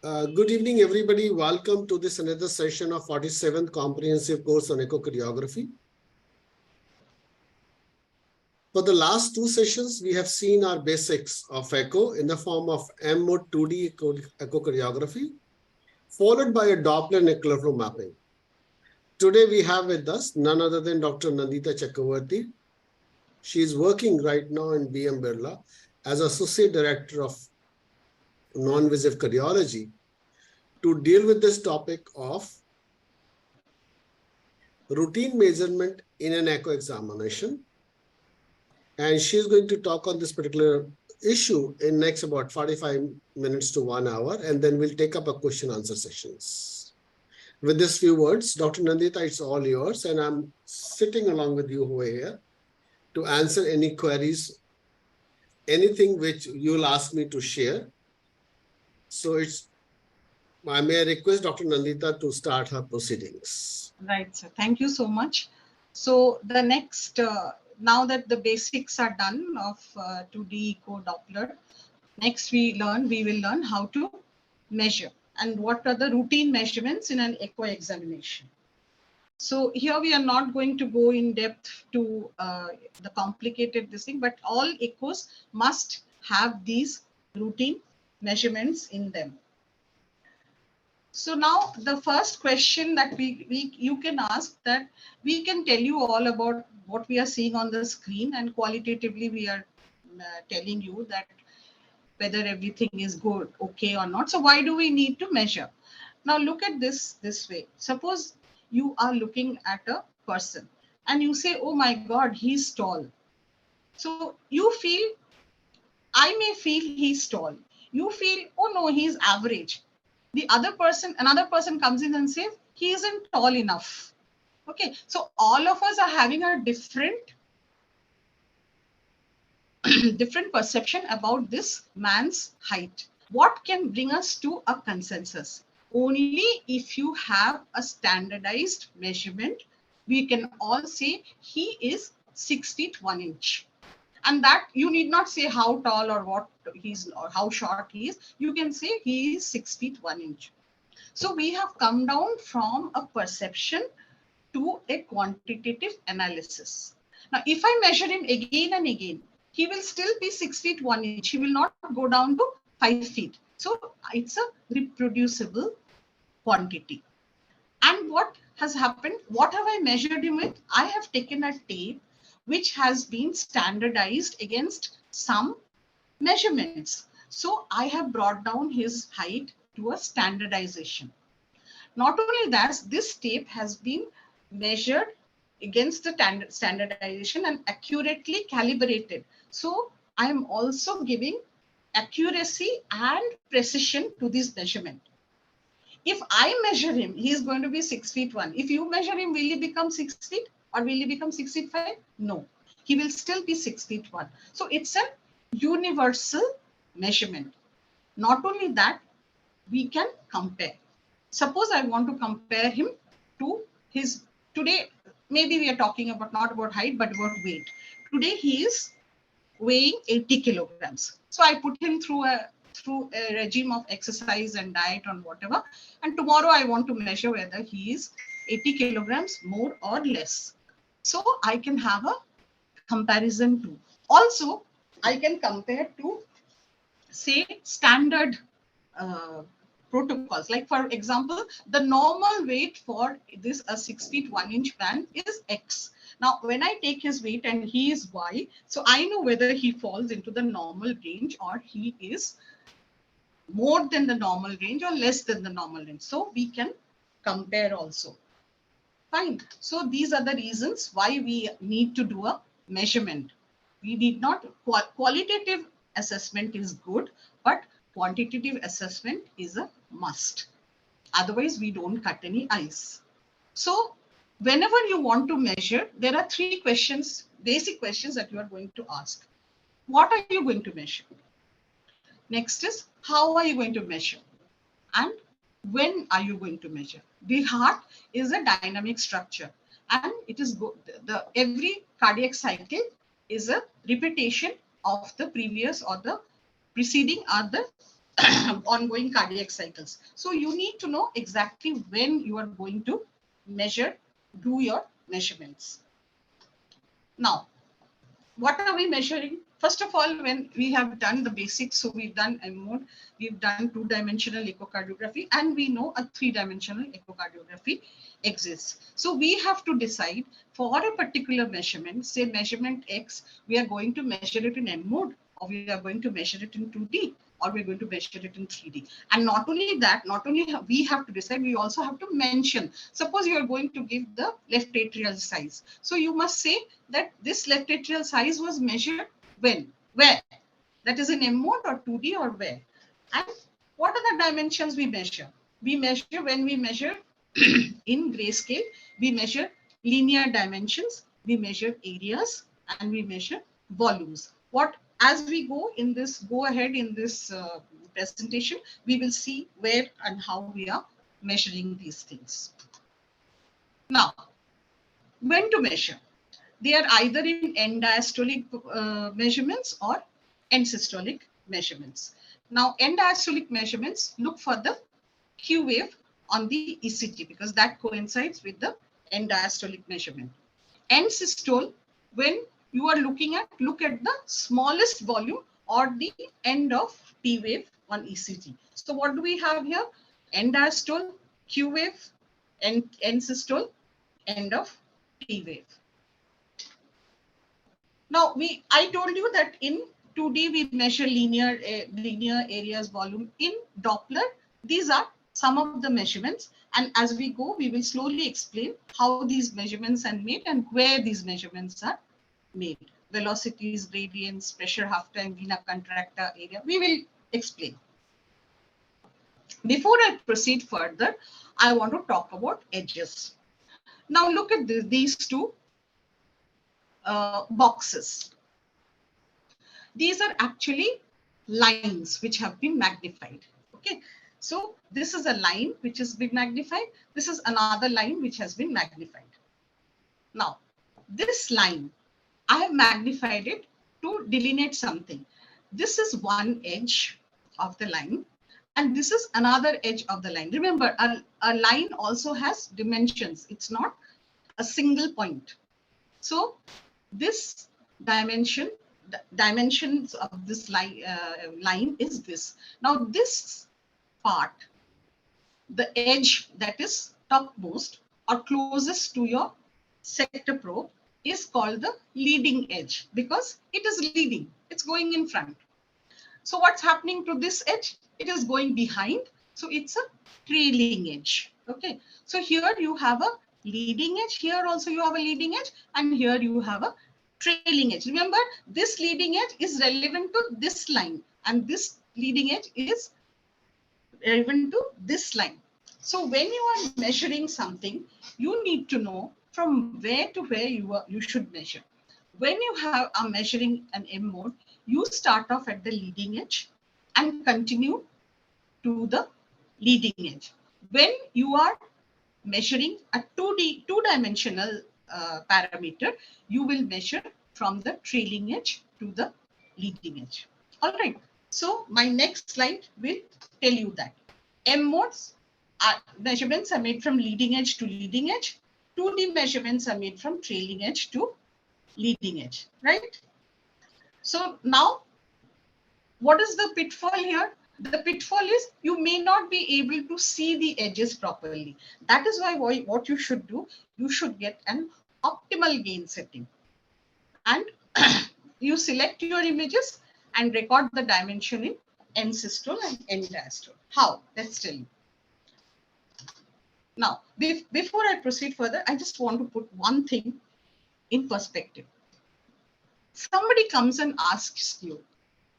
Good evening, everybody. Welcome to this another session of 47th Comprehensive Course on Echocardiography. For the last two sessions, we have seen our basics of echo in the form of M mode 2D echocardiography, followed by a Doppler nuclear flow mapping. Today, we have with us none other than Dr. Nandita Chakraborthy. She is working right now in BM Birla as Associate Director of Non-Invasive Cardiology to deal with this topic of routine measurement in an echo examination. And she's going to talk on this particular issue in next about 45 minutes to 1 hour, and then we'll take up a question answer sessions. With these few words, Dr. Nandita, it's all yours, and I'm sitting along with you over here to answer any queries, anything which you'll ask me to share. So I may request Dr. Nandita to start her proceedings. Right, sir. Thank you so much. So the next, now that the basics are done of 2D echo Doppler, next we will learn how to measure and what are the routine measurements in an echo examination. So here we are not going to go in depth to the complicated this thing, but all echoes must have these routine measurements in them. So now the first question that you can ask, that we can tell you all about what we are seeing on the screen, and qualitatively we are telling you that whether everything is good, okay or not. So why do we need to measure? Now look at this way. Suppose you are looking at a person and you say, oh my God, he's tall. So you feel, I may feel he's tall. You feel, oh no, he's average. Another person comes in and says, he isn't tall enough. Okay, so all of us are having a different perception about this man's height. What can bring us to a consensus? Only if you have a standardized measurement, we can all say he is 6 feet 1 inch. And that you need not say how tall or what he's or how short he is. You can say he is 6 feet 1 inch. So we have come down from a perception to a quantitative analysis. Now, if I measure him again and again, he will still be 6 feet 1 inch. He will not go down to 5 feet. So it's a reproducible quantity. And what has happened? What have I measured him with? I have taken a tape which has been standardized against some measurements. So I have brought down his height to a standardization. Not only that, this tape has been measured against the standardization and accurately calibrated. So I am also giving accuracy and precision to this measurement. If I measure him, he is going to be 6 feet 1. If you measure him, will he become 6 feet or will he become 6 feet 5? No, he will still be 6 feet 1. So it's a universal measurement. Not only that, we can compare. Suppose I want to compare him to his, today, maybe we are talking about not about height, but about weight. Today he is weighing 80 kilograms. So I put him through a regime of exercise and diet and whatever. And tomorrow I want to measure whether he is 80 kilograms more or less. So I can have a comparison too. Also, I can compare to, say, standard protocols. Like for example, the normal weight for this a 6 feet 1 inch man is X. Now, when I take his weight and he is Y, so I know whether he falls into the normal range or he is more than the normal range or less than the normal range. So we can compare also. Fine. So these are the reasons why we need to do a measurement. We need not, qualitative assessment is good, but quantitative assessment is a must. Otherwise, we don't cut any ice. So whenever you want to measure, there are 3 questions, basic questions that you are going to ask. What are you going to measure? Next is, how are you going to measure? And when are you going to measure? The heart is a dynamic structure, and it is every cardiac cycle is a repetition of the previous or the preceding are the ongoing cardiac cycles. So you need to know exactly when you are going to measure, do your measurements. Now, what are we measuring? First of all, when we have done the basics, so we've done M mode, we've done two-dimensional echocardiography, and we know a three-dimensional echocardiography exists. So we have to decide for a particular measurement, say measurement X, we are going to measure it in M mode, or we are going to measure it in 2D, or we're going to measure it in 3D. And not only that, not only we have to decide, we also have to mention. Suppose you are going to give the left atrial size. So you must say that this left atrial size was measured when, where? That is in M mode or 2D or where? And what are the dimensions we measure? We measure when we measure in grayscale, we measure linear dimensions, we measure areas, and we measure volumes. What as we go ahead in this presentation, we will see where and how we are measuring these things. Now, when to measure? They are either in end diastolic measurements or end systolic measurements. Now, end diastolic measurements look for the Q wave on the ECG because that coincides with the end diastolic measurement. End systole, when you are look at the smallest volume or the end of T wave on ECG. So what do we have here? End diastole, Q wave, end systole, end of T wave. Now, I told you that in 2D we measure linear areas volume. In Doppler, these are some of the measurements. And as we go, we will slowly explain how these measurements are made and where these measurements are made. Velocities, gradients, pressure half time, vena contracta area. We will explain. Before I proceed further, I want to talk about edges. Now look at these two boxes. These are actually lines which have been magnified. Okay, so this is a line which has been magnified. This is another line which has been magnified. Now, this line, I have magnified it to delineate something. This is one edge of the line, and this is another edge of the line. Remember, a line also has dimensions. It's not a single point. So this dimensions of this line is this. Now this part, the edge that is topmost or closest to your sector probe is called the leading edge because it is leading, it's going in front. So what's happening to this edge? It is going behind, so it's a trailing edge. Okay, so here you have a leading edge, here also you have a leading edge, and here you have a trailing edge. Remember, this leading edge is relevant to this line, and this leading edge is relevant to this line. So when you are measuring something, you need to know from where to where you should measure. When you are measuring an M mode, you start off at the leading edge and continue to the leading edge. When you are measuring a two-dimensional parameter, you will measure from the trailing edge to the leading edge. All right. So my next slide will tell you that M modes measurements are made from leading edge to leading edge. 2D measurements are made from trailing edge to leading edge, right? So now, what is the pitfall here? The pitfall is you may not be able to see the edges properly. That is why what you should do, you should get an optimal gain setting. And you select your images and record the dimension in end systole and end diastole. How? Let's tell you. Now, before I proceed further, I just want to put one thing in perspective. Somebody comes and asks you,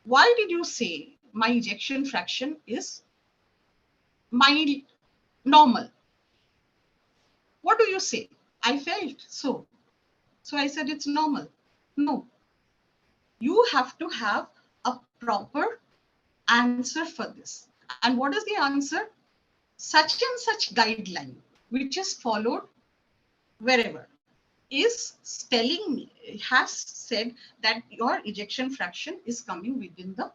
why did you say my ejection fraction is mild, normal? What do you say? I felt so. So I said it's normal. No. You have to have a proper answer for this. And what is the answer? Such and such guideline, which is followed wherever, is telling me, has said that your ejection fraction is coming within the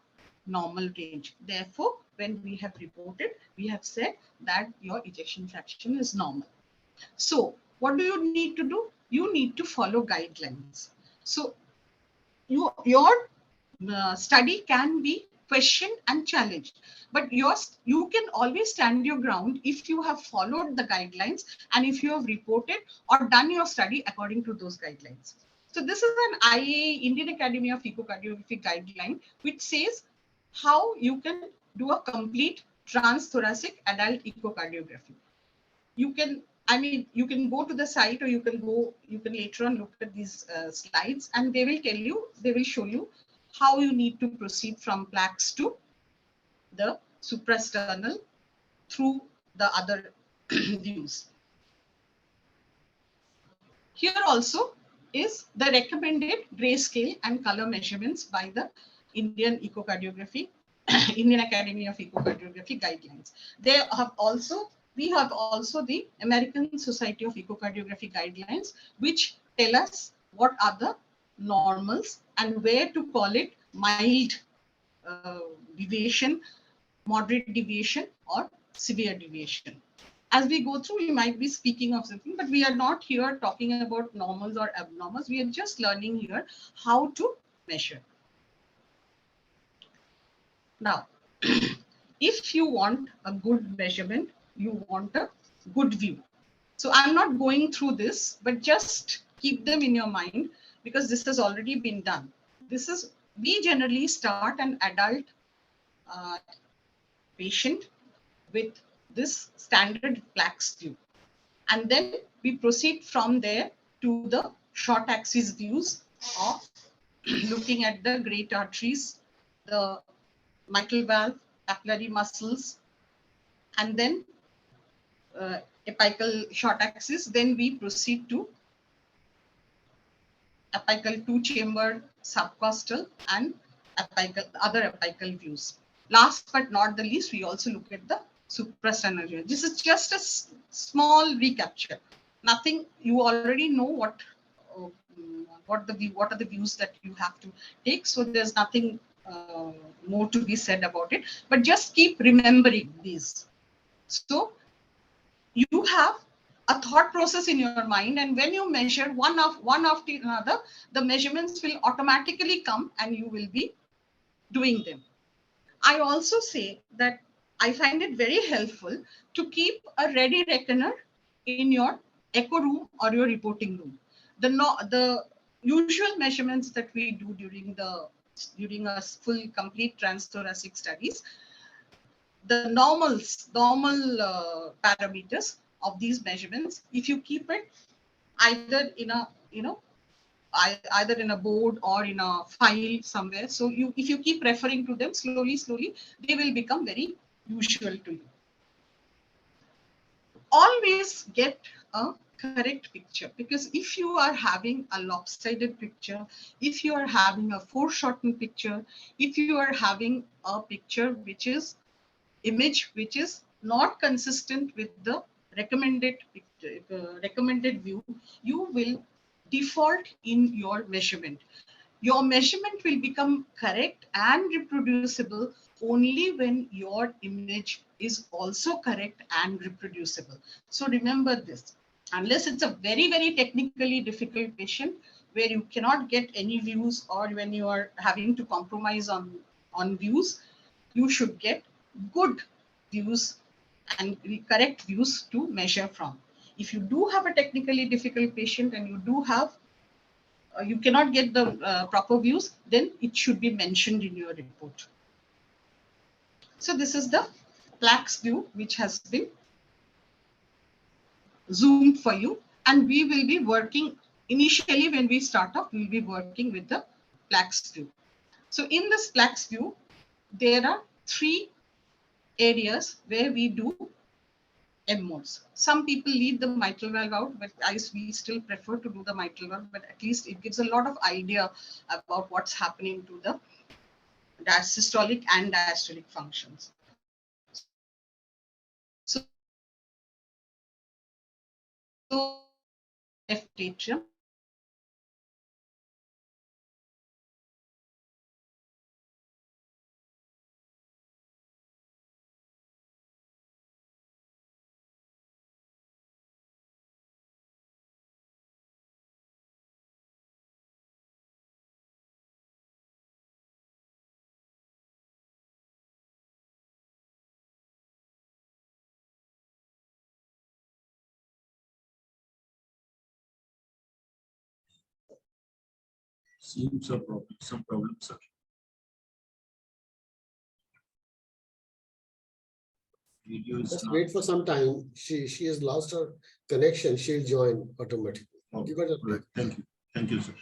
normal range. Therefore, when we have reported, we have said that your ejection fraction is normal. So what do you need to do? You need to follow guidelines. So your study can be questioned and challenged, but you can always stand your ground if you have followed the guidelines and if you have reported or done your study according to those guidelines. So this is an IAA, Indian Academy of Echocardiography guideline, which says how you can do a complete transthoracic adult echocardiography. You can, I mean, you can go to the site, or you can later on look at these slides, and they will show you how you need to proceed from plaques to the suprasternal through the other views. Here also is the recommended grayscale and color measurements by the Indian Echocardiography, Indian Academy of Echocardiography guidelines. We have also the American Society of Echocardiography guidelines, which tell us what are the normals and where to call it mild deviation, moderate deviation, or severe deviation. As we go through, we might be speaking of something, but we are not here talking about normals or abnormals. We are just learning here how to measure. Now, if you want a good measurement, you want a good view. So I'm not going through this, but just keep them in your mind, because this has already been done. We generally start an adult uh, patient with this standard plaques view. And then we proceed from there to the short axis views of looking at the great arteries, the mitral valve, capillary muscles, and then apical short axis. Then we proceed to apical two chamber, subcostal, and other apical views. Last but not the least, we also look at the suprasternal view. This is just a small recapture. Nothing, you already know uh, what are the views that you have to take. So there's nothing more to be said about it. But just keep remembering these. So you have a thought process in your mind, and when you measure one after another, the measurements will automatically come and you will be doing them. I also say that I find it very helpful to keep a ready reckoner in your echo room or your reporting room. The usual measurements that we do during a full complete transthoracic studies, the normal parameters of these measurements, if you keep it either in a either in a board or in a file somewhere, so if you keep referring to them slowly, they will become very usual to you. Always get a correct picture, because if you are having a lopsided picture, if you are having a foreshortened picture, if you are having a picture image which is not consistent with the recommended view, you will default in your measurement. Your measurement will become correct and reproducible only when your image is also correct and reproducible. So remember this. Unless it's a very, very technically difficult patient where you cannot get any views, or when you are having to compromise on views, you should get good views and correct views to measure from. If you do have a technically difficult patient and you cannot get the proper views, then it should be mentioned in your report. So this is the plaques view, which has been zoomed for you. And we will be working, initially when we start off, we will be working with the plaques view. So in this plaques view, there are three areas where we do M modes. Some people leave the mitral valve out, but we still prefer to do the mitral valve, but at least it gives a lot of idea about what's happening to the systolic and diastolic functions. So left atrium, Seems a problem, some problem, sir. Video is Just not. wait for some time. She has lost her connection. She'll join automatically. Oh, Give her a right. Thank you. Thank you, sir.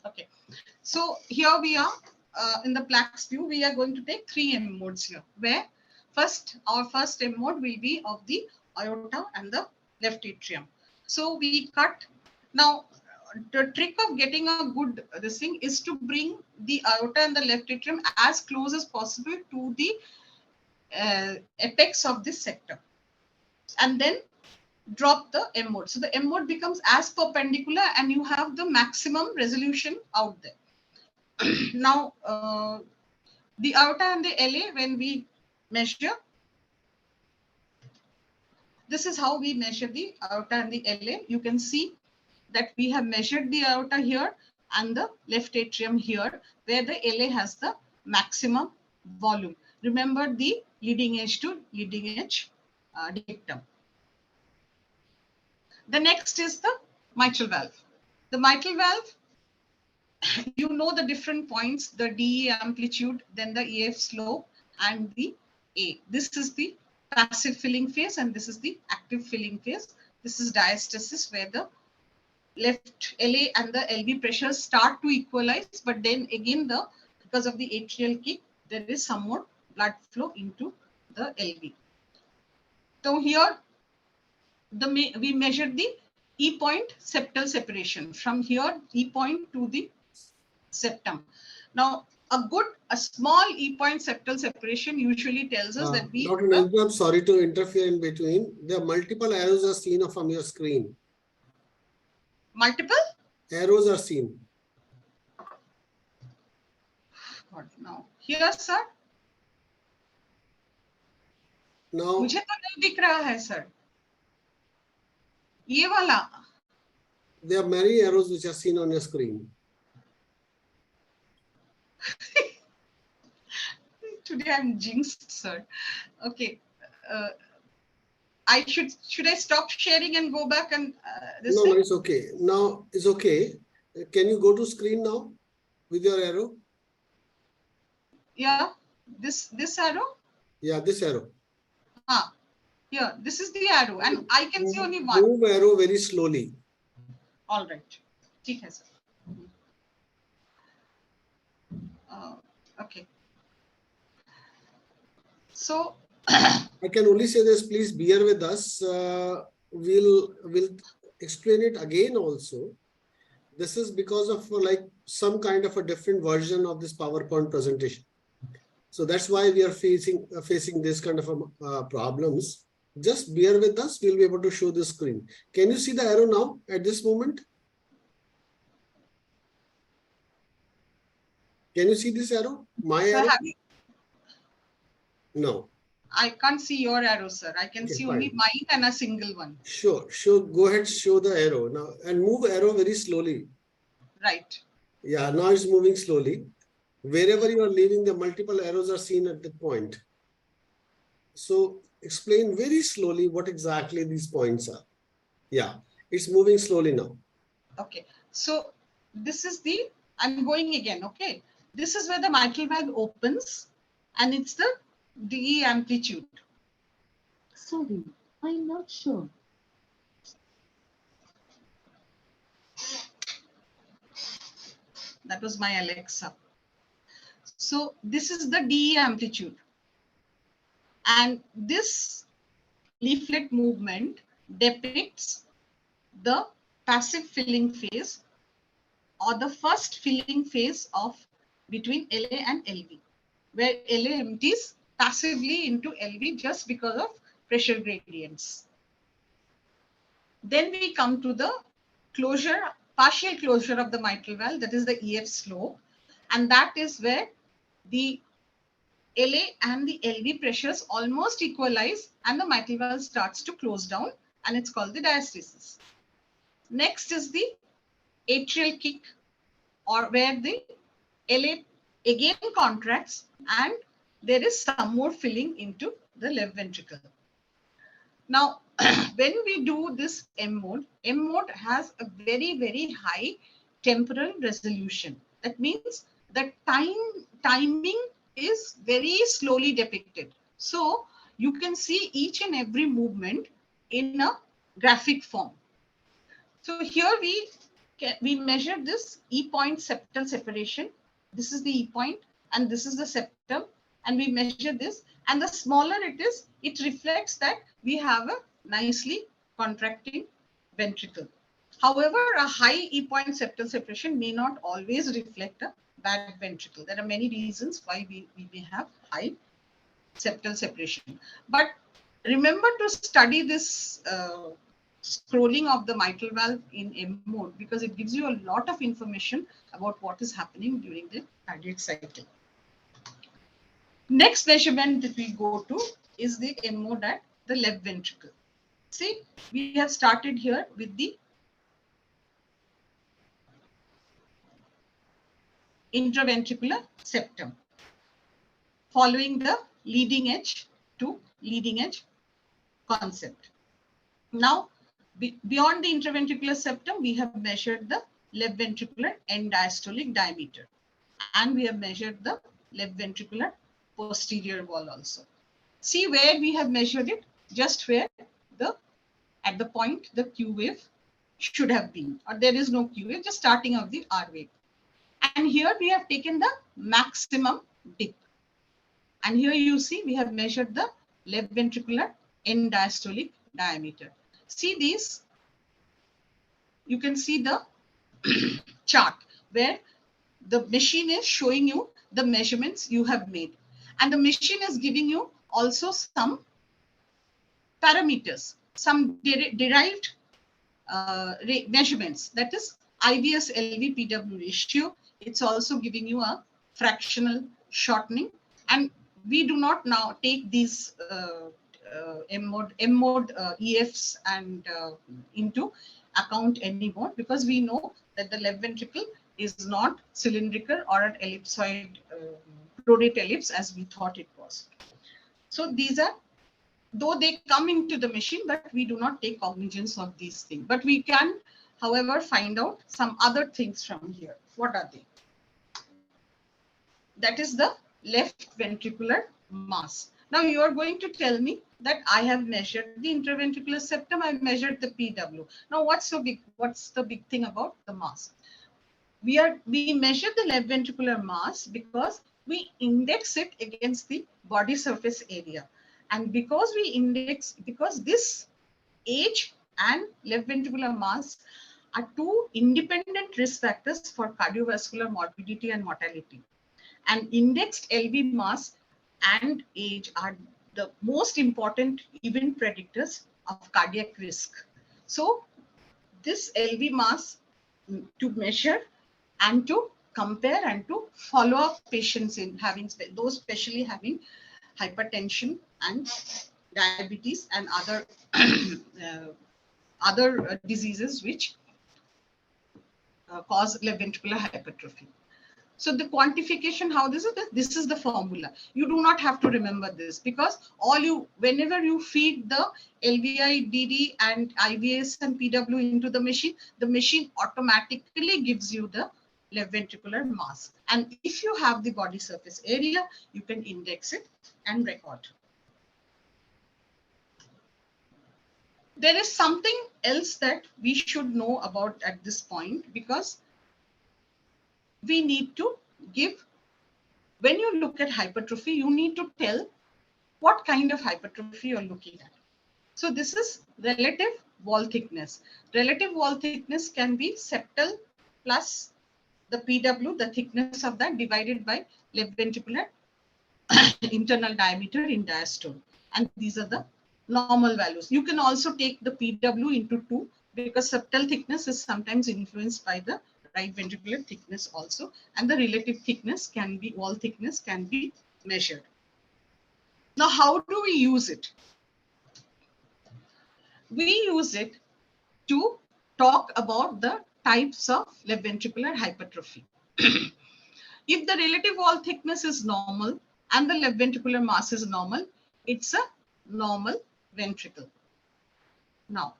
Okay. So here we are in the Plaques view. We are going to take 3 M modes here, where our first M mode will be of the aorta and the left atrium. So we cut. Now, the trick of getting a good this thing is to bring the aorta and the left atrium as close as possible to the apex of this sector, and then drop the M mode. So the M mode becomes as perpendicular, and you have the maximum resolution out there. Now, the aorta and the LA, when we measure, this is how we measure the aorta and the LA. You can see that we have measured the aorta here and the left atrium here, where the LA has the maximum volume. Remember the leading edge to leading edge dictum. The next is the mitral valve. The mitral valve, you know the different points, the DE amplitude, then the EF slope, and the A. This is the passive filling phase, and this is the active filling phase. This is diastasis, where the left LA and the LV pressures start to equalize, but then again, because of the atrial kick, there is some more blood flow into the LV. So here, we measured the E point septal separation from here, E point to the septum. Now, a small E point septal separation usually tells us that we. Dr. Nandita, I'm sorry to interfere in between. There are multiple arrows are seen from your screen. Multiple arrows are seen. Now, here, sir. Now, मुझे तो नहीं दिख रहा है, sir. ये वाला. There are many arrows which are seen on your screen. Today I'm jinxed, sir. Okay. Should I stop sharing and go back and this? No, it's okay. Now it's okay. Can you go to screen now with your arrow? Yeah, this arrow. Yeah, this arrow. Here, this is the arrow, and I can see only one. Move arrow very slowly. All right. ठीक है, sir. Okay. So I can only say this, please bear with us. We'll explain it again also. This is because of like some kind of a different version of this PowerPoint presentation. So that's why we are facing this kind of problems. Just bear with us. We'll be able to show the screen. Can you see the arrow now at this moment? Can you see this arrow? My arrow? No. I can't see your arrow, sir. I can see only mine and a single one. Sure. Go ahead, show the arrow now and move arrow very slowly. Right. Yeah, now it's moving slowly. Wherever you are leaving, the multiple arrows are seen at that point. So explain very slowly what exactly these points are. Yeah, it's moving slowly now. Okay. So this is I'm going again. Okay. This is where the mitral valve opens, and it's the DE amplitude. Sorry, I'm not sure. That was my Alexa. So this is the DE amplitude. And this leaflet movement depicts the passive filling phase or the first filling phase of between LA and LV, where LA empties passively into LV just because of pressure gradients. Then we come to the closure, partial closure of the mitral valve, that is the EF slope, and that is where the LA and the LV pressures almost equalize and the mitral valve starts to close down, and it's called the diastasis. Next is the atrial kick, or where the LA again contracts and there is some more filling into the left ventricle. Now, when we do this M mode has a very, very high temporal resolution. That means the timing is very slowly depicted. So you can see each and every movement in a graphic form. So here we measure this E point septal separation. This is the E point and this is the septum, and we measure this, and the smaller it is, it reflects that we have a nicely contracting ventricle. However, a high E point septal separation may not always reflect a bad ventricle. There are many reasons why we may have high septal separation. But remember to study this scrolling of the mitral valve in M mode, because it gives you a lot of information about what is happening during the cardiac cycle. Next measurement that we go to is the M mode at the left ventricle. See, we have started here with the intraventricular septum, following the leading edge to leading edge concept. Now, beyond the intraventricular septum, we have measured the left ventricular end diastolic diameter, and we have measured the left ventricular posterior wall also. See where we have measured it, just where at the point the Q wave should have been, or there is no Q wave, just starting of the R wave. And here we have taken the maximum dip. And here you see we have measured the left ventricular end diastolic diameter. See these, you can see the chart where the machine is showing you the measurements you have made. And the machine is giving you also some parameters, some derived measurements, that is IVS LV PW ratio. It's also giving you a fractional shortening. And we do not now take these M mode EFs and into account anymore, because we know that the left ventricle is not cylindrical or an ellipsoid prodate ellipse as we thought it was. So these are, though they come into the machine, but we do not take cognizance of these things. But we can, however, find out some other things from here. What are they? That is the left ventricular mass. Now you are going to tell me that I have measured the intraventricular septum, I measured the PW. Now what's so big? What's the big thing about the mass? We measure the left ventricular mass because we index it against the body surface area. And because because this age and left ventricular mass are two independent risk factors for cardiovascular morbidity and mortality. And indexed LV mass and age are the most important event predictors of cardiac risk. So this LV mass to measure and to compare and to follow up patients in having those especially having hypertension and diabetes and other diseases which cause left ventricular hypertrophy. So the quantification, how this is the formula. You do not have to remember this, because whenever you feed the LVI, DD and IVS and PW into the machine automatically gives you the left ventricular mass. And if you have the body surface area, you can index it and record. There is something else that we should know about at this point, because we need to give, when you look at hypertrophy, you need to tell what kind of hypertrophy you're looking at. So this is relative wall thickness. Relative wall thickness can be septal plus the PW, the thickness of that, divided by left ventricular internal diameter in diastole. And these are the normal values. You can also take the PW into 2 because septal thickness is sometimes influenced by the right ventricular thickness also. And the relative thickness can be, wall thickness can be measured. Now, how do we use it? We use it to talk about the types of left ventricular hypertrophy. If the relative wall thickness is normal and the left ventricular mass is normal, it's a normal ventricle. Now,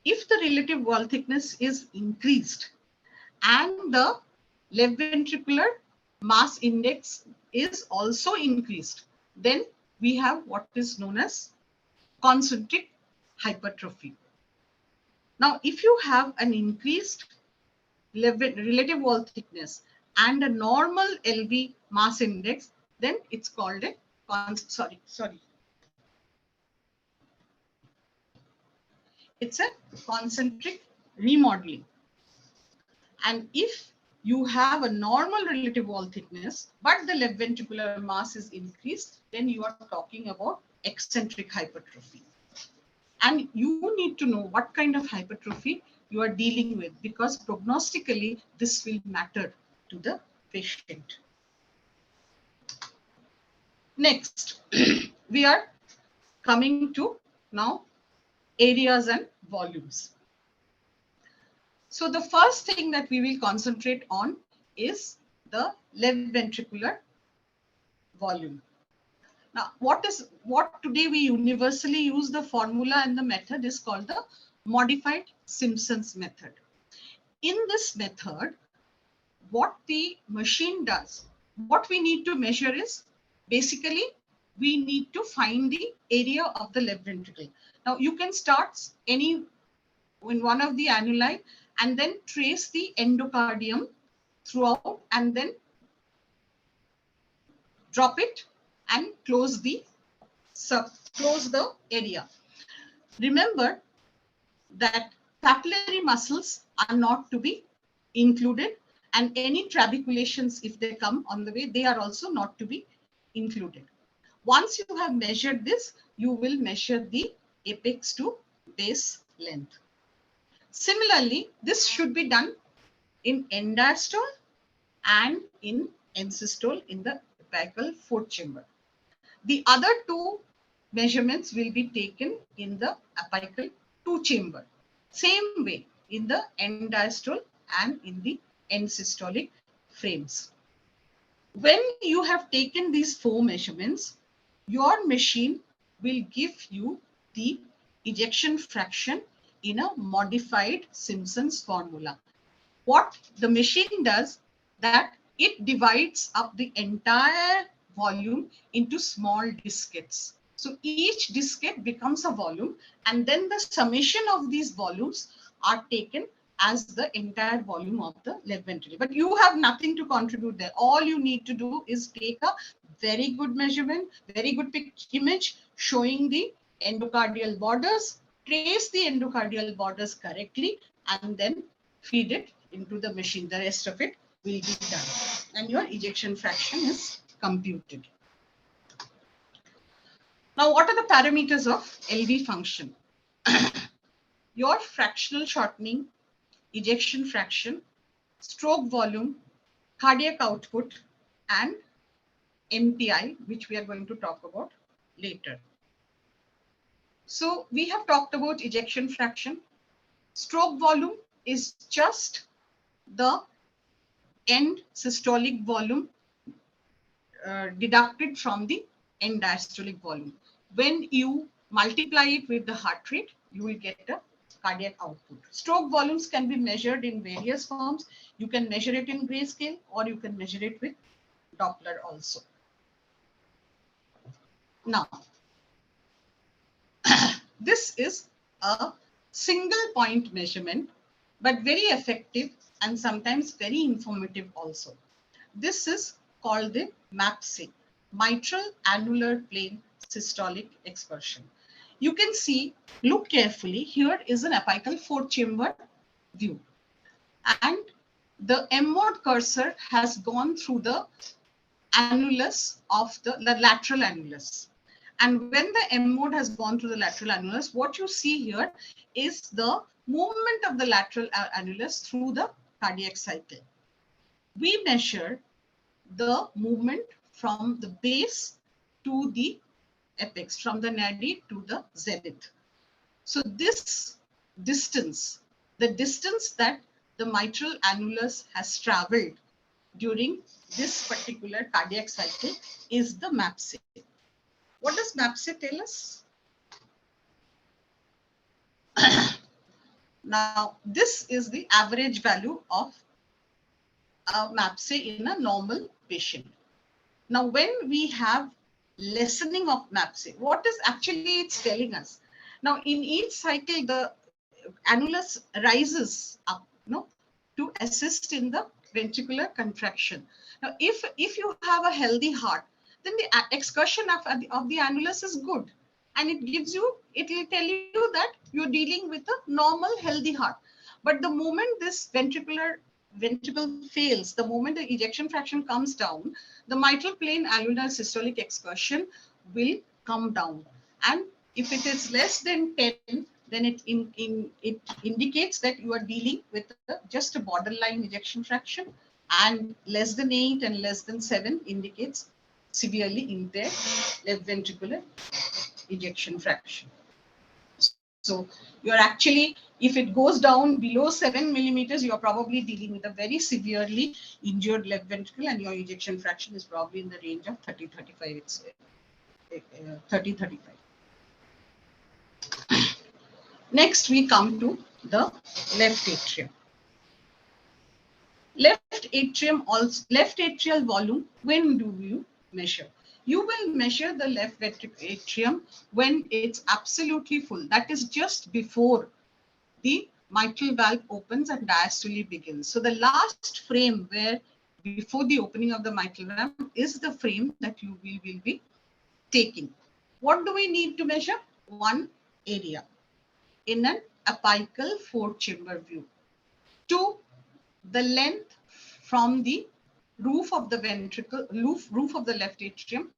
if the relative wall thickness is increased and the left ventricular mass index is also increased, then we have what is known as concentric hypertrophy. Now, if you have an increased relative wall thickness and a normal LV mass index, then it's called a it's a concentric remodeling. And if you have a normal relative wall thickness, but the left ventricular mass is increased, then you are talking about eccentric hypertrophy. And you need to know what kind of hypertrophy you are dealing with, because prognostically this will matter to the patient. Next, we are coming to now areas and volumes. So the first thing that we will concentrate on is the left ventricular volume. Now, what today we universally use the formula and the method is called the modified Simpson's method. In this method, what the machine does, what we need to measure is basically we need to find the area of the left ventricle. Now, you can start in one of the annuli and then trace the endocardium throughout and then drop it and close the area. Remember that papillary muscles are not to be included, and any trabeculations, if they come on the way, they are also not to be included. Once you have measured this, you will measure the apex to base length. Similarly, this should be done in end diastole and in end systole in the apical fourth chamber. The other two measurements will be taken in the apical 2 chamber. Same way in the end diastole and in the end systolic frames. When you have taken these 4 measurements, your machine will give you the ejection fraction in a modified Simpson's formula. What the machine does, that it divides up the entire volume into small diskettes. So each diskette becomes a volume, and then the summation of these volumes are taken as the entire volume of the left ventricle. But you have nothing to contribute there. All you need to do is take a very good measurement, very good image showing the endocardial borders, trace the endocardial borders correctly, and then feed it into the machine. The rest of it will be done, and your ejection fraction is computed. Now, what are the parameters of LV function? Your fractional shortening, ejection fraction, stroke volume, cardiac output, and MPI, which we are going to talk about later. So we have talked about ejection fraction. Stroke volume is just the end systolic volume deducted from the end diastolic volume. When you multiply it with the heart rate, you will get a cardiac output. Stroke volumes can be measured in various forms. You can measure it in grayscale, or you can measure it with Doppler also. Now, this is a single point measurement, but very effective and sometimes very informative also. This is called the MAPSE, mitral annular plane systolic expression. you can see, look carefully, here is an apical 4-chamber view. And the M mode cursor has gone through the annulus of the lateral annulus. And when the M mode has gone through the lateral annulus, what you see here is the movement of the lateral annulus through the cardiac cycle. We measure the movement from the base to the apex, from the nadi to the zenith. So this distance, the distance that the mitral annulus has traveled during this particular cardiac cycle is the MAPSE. What does MAPSE tell us? Now, this is the average value of MAPSE in a normal patient. Now, when we have lessening of MAPSE, what is actually it's telling us? Now, in each cycle, the annulus rises up, to assist in the ventricular contraction. Now, if you have a healthy heart, then the excursion of the annulus is good, and it will tell you that you're dealing with a normal healthy heart. But the moment this ventricle fails, the moment the ejection fraction comes down, the mitral plane annular systolic excursion will come down. And if it is less than 10, then it indicates that you are dealing with just a borderline ejection fraction, and less than 8 and less than 7 indicates severely impaired left ventricular ejection fraction. So you're actually, if it goes down below 7 millimeters, you're probably dealing with a very severely injured left ventricle, and your ejection fraction is probably in the range of 30-35. It's 30-35. Next, we come to the left atrium. Left atrial volume, when do you measure? You will measure the left atrium when it's absolutely full. That is just before the mitral valve opens and diastole begins. So the last frame where before the opening of the mitral valve is the frame that you will be taking. What do we need to measure? One area in an apical 4-chamber view. 2, the length from the roof of the ventricle, roof of the left atrium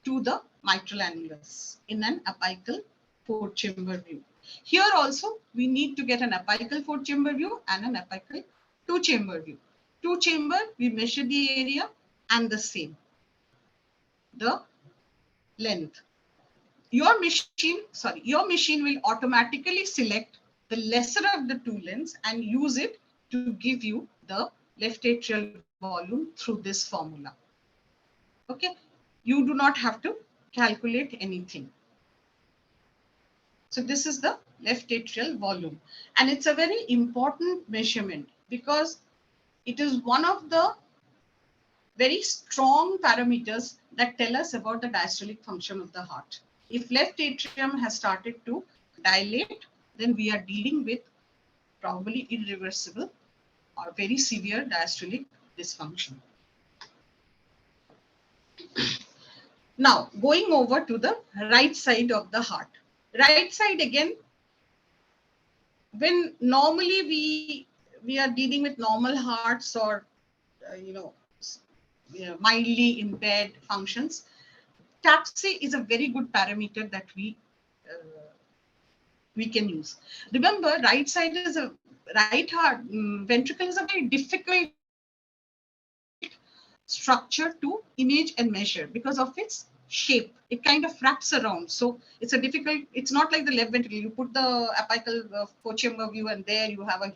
to the mitral annulus in an apical 4-chamber view. Here also, we need to get an apical 4-chamber view and an apical 2-chamber view. 2-chamber, we measure the area and the same, the length. Your machine will automatically select the lesser of the 2 lengths and use it to give you the left atrial volume through this formula. Okay, you do not have to calculate anything. So this is the left atrial volume, and it's a very important measurement because it is one of the very strong parameters that tell us about the diastolic function of the heart. If left atrium has started to dilate, then we are dealing with probably irreversible or very severe diastolic dysfunction. Now, going over to the right side of the heart. Right side again, when normally we are dealing with normal hearts or mildly impaired functions, TAPSE is a very good parameter that we can use. Remember, right heart ventricle is a very difficult structure to image and measure because of its shape. It kind of wraps around. So it's not like the left ventricle. You put the apical 4-chamber view and there you have a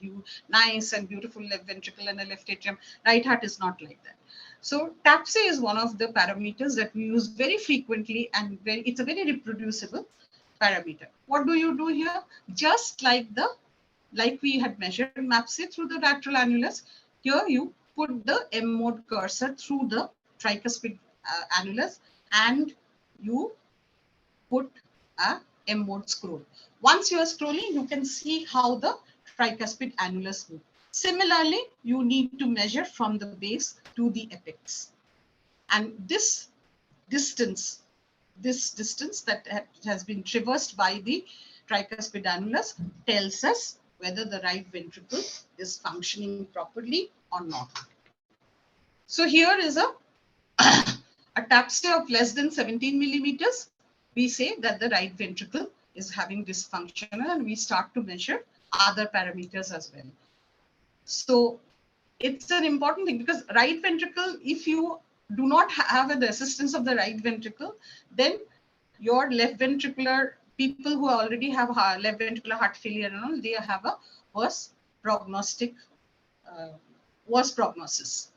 nice and beautiful left ventricle and a left atrium. Right heart is not like that. So TAPSE is one of the parameters that we use very frequently, and it's a very reproducible parameter. What do you do here? Just like we had measured MAPSE through the lateral annulus, here you put the M mode cursor through the tricuspid annulus and you put a M mode scroll. Once you are scrolling, you can see how the tricuspid annulus moves. Similarly, you need to measure from the base to the apex. And this distance this distance that has been traversed by the tricuspid annulus tells us whether the right ventricle is functioning properly or not. So here is a ataxia of less than 17 millimeters. We say that the right ventricle is having dysfunctional, and we start to measure other parameters as well. So it's an important thing, because right ventricle, if you do not have the assistance of the right ventricle, then your left ventricular, people who already have left ventricular heart failure and all, they have a worse prognostic, worse prognosis.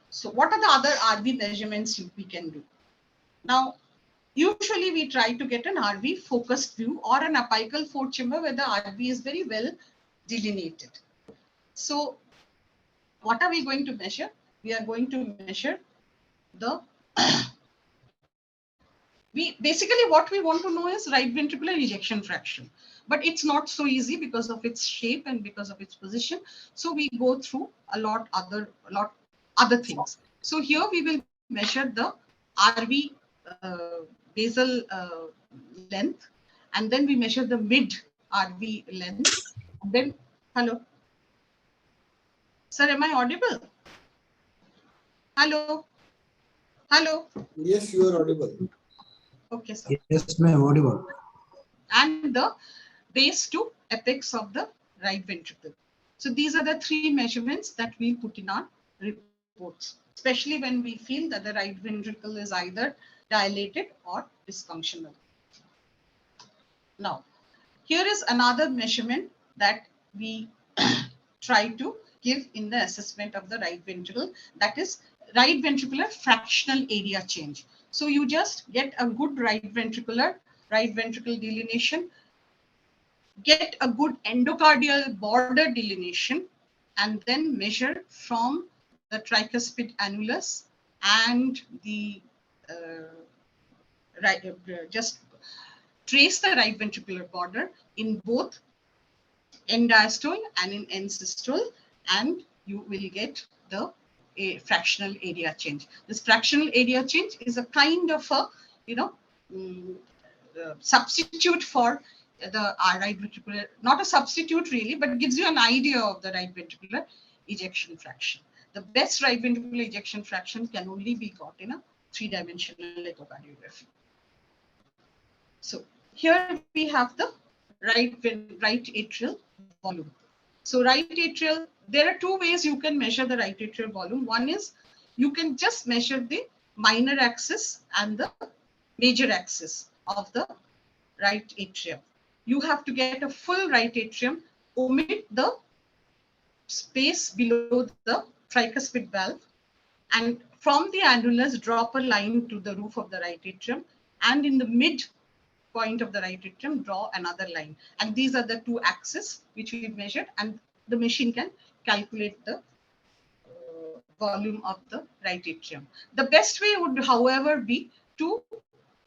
So what are the other RV measurements we can do? Now, usually we try to get an RV focused view or an apical fourth chamber where the RV is very well delineated. So what are we going to measure? We are going to measure the basically what we want to know is right ventricular ejection fraction, but it's not so easy because of its shape and because of its position. So we go through a lot other things. So here we will measure the RV basal length, and then we measure the mid RV length. And then, hello, sir, am I audible? Hello, hello. Yes, you are audible. Okay, sir. Yes, ma'am, audible. And the base to apex of the right ventricle. So these are the three measurements that we put in our reports, especially when we feel that the right ventricle is either dilated or dysfunctional. Now, here is another measurement that we try to give in the assessment of the right ventricle, that is right ventricular fractional area change. So you just get a good right ventricle delineation, get a good endocardial border delineation, and then measure from the tricuspid annulus and the just trace the right ventricular border in both end diastole and in end systole, and you will get the fractional area change. This fractional area change is a kind of a, substitute for the right ventricular, not a substitute really, but gives you an idea of the right ventricular ejection fraction. The best right ventricular ejection fraction can only be got in a three-dimensional echocardiography. So here we have the right atrial volume. So right atrial, there are two ways you can measure the right atrial volume. One is you can just measure the minor axis and the major axis of the right atrium. You have to get a full right atrium, omit the space below the tricuspid valve, and from the annulus drop a line to the roof of the right atrium, and in the mid point of the right atrium draw another line. And these are the two axes which we've measured, and the machine can calculate the volume of the right atrium. The best way would, however, be to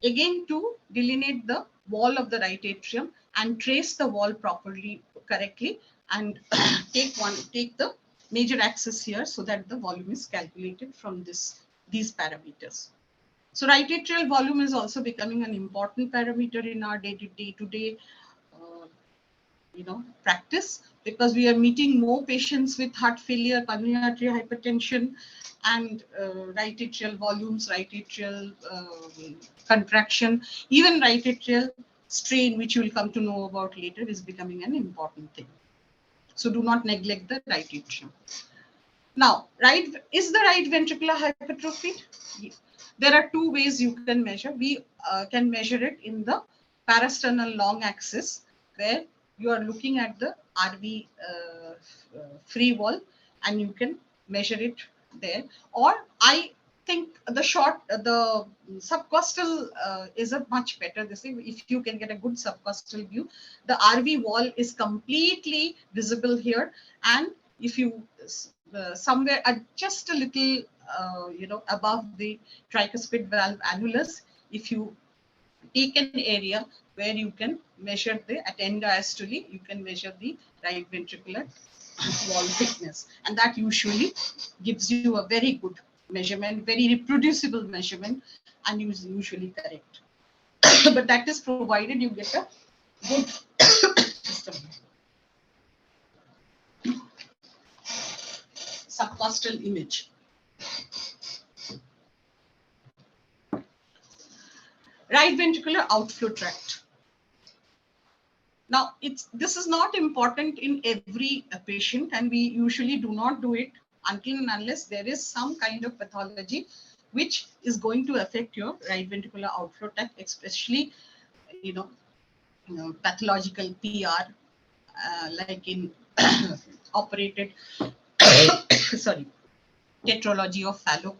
delineate the wall of the right atrium and trace the wall correctly, and take the major axis here so that the volume is calculated from these parameters. So right atrial volume is also becoming an important parameter in our day-to-day practice, because we are meeting more patients with heart failure, pulmonary arterial hypertension, and right atrial volumes, right atrial contraction, even right atrial strain, which you will come to know about later, is becoming an important thing. So do not neglect the right atrium. Now, is the right ventricular hypertrophy? There are two ways you can measure. We can measure it in the parasternal long axis, where you are looking at the RV free wall, and you can measure it there. Or I think the subcostal is a much better this thing. If you can get a good subcostal view, the RV wall is completely visible here, and if you somewhere just a little above the tricuspid valve annulus, if you take an area where you can measure at end diastole, you can measure the right ventricular wall thickness, and that usually gives you a very good measurement, very reproducible measurement, and is usually correct. But that is provided you get a good system. Subcostal image. Right ventricular outflow tract. Now, this is not important in every patient, and we usually do not do it until and unless there is some kind of pathology which is going to affect your right ventricular outflow tract, especially, pathological PR, like in operated, sorry, tetralogy of Fallot.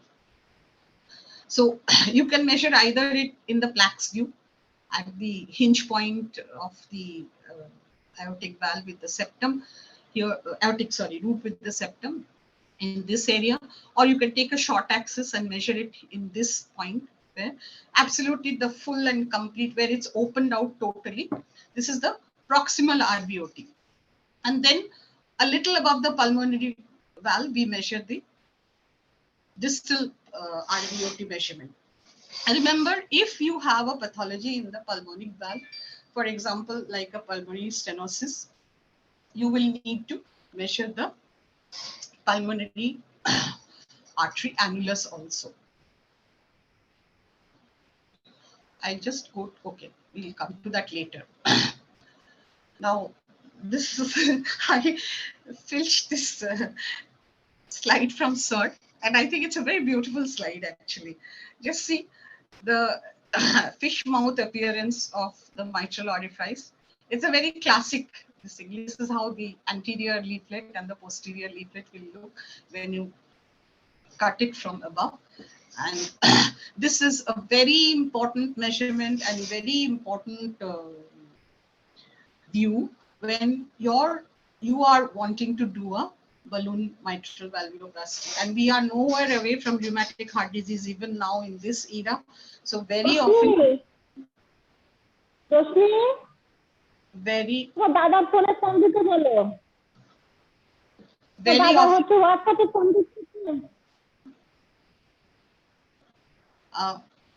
So you can measure either it in the Plaque's view at the hinge point of the aortic valve with the septum here, root with the septum in this area, or you can take a short axis and measure it in this point where absolutely the full and complete, where it's opened out totally. This is the proximal RVOT. And then a little above the pulmonary valve, we measure the distal RVOT measurement. And remember, if you have a pathology in the pulmonic valve, for example, like a pulmonary stenosis, you will need to measure the pulmonary artery annulus also. I just go, okay, we'll come to that later. Now, this is, I filched this slide from CERT, and I think it's a very beautiful slide actually. Just see the fish mouth appearance of the mitral orifice. It's a very classic thing. This is how the anterior leaflet and the posterior leaflet will look when you cut it from above. And this is a very important measurement and very important view when you are wanting to do a balloon mitral valvuloplasty. And we are nowhere away from rheumatic heart disease even now in this era. So very often, very often,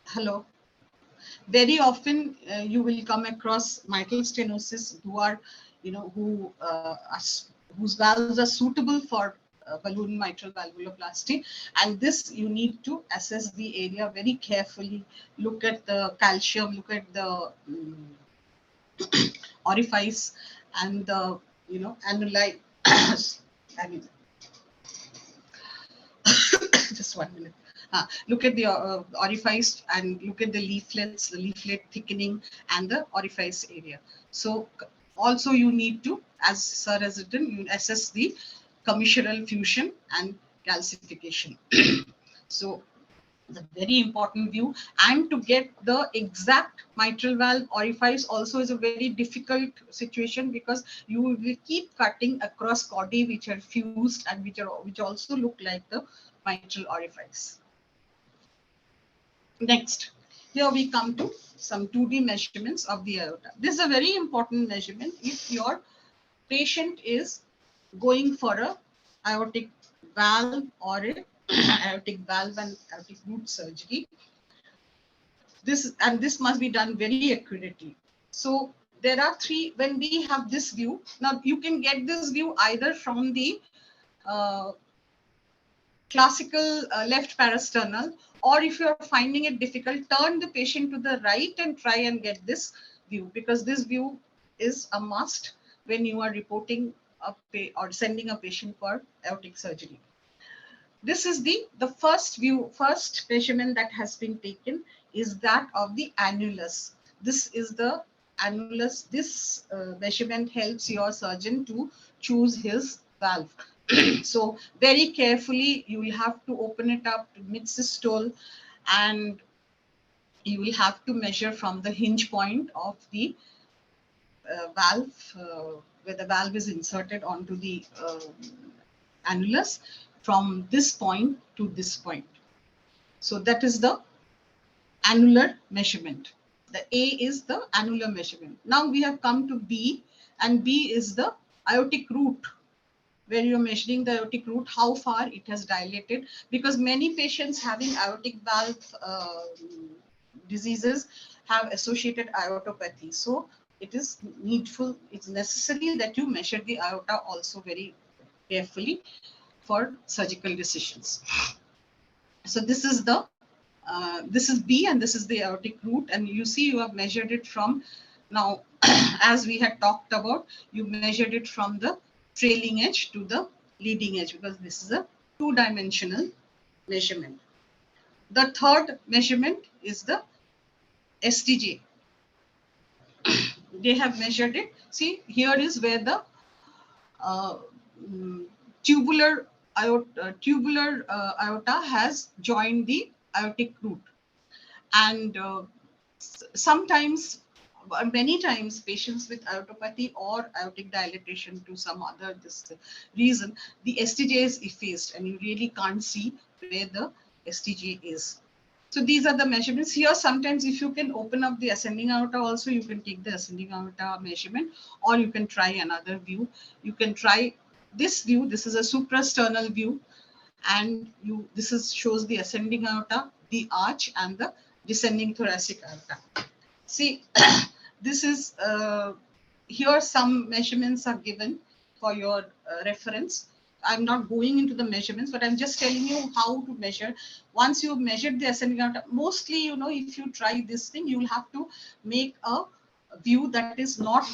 hello. Very often you will come across mitral stenosis who are, whose valves are suitable for balloon mitral valvuloplasty, and this you need to assess the area very carefully. Look at the calcium, look at the orifice, and the annuli. I mean, just 1 minute. Look at the orifice and look at the leaflets, the leaflet thickening, and the orifice area. So also you need to, as Sir has written, you assess the commissural fusion and calcification. So the very important view, and to get the exact mitral valve orifice also is a very difficult situation, because you will keep cutting across chordae which are fused and which also look like the mitral orifice. Next, here we come to some 2D measurements of the aorta. This is a very important measurement if your patient is going for a aortic valve or a aortic valve and aortic root surgery. This must be done very accurately. So there are three. When we have this view, now you can get this view either from the classical left parasternal, or if you are finding it difficult, turn the patient to the right and try and get this view, because this view is a must when you are reporting or sending a patient for aortic surgery. This is the first measurement that has been taken is that of the annulus. This is the annulus. This measurement helps your surgeon to choose his valve. So very carefully, you will have to open it up to mid-systole, and you will have to measure from the hinge point of the valve, where the valve is inserted onto the annulus, from this point to this point. So that is the annular measurement. The A is the annular measurement. Now we have come to B, and B is the aortic root where you're measuring the aortic root, how far it has dilated, because many patients having aortic valve diseases have associated aortopathy. So it is needful, it's necessary that you measure the aorta also very carefully for surgical decisions. So this is B and this is the aortic root, and you see you have measured it from now, as we had talked about, you measured it from the trailing edge to the leading edge, because this is a two-dimensional measurement. The third measurement is the STJ. They have measured it. See, here is where the uh, mm, tubular aorta has joined the aortic root, and sometimes, many times, patients with aortopathy or aortic dilatation to some other this reason, the STJ is effaced and you really can't see where the STJ is. So these are the measurements. Here, sometimes if you can open up the ascending aorta also, you can take the ascending aorta measurement, or you can try another view. You can try this view. This is a suprasternal view, and this shows the ascending aorta, the arch, and the descending thoracic aorta. See, this is here some measurements are given for your reference. I'm not going into the measurements, but I'm just telling you how to measure. Once you've measured the ascending aorta, mostly, if you try this thing, you'll have to make a view that is not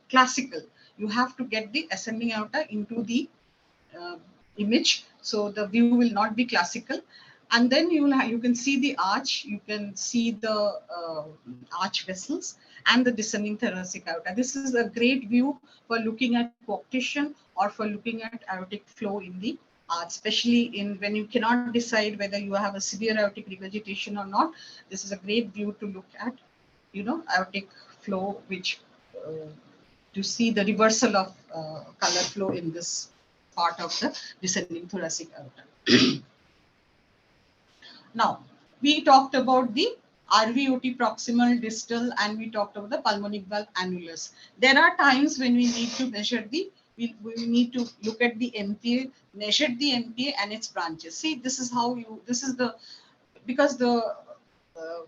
classical. You have to get the ascending aorta into the uh, image, so the view will not be classical. And then you can see the arch, you can see the arch vessels and the descending thoracic aorta. This is a great view for looking at coarctation or for looking at aortic flow in the arch, especially in when you cannot decide whether you have a severe aortic regurgitation or not. This is a great view to look at, aortic flow, which to see the reversal of color flow in this part of the descending thoracic aorta. Now, we talked about the RVOT proximal, distal, and we talked about the pulmonic valve annulus. There are times when we need to measure we need to look at the MPA, measure the MPA and its branches. See, this is how because the uh,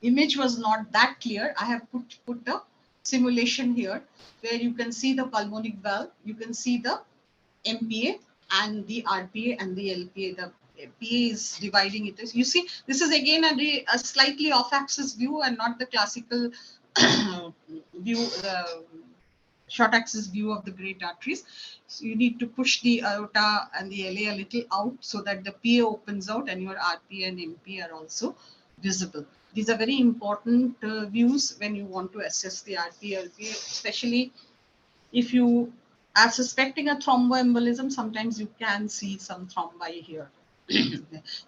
image was not that clear, I have put a simulation here where you can see the pulmonic valve, you can see the MPA and the RPA and the LPA. The PA is dividing it. You see, this is again a slightly off-axis view and not the classical view, short axis view of the great arteries. So you need to push the aorta and the LA a little out so that the PA opens out and your RPA and MP are also visible. These are very important views when you want to assess the RPA, LPA, especially if you are suspecting a thromboembolism. Sometimes you can see some thrombi here.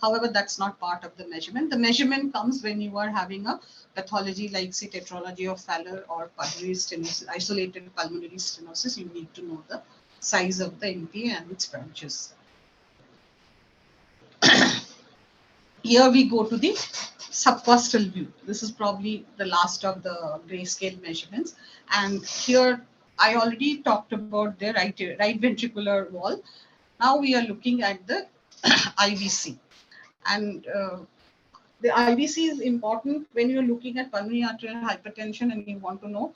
However, that's not part of the measurement. The measurement comes when you are having a pathology like, say, tetralogy of Fowler or pulmonary stenosis, isolated pulmonary stenosis. You need to know the size of the MPA and its branches. Here we go to the subcostal view. This is probably the last of the grayscale measurements. And here I already talked about the right ventricular wall. Now we are looking at the IVC. And the IVC is important when you're looking at pulmonary arterial hypertension and you want to know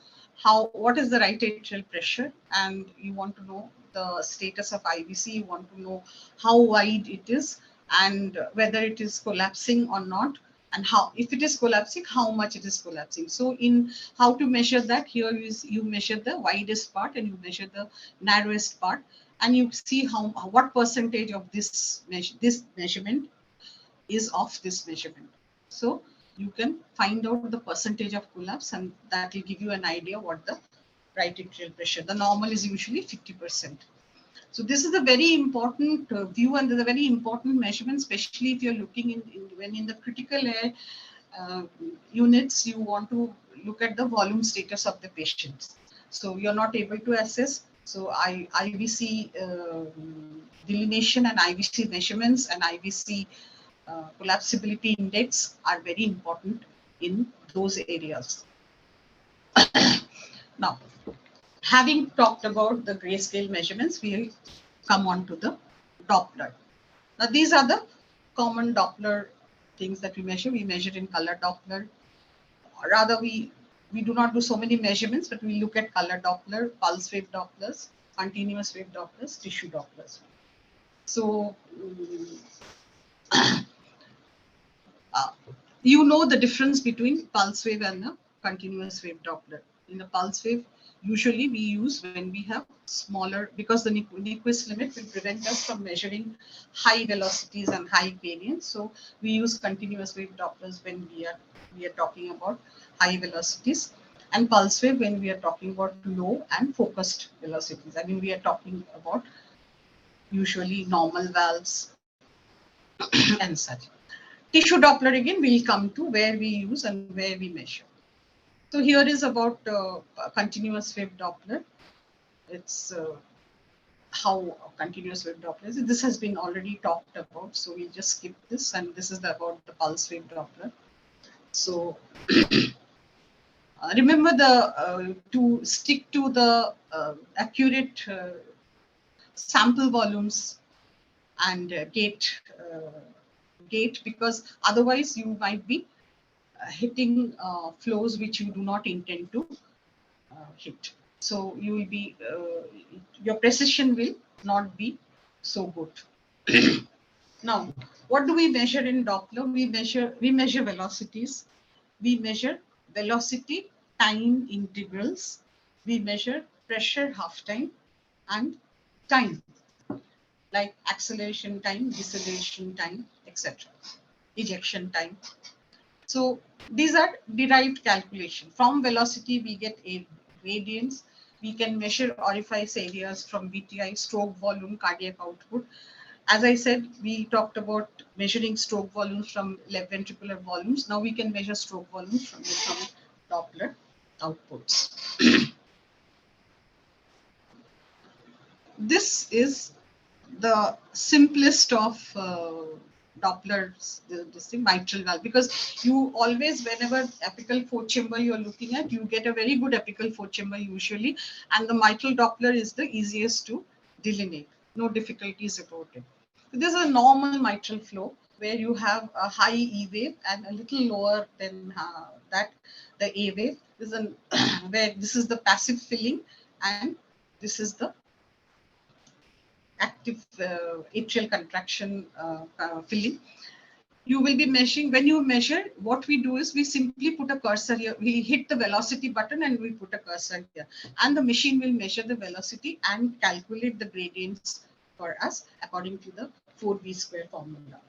what is the right atrial pressure, and you want to know the status of IVC. You want to know how wide it is and whether it is collapsing or not, and if it is collapsing, how much it is collapsing. So in how to measure that, here is you measure the widest part and you measure the narrowest part, and you see what percentage of this measurement is of this measurement. So you can find out the percentage of collapse, and that will give you an idea what the right atrial pressure. The normal is usually 50%. So this is a very important view, and there's a very important measurement, especially if you're looking when in the critical air units, you want to look at the volume status of the patient. So you're not able to assess. So IVC delineation and IVC measurements and IVC collapsibility index are very important in those areas. Now, Having talked about the grayscale measurements, we'll come on to the Doppler. Now, these are the common Doppler things that we measure. We measure in color Doppler. Or rather, we do not do so many measurements, but we look at color Doppler, pulse wave Dopplers, continuous wave Dopplers, tissue Dopplers. So, you know the difference between pulse wave and a continuous wave Doppler. In a pulse wave, usually we use when we have smaller, because the Nyquist limit will prevent us from measuring high velocities and high variance. So we use continuous wave Dopplers when we are talking about high velocities, and pulse wave when we are talking about low and focused velocities. I mean, we are talking about usually normal valves and such. Tissue Doppler, again, we'll come to where we use and where we measure. So here is about continuous wave Doppler. It's how continuous wave Doppler is. This has been already talked about, so we'll just skip this. And this is about the pulse wave Doppler. So remember to stick to the accurate sample volumes and gate, because otherwise you might be hitting flows which you do not intend to hit. So you will be, your precision will not be so good. Now, what do we measure in Doppler? We measure velocities. We measure velocity time integrals. We measure pressure half time and time, like acceleration time, deceleration time, etc. Ejection time. So these are derived calculation. From velocity, we get a gradients. We can measure orifice areas from VTI, stroke volume, cardiac output. As I said, we talked about measuring stroke volumes from left ventricular volumes. Now we can measure stroke volumes from Doppler outputs. This is the simplest of Doppler's, this thing, mitral valve, because you always, whenever apical fourth chamber you're looking at, you get a very good apical fourth chamber usually, and the mitral Doppler is the easiest to delineate. No difficulties about it. So this is a normal mitral flow where you have a high E wave and a little lower than that, the A wave. This is where this is the passive filling and this is the active atrial contraction filling. You will be measuring, when you measure, what we do is we simply put a cursor here. We hit the velocity button and we put a cursor here. And the machine will measure the velocity and calculate the gradients for us according to the 4V square formula.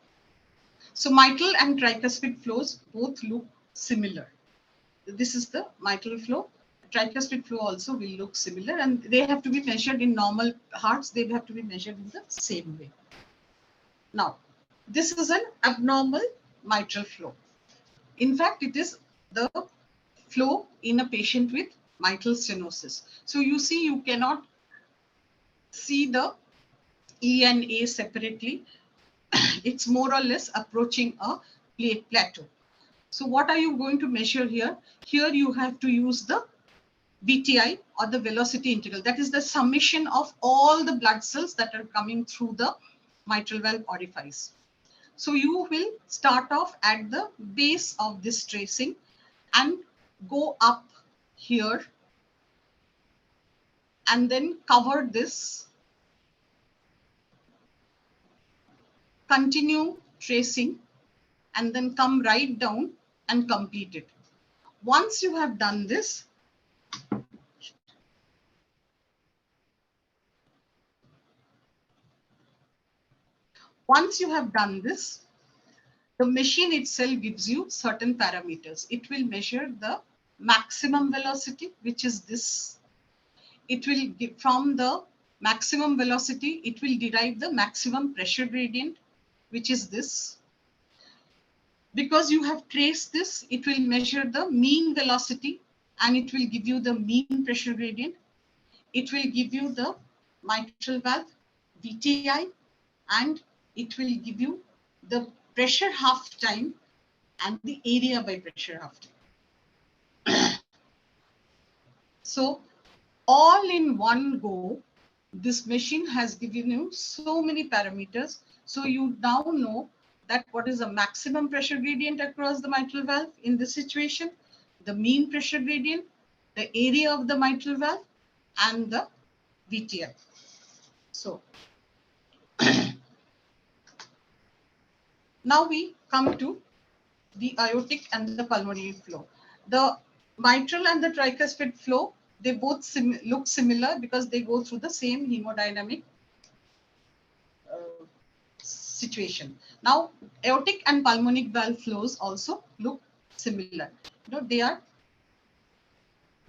So mitral and tricuspid flows both look similar. This is the mitral flow. Tricuspid flow also will look similar, and they have to be measured in normal hearts. They have to be measured in the same way. Now, this is an abnormal mitral flow. In fact, it is the flow in a patient with mitral stenosis. So you see, you cannot see the E and A separately. It's more or less approaching a plateau. So what are you going to measure here? Here you have to use the VTI, or the velocity integral. That is the summation of all the blood cells that are coming through the mitral valve orifice. So you will start off at the base of this tracing and go up here and then cover this, continue tracing, and then come right down and complete it. Once you have done this, the machine itself gives you certain parameters. It will measure the maximum velocity, which is this. It will give, from the maximum velocity, it will derive the maximum pressure gradient, which is this. Because you have traced this, it will measure the mean velocity and it will give you the mean pressure gradient. It will give you the mitral valve, VTI, and it will give you the pressure half time and the area by pressure half time. So all in one go. This machine has given you so many parameters. So you now know that what is the maximum pressure gradient across the mitral valve in this situation, the mean pressure gradient, the area of the mitral valve, and the VTI. So now we come to the aortic and the pulmonary flow. The mitral and the tricuspid flow, they both look similar because they go through the same hemodynamic situation. Now, aortic and pulmonic valve flows also look similar. They are,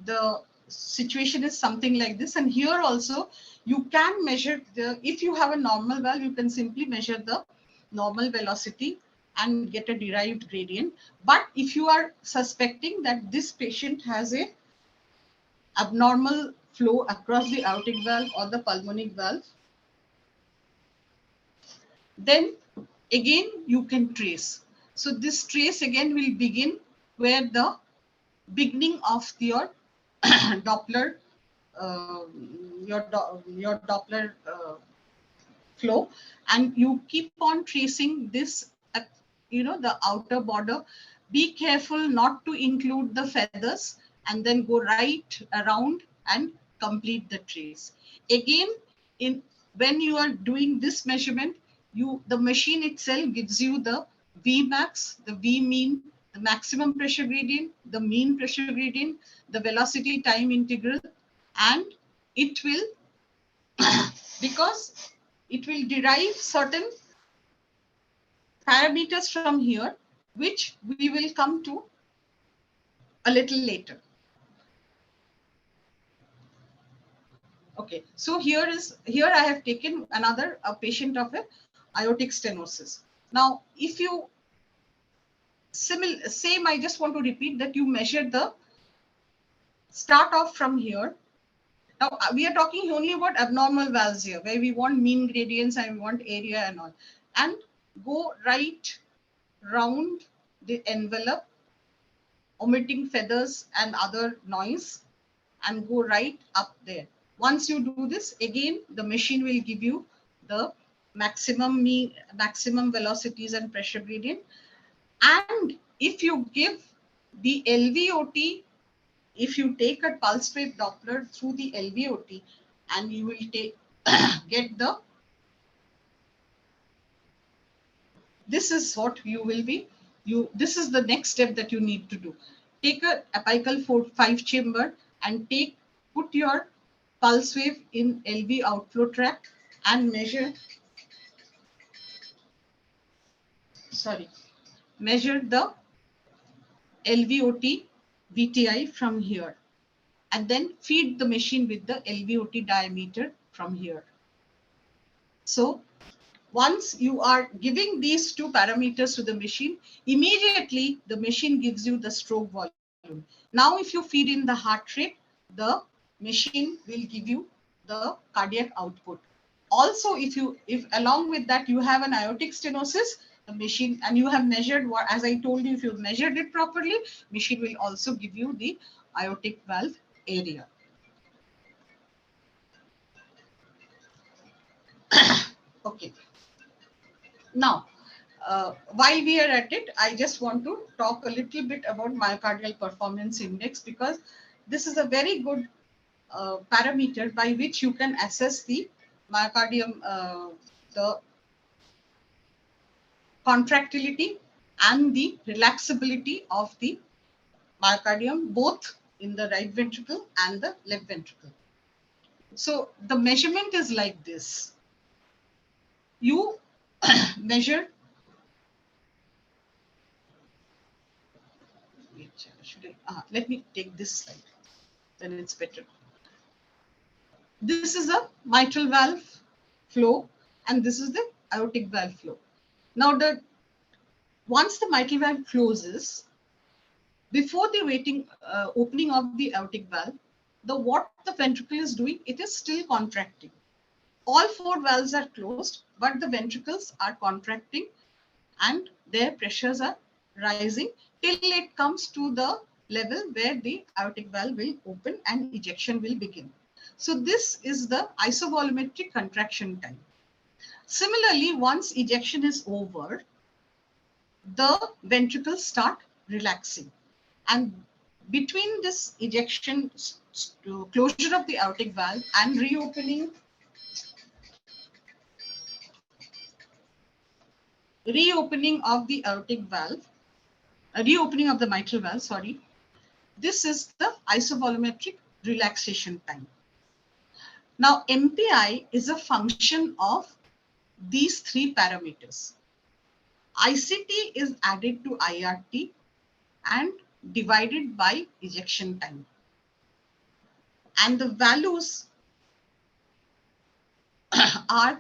the situation is something like this. And here also, you can measure if you have a normal valve, you can simply measure the normal velocity and get a derived gradient. But if you are suspecting that this patient has a abnormal flow across the aortic valve or the pulmonic valve, then again you can trace. So this trace again will begin where the beginning of your Doppler, your Doppler flow, and you keep on tracing this, the outer border. Be careful not to include the feathers, and then go right around and complete the trace. Again, in when you are doing this measurement, the machine itself gives you the V max, the V mean, the maximum pressure gradient, the mean pressure gradient, the velocity time integral, and it will because it will derive certain parameters from here, which we will come to a little later. Okay, so here I have taken another patient of a aortic stenosis. Now, if you same, I just want to repeat that you measure the start off from here. Now we are talking only about abnormal valves here, where we want mean gradients and we want area and all, and go right round the envelope, omitting feathers and other noise, and go right up there. Once you do this, again, the machine will give you the maximum velocities and pressure gradient. And if you give the LVOT, if you take a pulse wave Doppler through the LVOT, and you will get this is what you will be, this is the next step that you need to do. Take a apical 5 chamber and put your pulse wave in LV outflow tract and measure the LVOT VTI from here, and then feed the machine with the LVOT diameter from here. So once you are giving these two parameters to the machine, immediately the machine gives you the stroke volume. Now, if you feed in the heart rate, the machine will give you the cardiac output. Also, if along with that you have an aortic stenosis, the machine, and you have measured what, as I told you, if you measured it properly, machine will also give you the aortic valve area. Okay. Now, while we are at it, I just want to talk a little bit about myocardial performance index, because this is a very good parameter by which you can assess the myocardium, the contractility and the relaxability of the myocardium, both in the right ventricle and the left ventricle. So the measurement is like this. You measure, let me take this slide, then it's better. This is a mitral valve flow, and this is the aortic valve flow. Now, once the mitral valve closes, before the opening of the aortic valve, what the ventricle is doing, it is still contracting. All 4 valves are closed, but the ventricles are contracting and their pressures are rising till it comes to the level where the aortic valve will open and ejection will begin. So this is the isovolumetric contraction time. Similarly, once ejection is over, the ventricles start relaxing. And between this ejection, closure of the aortic valve and reopening of the aortic valve, reopening of the mitral valve, sorry, this is the isovolumetric relaxation time. Now, MPI is a function of these three parameters. ICT is added to IRT and divided by ejection time. And the values are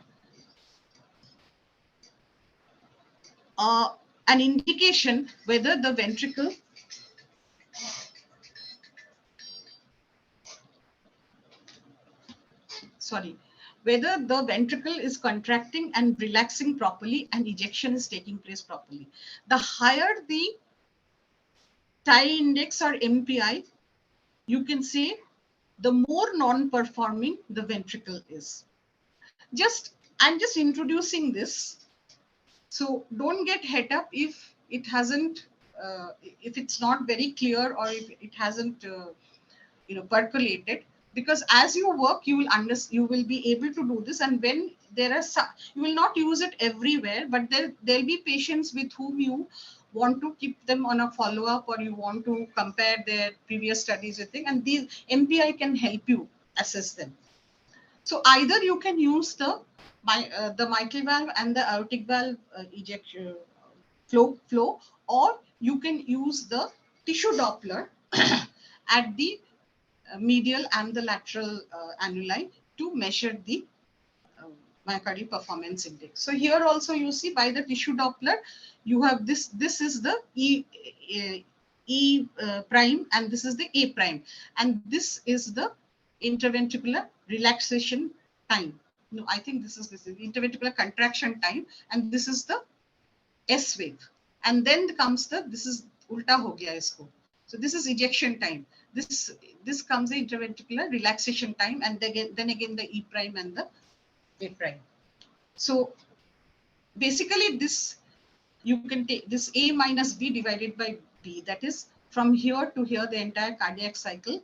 an indication whether the ventricle whether the ventricle is contracting and relaxing properly and ejection is taking place properly. The higher the tie index or MPI, you can say the more non-performing the ventricle is. I'm just introducing this. So don't get head up if it hasn't, if it's not very clear or if it hasn't, percolated. Because as you work, you will be able to do this. And when there are you will not use it everywhere, but there'll be patients with whom you want to keep them on a follow-up, or you want to compare their previous studies with things, and these MPI can help you assess them. So either you can use the mitral valve and the aortic valve ejection flow, or you can use the tissue Doppler at the medial and the lateral annuli to measure the myocardial performance index. So here also you see by the tissue Doppler, you have this is the E prime and this is the A prime, and this is the interventricular relaxation time. No, I think this is interventricular contraction time, and this is the S wave. And then comes this is ulta ho gaya isko. So this is ejection time. This comes the interventricular relaxation time, and then again the E prime and the A prime. So basically this, you can take this A minus B divided by B, that is from here to here, the entire cardiac cycle,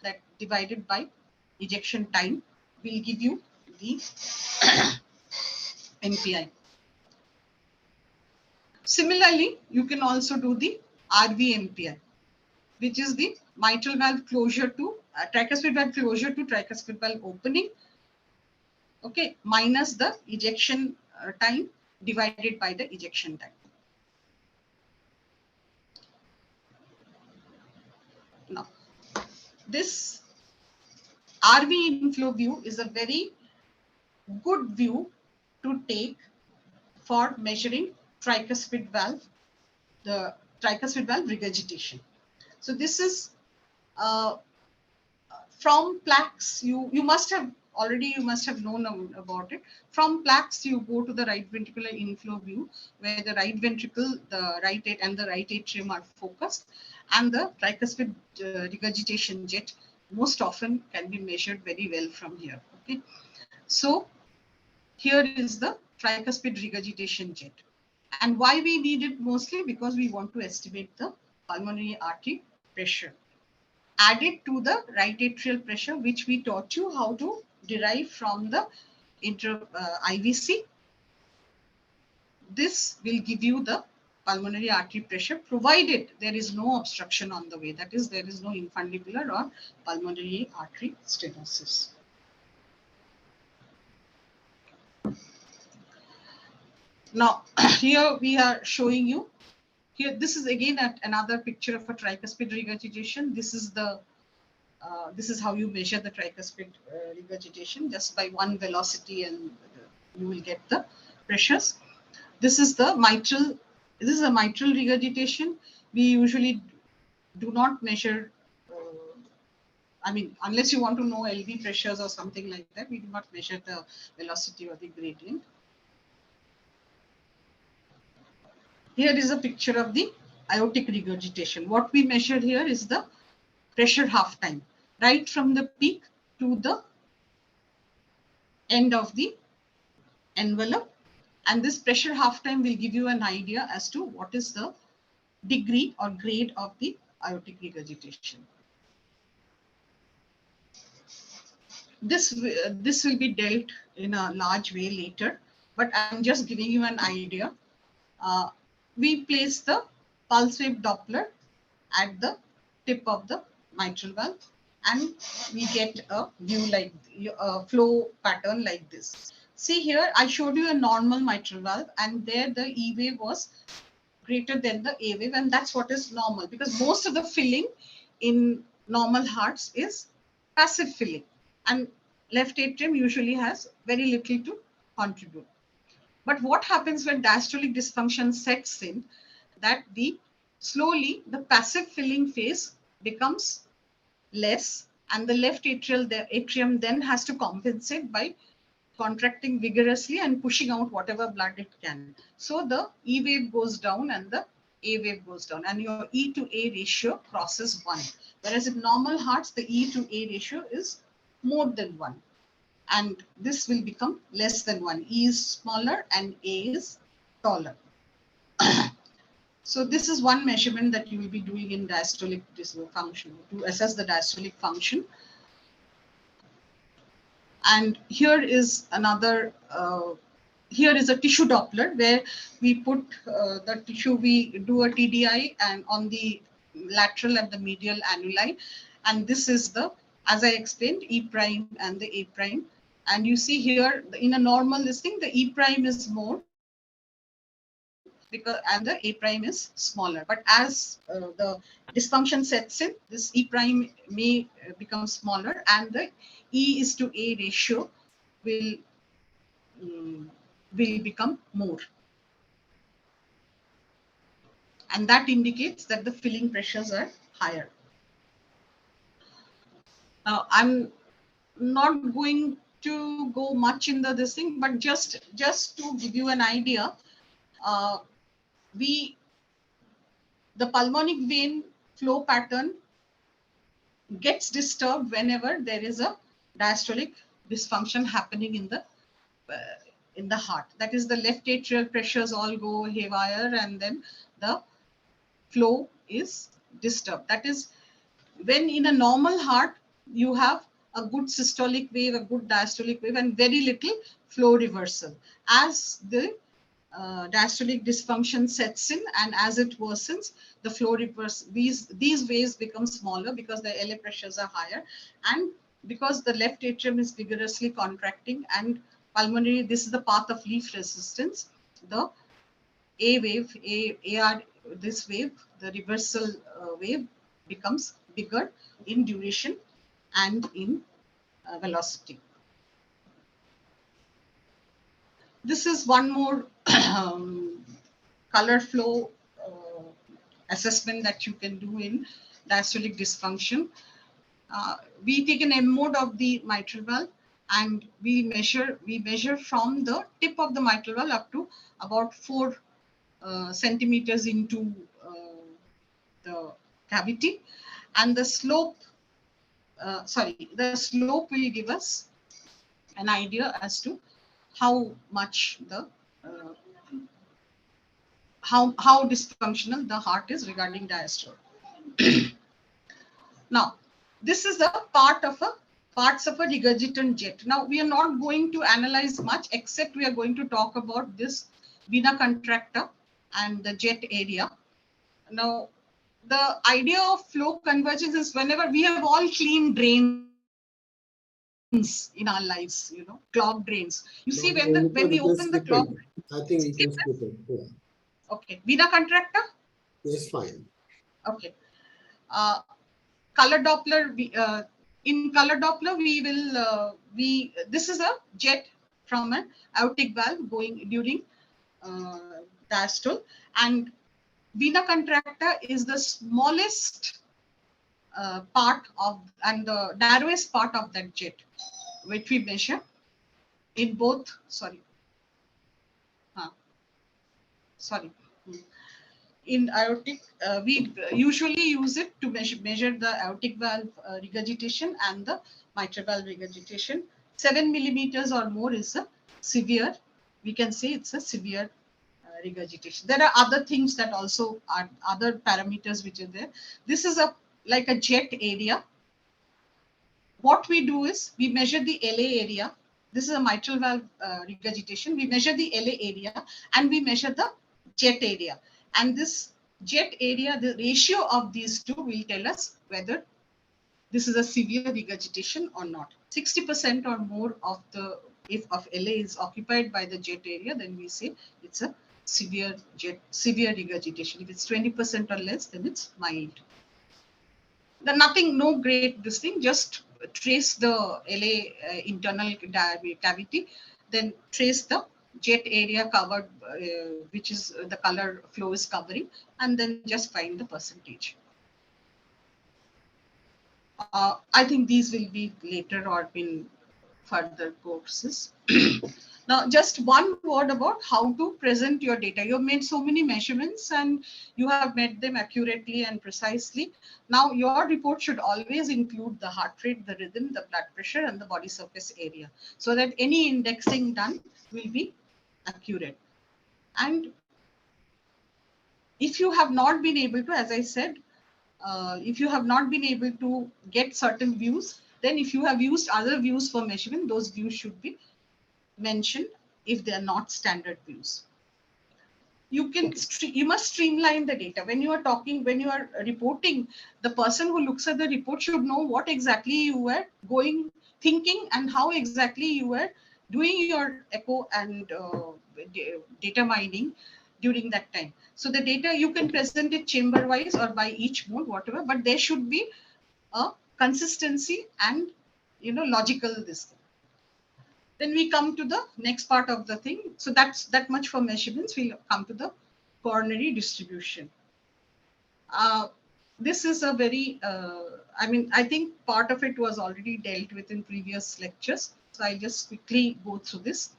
that divided by ejection time will give you the MPI. Similarly, you can also do the RV-MPI, which is the mitral valve closure to tricuspid valve closure to tricuspid valve opening, okay, minus the ejection time divided by the ejection time. Now, this RV inflow view is a very good view to take for measuring tricuspid valve, the tricuspid valve regurgitation. So this is from plaques. You must have known about it. From plaques, you go to the right ventricular inflow view, where the right ventricle, the right and the right atrium are focused, and the tricuspid regurgitation jet most often can be measured very well from here. Okay, so here is the tricuspid regurgitation jet. And why we need it? Mostly because we want to estimate the pulmonary artery pressure added to the right atrial pressure, which we taught you how to derive from the IVC. This will give you the pulmonary artery pressure, provided there is no obstruction on the way. That is, there is no infundibular or pulmonary artery stenosis. Now, here we are showing you, here, this is again another picture of a tricuspid regurgitation. This is the this is how you measure the tricuspid regurgitation, just by one velocity, and you will get the pressures. This is the mitral. This is a mitral regurgitation. We usually do not measure. I mean, unless you want to know LV pressures or something like that, we do not measure the velocity or the gradient. Here is a picture of the aortic regurgitation. What we measure here is the pressure half time, right from the peak to the end of the envelope. And this pressure half time will give you an idea as to what is the degree or grade of the aortic regurgitation. This will be dealt in a large way later, but I'm just giving you an idea. Uh, we place the pulse wave Doppler at the tip of the mitral valve, and we get a view like a flow pattern like this. See here, I showed you a normal mitral valve, and there the E wave was greater than the A wave, and that's what is normal, because most of the filling in normal hearts is passive filling, and left atrium usually has very little to contribute. But what happens when diastolic dysfunction sets in, that slowly the passive filling phase becomes less, and the left atrium then has to compensate by contracting vigorously and pushing out whatever blood it can. So the E wave goes down and the A wave goes down, and your E to A ratio crosses 1. Whereas in normal hearts, the E to A ratio is more than 1. And this will become less than 1. E is smaller and A is taller. So this is one measurement that you will be doing in diastolic function to assess the diastolic function. And here is another, here is a tissue Doppler where we put the tissue, we do a TDI and on the lateral and the medial annuli. And this is the, as I explained, E prime and the A prime. And you see here in a normal listing, the E prime is more because and the A prime is smaller. But as the dysfunction sets in, this E prime may become smaller, and the E is to A ratio will become more. And that indicates that the filling pressures are higher. Now, I'm not going to go much in this thing, but just to give you an idea, uh, the pulmonic vein flow pattern gets disturbed whenever there is a diastolic dysfunction happening in the heart. That is, the left atrial pressures all go haywire, and then the flow is disturbed. That is, when in a normal heart you have a good systolic wave, a good diastolic wave, and very little flow reversal. As the diastolic dysfunction sets in and as it worsens, the flow reverse, these waves become smaller because the LA pressures are higher, and because the left atrium is vigorously contracting and pulmonary, this is the path of leaf resistance, the A wave, AR, this wave, the reversal wave becomes bigger in duration and in velocity. This is one more color flow assessment that you can do in diastolic dysfunction. We take an M mode of the mitral valve, and we measure from the tip of the mitral valve up to about 4 centimeters into the cavity, and the slope will give us an idea as to how much the how dysfunctional the heart is regarding diastole. Now, this is a parts of a regurgitant jet. Now, we are not going to analyze much, except we are going to talk about this vena contracta and the jet area. Now, the idea of flow convergence is whenever we have all clean drains in our lives, clogged drains. You see, when we open the clog, I think we can skip it. Yeah. Okay, vena contracta. Yes, fine. Okay. Color Doppler. In color Doppler, we will this is a jet from an aortic valve going during diastole, and vena contracta is the smallest part of and the narrowest part of that jet, which we measure in both. In aortic, we usually use it to measure the aortic valve regurgitation and the mitral valve regurgitation 7 millimeters or more is a severe, we can say it's a severe regurgitation. There are other things that also are other parameters which are there. This is like a jet area. What we do is we measure the LA area. This is a mitral valve regurgitation. We measure the LA area and we measure the jet area. And this jet area, the ratio of these two will tell us whether this is a severe regurgitation or not. 60% or more of the if of LA is occupied by the jet area, then we say it's a severe regurgitation. If it's 20% or less, then it's mild. Then nothing, no great this thing, just trace the LA internal cavity, then trace the jet area covered, which is the color flow is covering, and then just find the percentage. I think these will be later or in further courses. Now, just one word about how to present your data. You've made so many measurements and you have made them accurately and precisely. Now, your report should always include the heart rate, the rhythm, the blood pressure, and the body surface area, so that any indexing done will be accurate. And if you have not been able to, as I said, if you have not been able to get certain views, then if you have used other views for measurement, those views should be mentioned if they are not standard views. You must streamline the data. When you are talking, when you are reporting, the person who looks at the report should know what exactly you were thinking and how exactly you were doing your echo and data mining during that time. So the data, you can present it chamber wise or by each mode, whatever, but there should be a consistency and logical this thing. Then we come to the next part of the thing. So that's that much for measurements. We'll come to the coronary distribution. This is a very, I think part of it was already dealt with in previous lectures. So I'll just quickly go through this.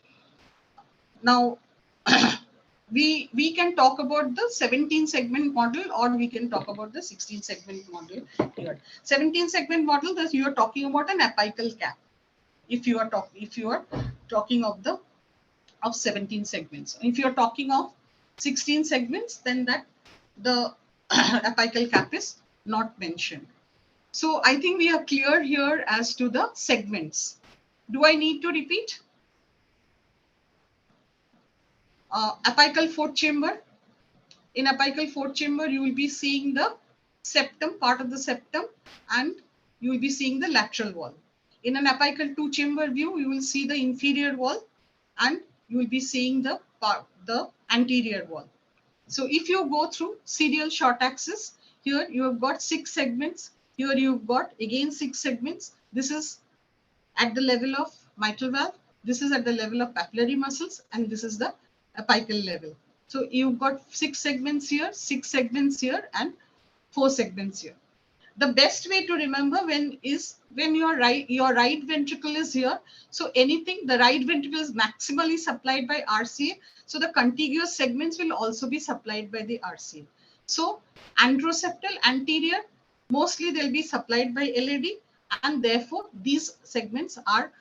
Now, we can talk about the 17 segment model, or we can talk about the 16 segment model here. 17 segment model, that you are talking about an apical cap. If you are talking of 17 segments. If you are talking of 16 segments, then that the apical cap is not mentioned. So I think we are clear here as to the segments. Do I need to repeat? Apical fourth chamber. In apical fourth chamber, you will be seeing the septum, part of the septum, and you will be seeing the lateral wall. In an apical two chamber view, you will see the inferior wall and you will be seeing the anterior wall. So if you go through serial short axis, here you have got 6 segments. Here you've got again 6 segments. This is at the level of mitral valve. This is at the level of papillary muscles, and this is the apical level. So you've got 6 segments here, 6 segments here, and 4 segments here. The best way to remember when your right ventricle is here. So anything, the right ventricle is maximally supplied by RCA. So the contiguous segments will also be supplied by the RCA. So anteroseptal, anterior, mostly they'll be supplied by LAD, and therefore these segments are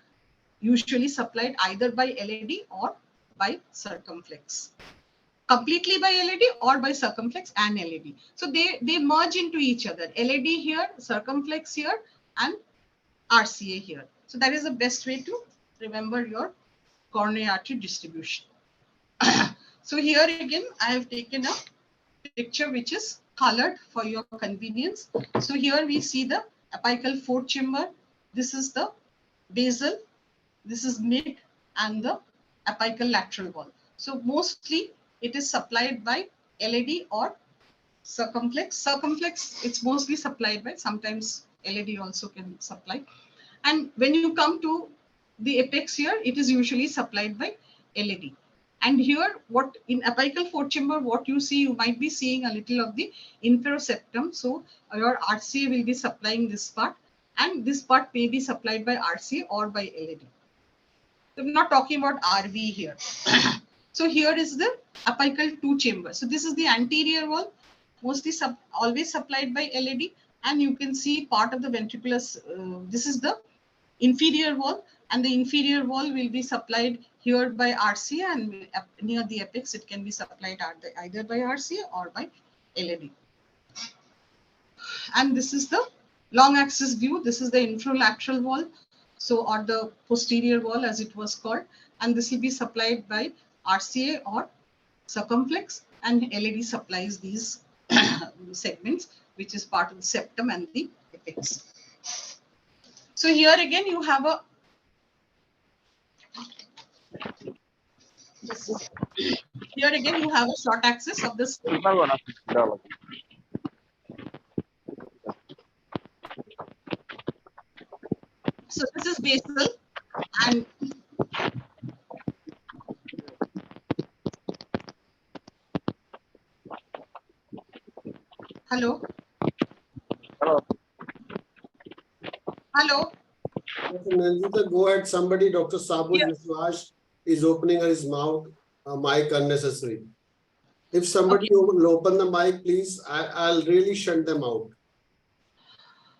usually supplied either by LAD or by circumflex. Completely by LAD or by circumflex and LAD. So they merge into each other. LAD here, circumflex here, and RCA here. So that is the best way to remember your coronary artery distribution. So here again, I have taken a picture which is colored for your convenience. So here we see the apical fourth chamber. This is the basal, this is mid, and the apical lateral wall. So mostly it is supplied by LAD or circumflex. Circumflex, it's mostly supplied by, sometimes LAD also can supply. And when you come to the apex here, it is usually supplied by LAD. And here, what in apical fourth chamber, what you see, you might be seeing a little of the inferoseptum. So your RCA will be supplying this part, and this part may be supplied by RCA or by LAD. So we're not talking about RV here. So here is the apical two chamber. So this is the anterior wall, mostly always supplied by LAD, and you can see part of the ventricular. This is the inferior wall. And the inferior wall will be supplied here by RCA, and near the apex it can be supplied either by RCA or by LED. And this is the long axis view. This is the infralateral wall, so, or the posterior wall as it was called, and this will be supplied by RCA or circumflex, and LED supplies these segments, which is part of the septum and the apex. So here again you have a here again you have a short axis of this. So this is basal, and hello. Hello. Nandita, go ahead. Somebody, Dr. Sabu Yeah. Viswash, is opening his mouth, mic unnecessary. If somebody will open the mic, please, I'll really shut them out.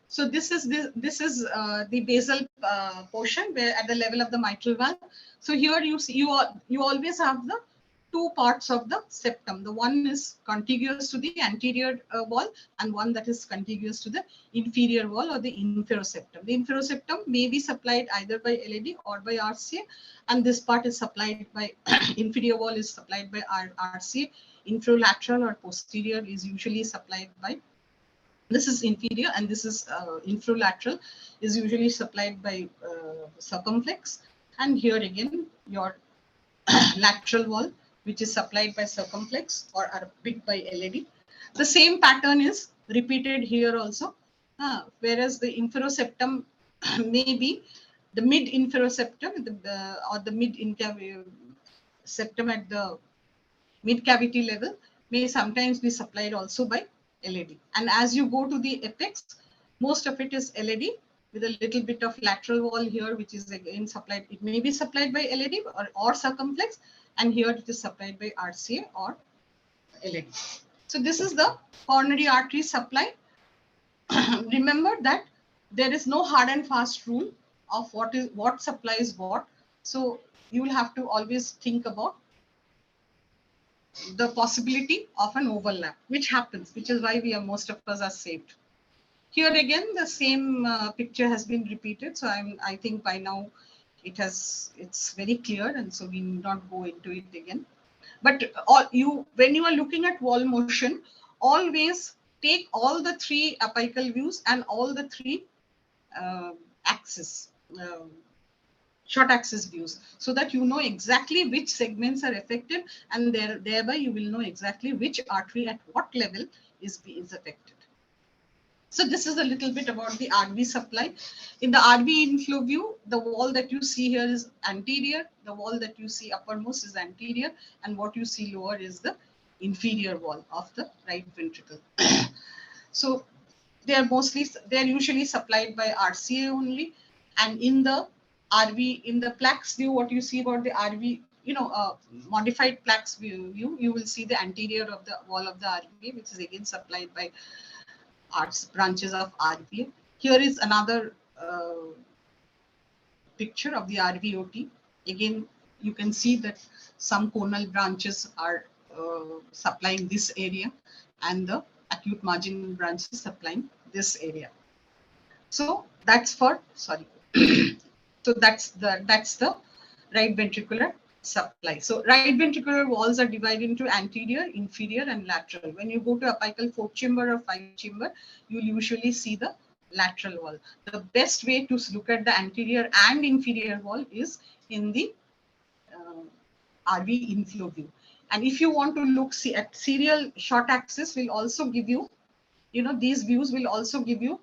So this is the basal portion where at the level of the mitral valve. So here you see you always have the two parts of the septum. The one is contiguous to the anterior wall, and one that is contiguous to the inferior wall or the inferoseptum. The inferoseptum may be supplied either by LED or by RCA, and this part is supplied by inferior wall is supplied by RCA. Infralateral or posterior is usually supplied by, this is inferior, and this is infralateral is usually supplied by circumflex. And here again your lateral wall, which is supplied by circumflex or are picked by LED. The same pattern is repeated here also, whereas the inferoseptum may be the mid inferoseptum or the mid septum at the mid cavity level may sometimes be supplied also by LED. And as you go to the apex, most of it is LED with a little bit of lateral wall here, which is again supplied. It may be supplied by LED or circumflex, and here it is supplied by RCA or LED. So this is the coronary artery supply. Remember that there is no hard and fast rule of what supplies what. So you will have to always think about the possibility of an overlap, which happens, which is why most of us are saved. Here again, the same picture has been repeated. So I think by now it's very clear, and so we need not go into it again. But when you are looking at wall motion, always take all the three apical views and all the three axis. Short axis views, so that you know exactly which segments are affected, and thereby you will know exactly which artery at what level is affected. So this is a little bit about the RV supply. In the RV inflow view, the wall that you see here is anterior, the wall that you see uppermost is anterior, and what you see lower is the inferior wall of the right ventricle. So they are usually supplied by RCA only, and in the RV, in the plaques view, what you see about the RV, modified plaques view, you will see the anterior of the wall of the RV, which is again supplied by branches of RVA. Here is another picture of the RVOT. Again, you can see that some conal branches are supplying this area, and the acute marginal branches supplying this area. So that's for, sorry. So that's the right ventricular supply. So right ventricular walls are divided into anterior, inferior, and lateral. When you go to apical 4th chamber or 5th chamber, you'll usually see the lateral wall. The best way to look at the anterior and inferior wall is in the RV inflow view. And if you want to look at serial short axis, will also give you, these views will also give you,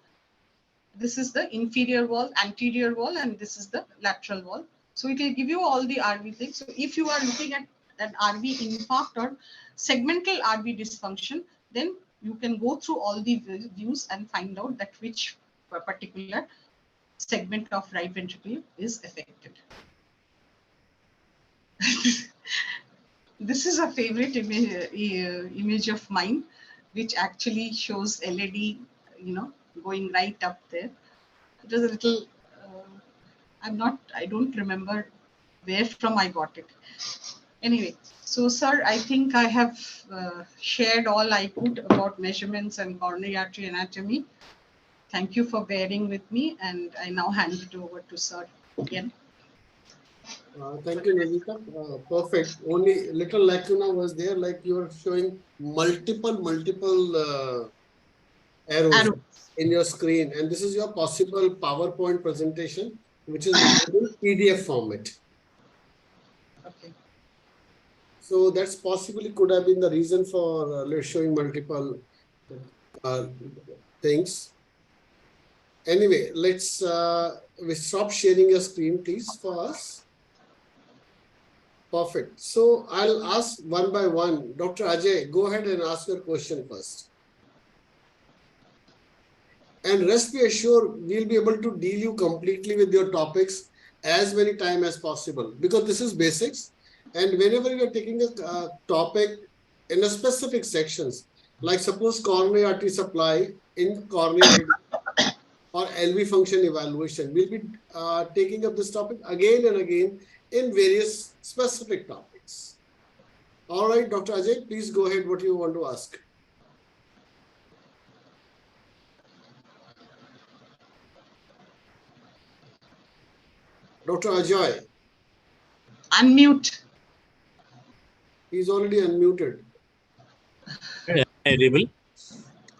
this is the inferior wall, anterior wall, and this is the lateral wall. So it will give you all the RV things. So if you are looking at an RV infarct or segmental RV dysfunction, then you can go through all the views and find out that which particular segment of right ventricle is affected. This is a favorite image of mine, which actually shows LED, going right up there. It was a little I don't remember where from I got it. Anyway, so sir, I think I have shared all I could about measurements and coronary artery anatomy. Thank you for bearing with me, and I now hand it over to sir again. Thank you, Nandita. Perfect. Only little lacuna was there, like you were showing multiple arrows Arrow. in your screen, and this is your possible PowerPoint presentation, which is in PDF format. Okay. So that's possibly could have been the reason for showing multiple uh, things. Anyway, let's we stop sharing your screen, please, for us. Perfect. So I'll ask one by one. Dr. Ajay, go ahead and ask your question first. And rest be assured, we'll be able to deal you completely with your topics as many time as possible, because this is basics. And whenever you're taking a topic in a specific sections, like suppose coronary artery supply in coronary or LV function evaluation, we'll be taking up this topic again and again in various specific topics. All right, Dr. Ajay, please go ahead. What you want to ask? Dr. Ajay. Unmute. He's already unmuted. Audible?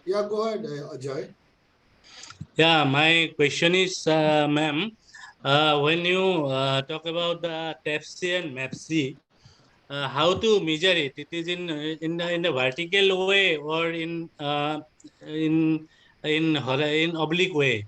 Yeah, go ahead, Ajay. Yeah, my question is, ma'am, when you talk about the TAPC and MAPC, how to measure it? It is in the vertical way or in in oblique way?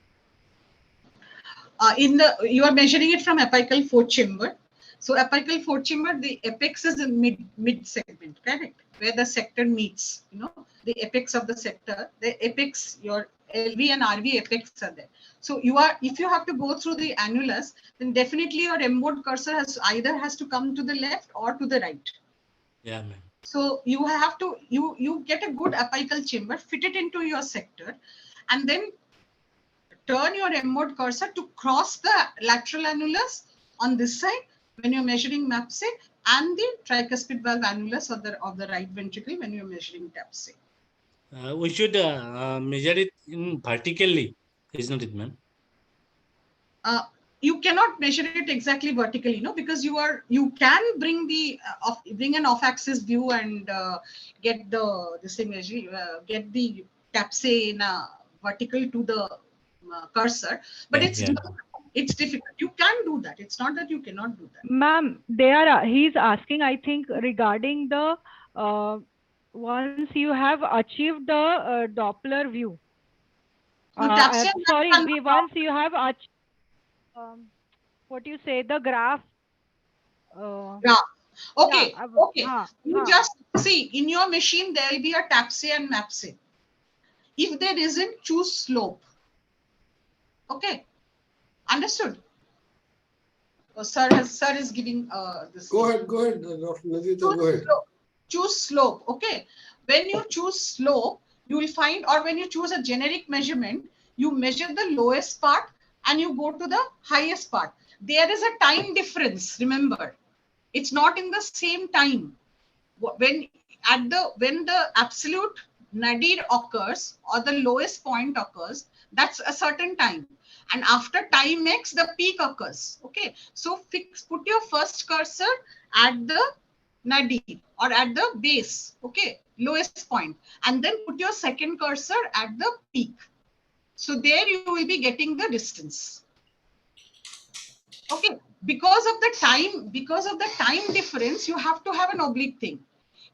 You are measuring it from apical fourth chamber. So apical fourth chamber, the apex is in mid segment, correct? Where the sector meets, the apex of the sector, the apex, your LV and RV apex are there. So if you have to go through the annulus, then definitely your M-mode cursor has to come to the left or to the right. Yeah, ma'am. So you have to you get a good apical chamber, fit it into your sector, and then turn your M-mode cursor to cross the lateral annulus on this side when you're measuring MAPSE, and the tricuspid valve annulus of the right ventricle when you're measuring TAPSE. We should measure it in vertically, isn't it, ma'am? You cannot measure it exactly vertically, because you can bring bring an off-axis view and get the get the TAPSE in a vertical to the cursor, but it's difficult. You can do that. It's not that you cannot do that. Ma'am, he's asking, I think, regarding the once you have achieved the Doppler view. No, TAPSE once you have achieved what you say, the graph. Okay. You just see in your machine there will be a TAPSE and MAPSE. If there isn't, choose slope. Okay, understood. Sir is giving this. Go ahead, Dr. Nandita, go ahead. Choose slope. Okay, when you choose slope, you will find, or when you choose a generic measurement, you measure the lowest part and you go to the highest part. There is a time difference. Remember, it's not in the same time. When the absolute nadir occurs or the lowest point occurs, that's a certain time. And after time X, the peak occurs. Okay, so put your first cursor at the nadir or at the base, okay, lowest point, and then put your second cursor at the peak. So there you will be getting the distance. Okay, because of the time difference, you have to have an oblique thing.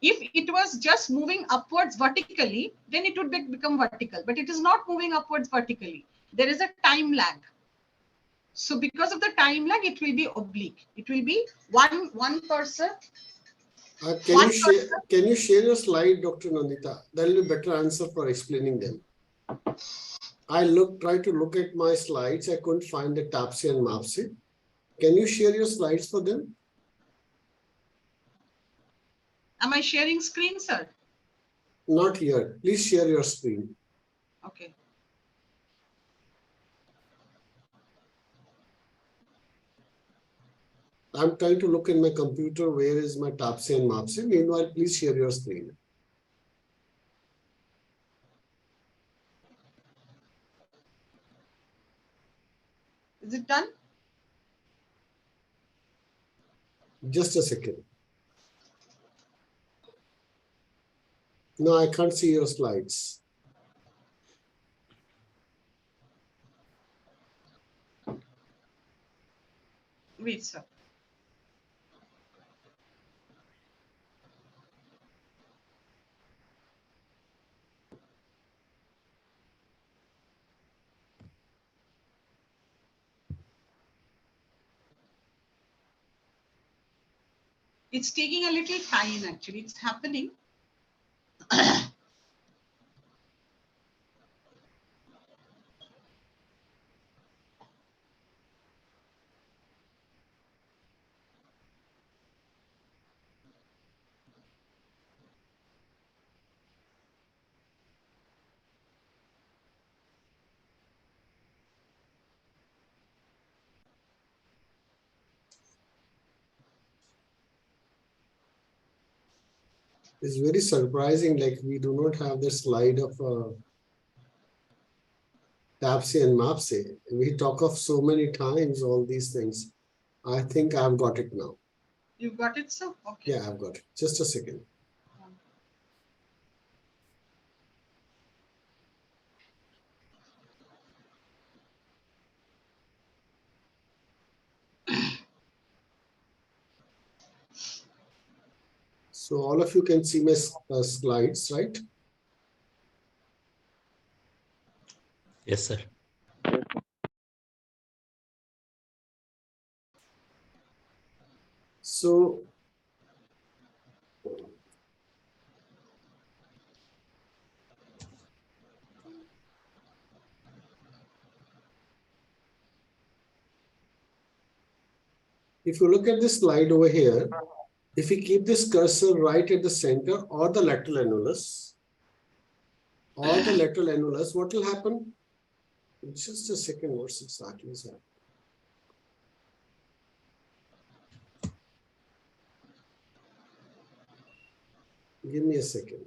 If it was just moving upwards vertically, then it would become vertical, but it is not moving upwards vertically. There is a time lag. So because of the time lag, it will be oblique. It will be one cursor. Can you share your slide, Dr. Nandita? That will be a better answer for explaining them. I try to look at my slides. I couldn't find the TAPSE and MAPSE. Can you share your slides for them? Am I sharing screen, sir? Not here. Please share your screen. Okay. I'm trying to look in my computer. Where is my TAPSE and MAPSE? Meanwhile, please share your screen. Is it done? Just a second. No, I can't see your slides. Wait, sir. It's taking a little time actually. It's happening. It's very surprising, like we do not have the slide of TAPSE and MAPSE. We talk of so many times all these things. I think I've got it now. You got it, sir? Okay. Yeah, I've got it. Just a second. So all of you can see my slides, right? Yes, sir. So if you look at this slide over here, if we keep this cursor right at the center or the lateral annulus, what will happen? Just a second, what's exactly is happening? Give me a second.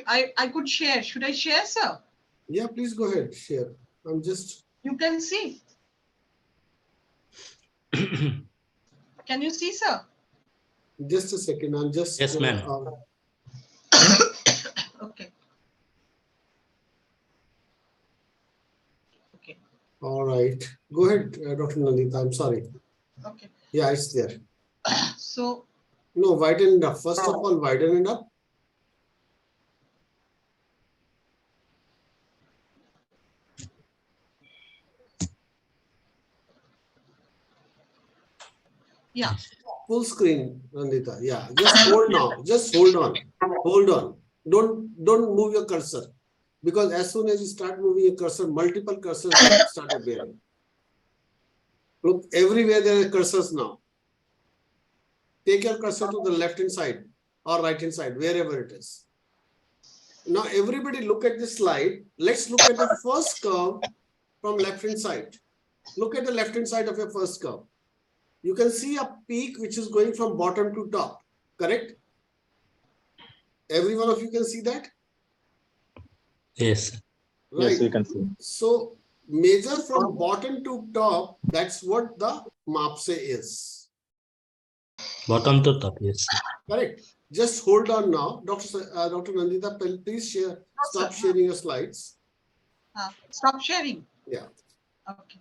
I could share. Should I share, sir? Yeah, please go ahead, share. I'm just. You can see. Can you see, sir? Just a second. I'm just. Yes, ma'am. Okay. Okay. All right. Go ahead, Dr. Nandita. I'm sorry. Okay. Yeah, it's there. So No, widen it up. First of all, widen it up. yeah. Full screen, Nandita. Yeah, just hold now. Just hold on. Hold on. Don't move your cursor. Because as soon as you start moving your cursor, multiple cursors will start appearing. Look, everywhere there are cursors now. Take your cursor to the left-hand side or right-hand side, wherever it is. Now, everybody look at this slide. Let's look at the first curve from left-hand side. Look at the left-hand side of your first curve. You can see a peak which is going from bottom to top, correct? Every one of you can see that? Yes. Right. Yes, we can see. So measure from bottom to top, that's what the MAPSE is. Bottom to top. Yes. Correct. Just hold on now. Dr. Nandita, please share, stop sharing your slides. Stop sharing. Yeah. Okay.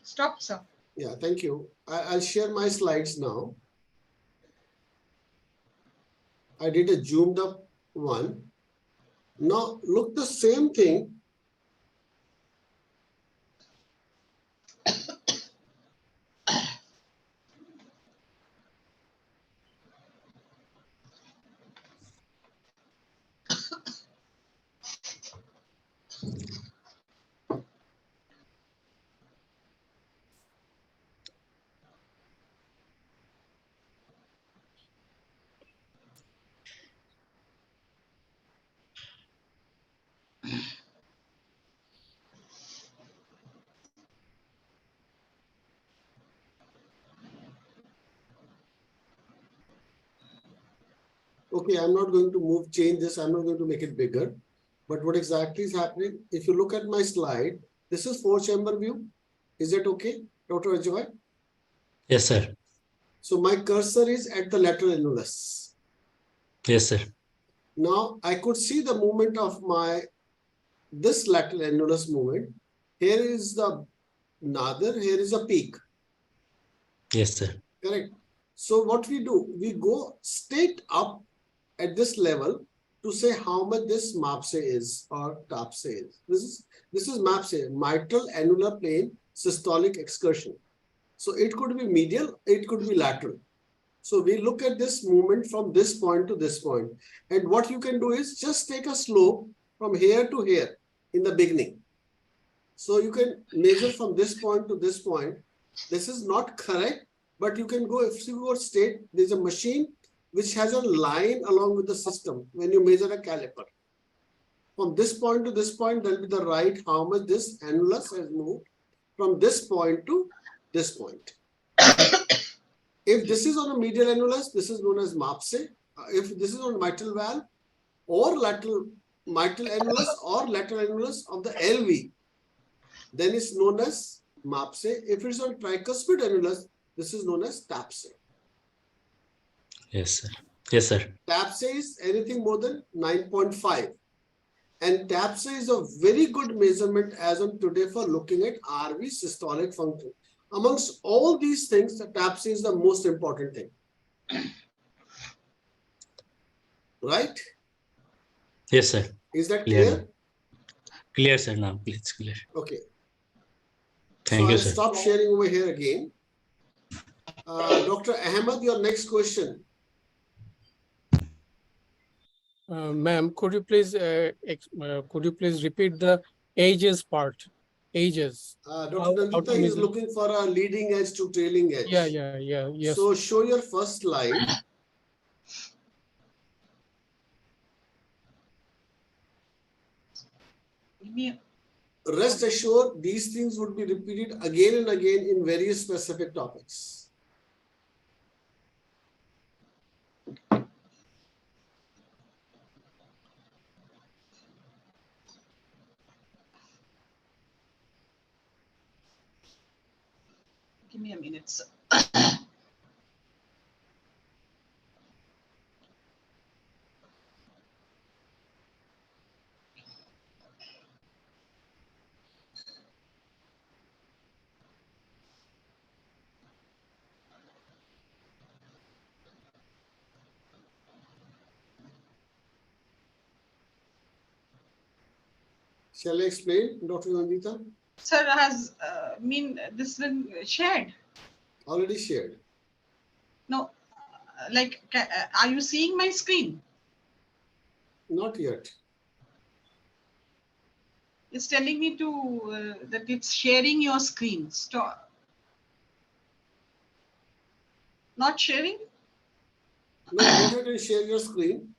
Stop, sir. Yeah, thank you. I'll share my slides now. I did a zoomed up one. Now look the same thing. Okay, I'm not going to change this. I'm not going to make it bigger. But what exactly is happening? If you look at my slide, this is 4-chamber view. Is that okay, Dr. Ajay? Yes, sir. So my cursor is at the lateral annulus. Yes, sir. Now I could see the movement of this lateral annulus movement. Here is the nadir, here is a peak. Yes, sir. Correct. So what we do, we go straight up at this level to say how much this MAPSE is or TAPSE is. This is MAPSE, mitral annular plane systolic excursion. So it could be medial, it could be lateral. So we look at this movement from this point to this point. And what you can do is just take a slope from here to here in the beginning. So you can measure from this point to this point. This is not correct, but you can go, if you go straight, there's a machine which has a line along with the system when you measure a caliper. From this point to this point, there'll be the right how much this annulus has moved from this point to this point. If this is on a medial annulus, this is known as MAPSE. If this is on mitral valve or lateral mitral annulus or lateral annulus of the LV, then it's known as MAPSE. If it's on tricuspid annulus, this is known as TAPSE. Yes, sir. Yes, sir. TAPSE is anything more than 9.5. And TAPSE is a very good measurement as on today for looking at RV systolic function. Amongst all these things, the TAPSE is the most important thing. Right? Yes, sir. Is that Clear. clear? Clear, sir. Now, please clear. Okay. Thank So you, I'll sir. stop sharing over here again. Dr. Ahmed, your next question. Ma'am, could you please repeat the ages part? Ages. Dr. How Nandita to is measure? looking for a leading edge to trailing edge. Yeah. Yes. So show your first slide. Give me Rest assured, these things would be repeated again and again in various specific topics. Give me a minute, sir. Shall I explain, Dr. Nandita? Sir, has this been shared? Already shared. No, are you seeing my screen? Not yet. It's telling me to that it's sharing your screen. Stop. Not sharing? No, go ahead and share your screen.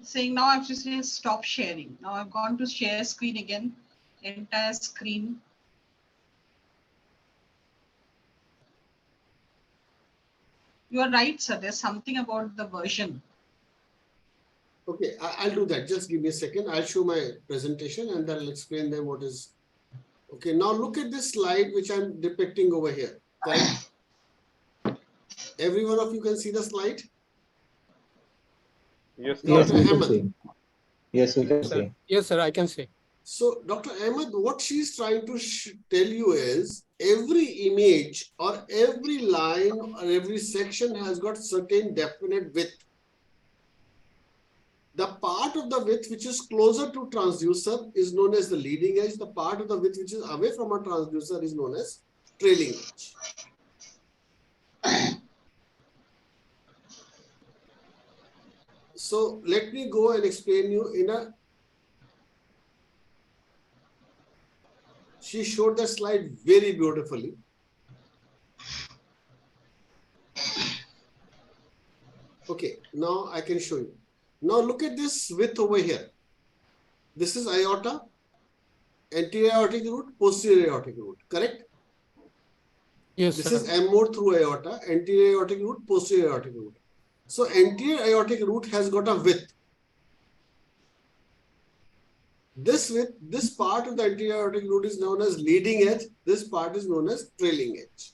Saying now I've just said stop sharing. Now I've gone to share screen again. Entire screen. You are right, sir. There's something about the version. Okay, I'll do that. Just give me a second. I'll show my presentation and then I'll explain them what is. Okay, now look at this slide which I'm depicting over here. Correct? Every one of you can see the slide? Yes, Dr. Yes, Ahmed. Yes, we can sir. see. Yes, sir, I can see. So, Dr. Ahmed, what she's trying to tell you is every image or every line or every section has got certain definite width. The part of the width which is closer to transducer is known as the leading edge. The part of the width which is away from a transducer is known as trailing edge. So let me go and explain you in a. She showed the slide very beautifully. Okay, now I can show you. Now look at this width over here. This is aorta, anterior aortic root, posterior aortic root, correct? Yes, This sir. is M mode through aorta, anterior aortic root, posterior aortic root. So anterior aortic root has got a width. This width, this part of the anterior aortic root is known as leading edge. This part is known as trailing edge.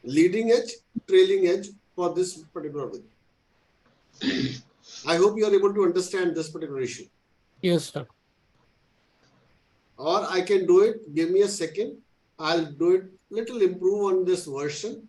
Leading edge, trailing edge for this particular width. I hope you are able to understand this particular issue. Yes, sir. Or I can do it. Give me a second. I'll do it little improve on this version.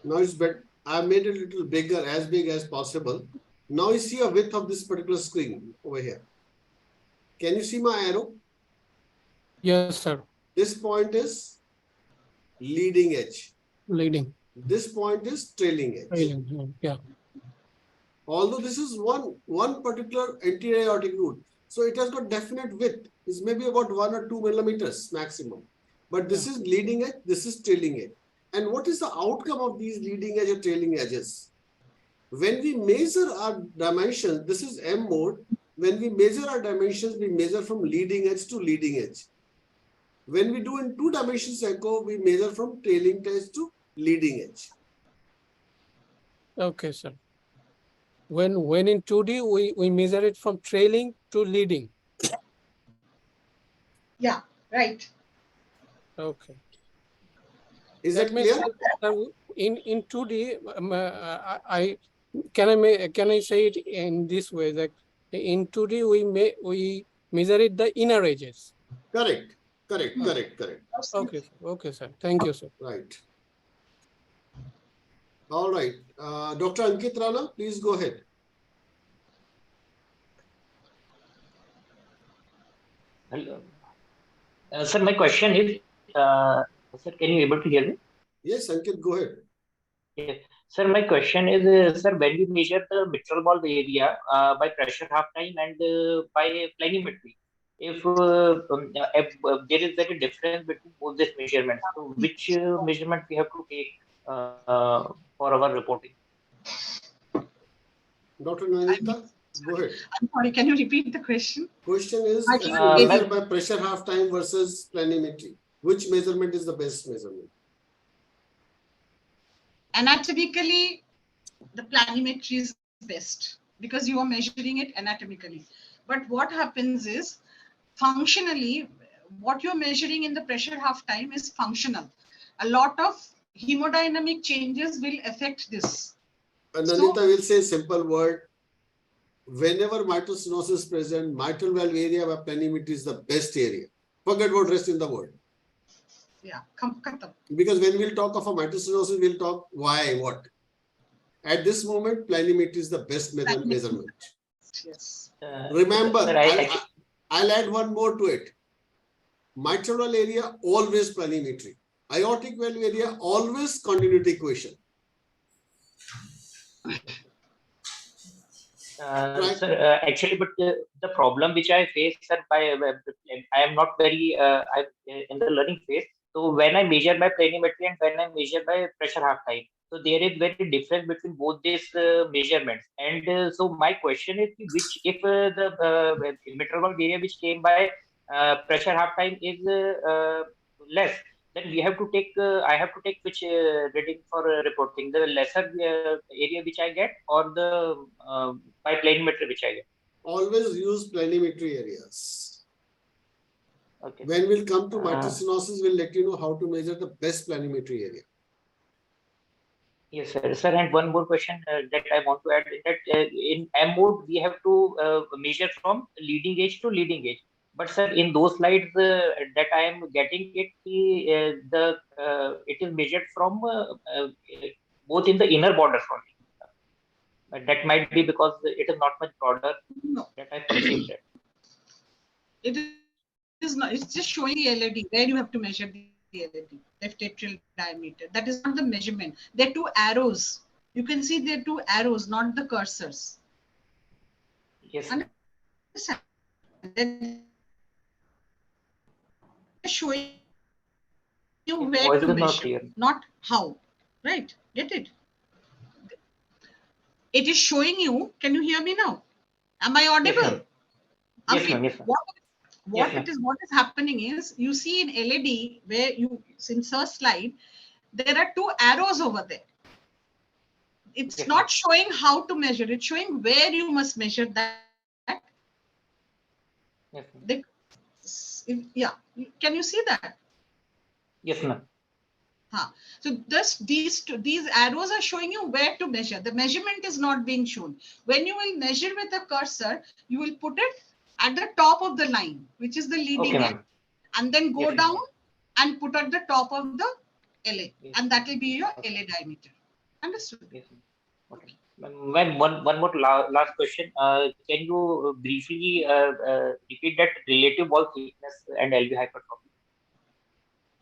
Now it's better. I made it a little bigger, as big as possible. Now you see a width of this particular screen over here. Can you see my arrow? Yes, sir. This point is leading edge. Leading. This point is trailing edge. Trailing. Yeah. Although this is one particular anterior aortic root, so it has got definite width. It's maybe about 1 or 2 millimeters maximum. But this is leading edge, this is trailing edge. And what is the outcome of these leading edge or trailing edges? When we measure our dimensions, this is M mode. When we measure our dimensions, we measure from leading edge to leading edge. When we do in 2 dimensions echo, we measure from trailing edge to leading edge. Okay, sir. When in 2D, we measure it from trailing to leading. Yeah, right. Okay. Is That that means clear? in 2D, can I say it in this way that in 2D we measure it the inner edges. Correct. Okay, sir. Okay, sir. Thank you, sir. Right. All right. Dr. Ankit Rana, please go ahead. Hello. Sir, my question is, sir, can you able to hear me? Yes, Ankit, go ahead. Yeah. Sir, my question is, sir, when we measure the mitral valve area by pressure half time and by planimetry, if there is like a difference between both these measurements, so which measurement we have to take for our reporting? Dr. Nandita, go ahead. I'm sorry, can you repeat the question? Question is, I if you can- measure by pressure half time versus planimetry, which measurement is the best measurement? Anatomically, the planimetry is best because you are measuring it anatomically. But what happens is, functionally, what you're measuring in the pressure half time is functional. A lot of hemodynamic changes will affect this. Nandita will say simple word. Whenever mitral stenosis is present, mitral valve area by planimetry is the best area. Forget about rest in the world. Yeah, come. Because when we'll talk of a mitral stenosis, we'll talk why, what. At this moment, planimetry is the best measurement. Yes. Remember, Sir, I'll add one more to it. Mitral valve area, always planimetry. Aortic valve area, always continuity equation. Right. Sir, actually, but the problem which I face, sir, I am not very in the learning phase. So when I measure by planimetry and when I measure by pressure half time, so there is very difference between both these measurements. And so my question is, which if the meteorological area which came by pressure half time is less, then we have to take I have to take which reading for reporting, the lesser area which I get, or the by planimetry which I get. Always use planimetry areas. Okay. When we'll come to Uh, microstenosis, we'll let you know how to measure the best planimetry area. Yes, sir. Sir, and one more question that I want to add is that in M mode we have to measure from leading edge to leading edge. But sir, in those slides that I am getting it, it is measured from both in the inner borders only. That might be because it is not much broader No, that I perceived that. it is not. It's just showing the LED where you have to measure the LED, left atrial diameter. That is not the measurement. There are two arrows. You can see there are two arrows, not the cursors. Yes, sir. Understand? They're showing you Your where voice to is not measure, clear. not how. Right? Get it? It is showing you. Can you hear me now? Am I Yes, audible? ma'am. Yes, ma'am. Yes, ma'am. What Yes, what is happening is, you see in LED where you insert slide, there are two arrows over there. It's Yes, not showing how to measure, it's showing where you must measure that. yes, ma'am. Yeah, can you see that? Yes, ma'am. So these arrows are showing you where to measure. The measurement is not being shown. When you will measure with a cursor, you will put it at the top of the line, which is the leading Okay, edge, ma'am. and then go Yes, down ma'am. and put at the top of the LA, Yes. and that will be your Okay. LA diameter. Understood? Yes, ma'am. Okay. Ma'am, one more last question. Can you briefly repeat that relative wall thickness and LV hypertrophy?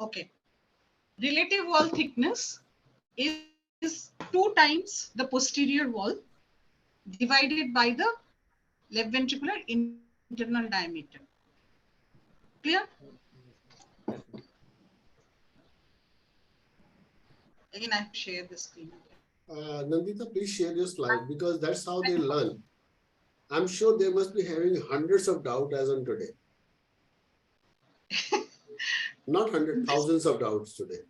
Okay. Relative wall thickness is 2 times the posterior wall divided by the left ventricular internal diameter. Clear? Yes, ma'am. Again, I have to share the screen. Nandita, please share your slide because that's how they learn. I'm sure they must be having hundreds of doubts as on today. Not hundreds, thousands of doubts today.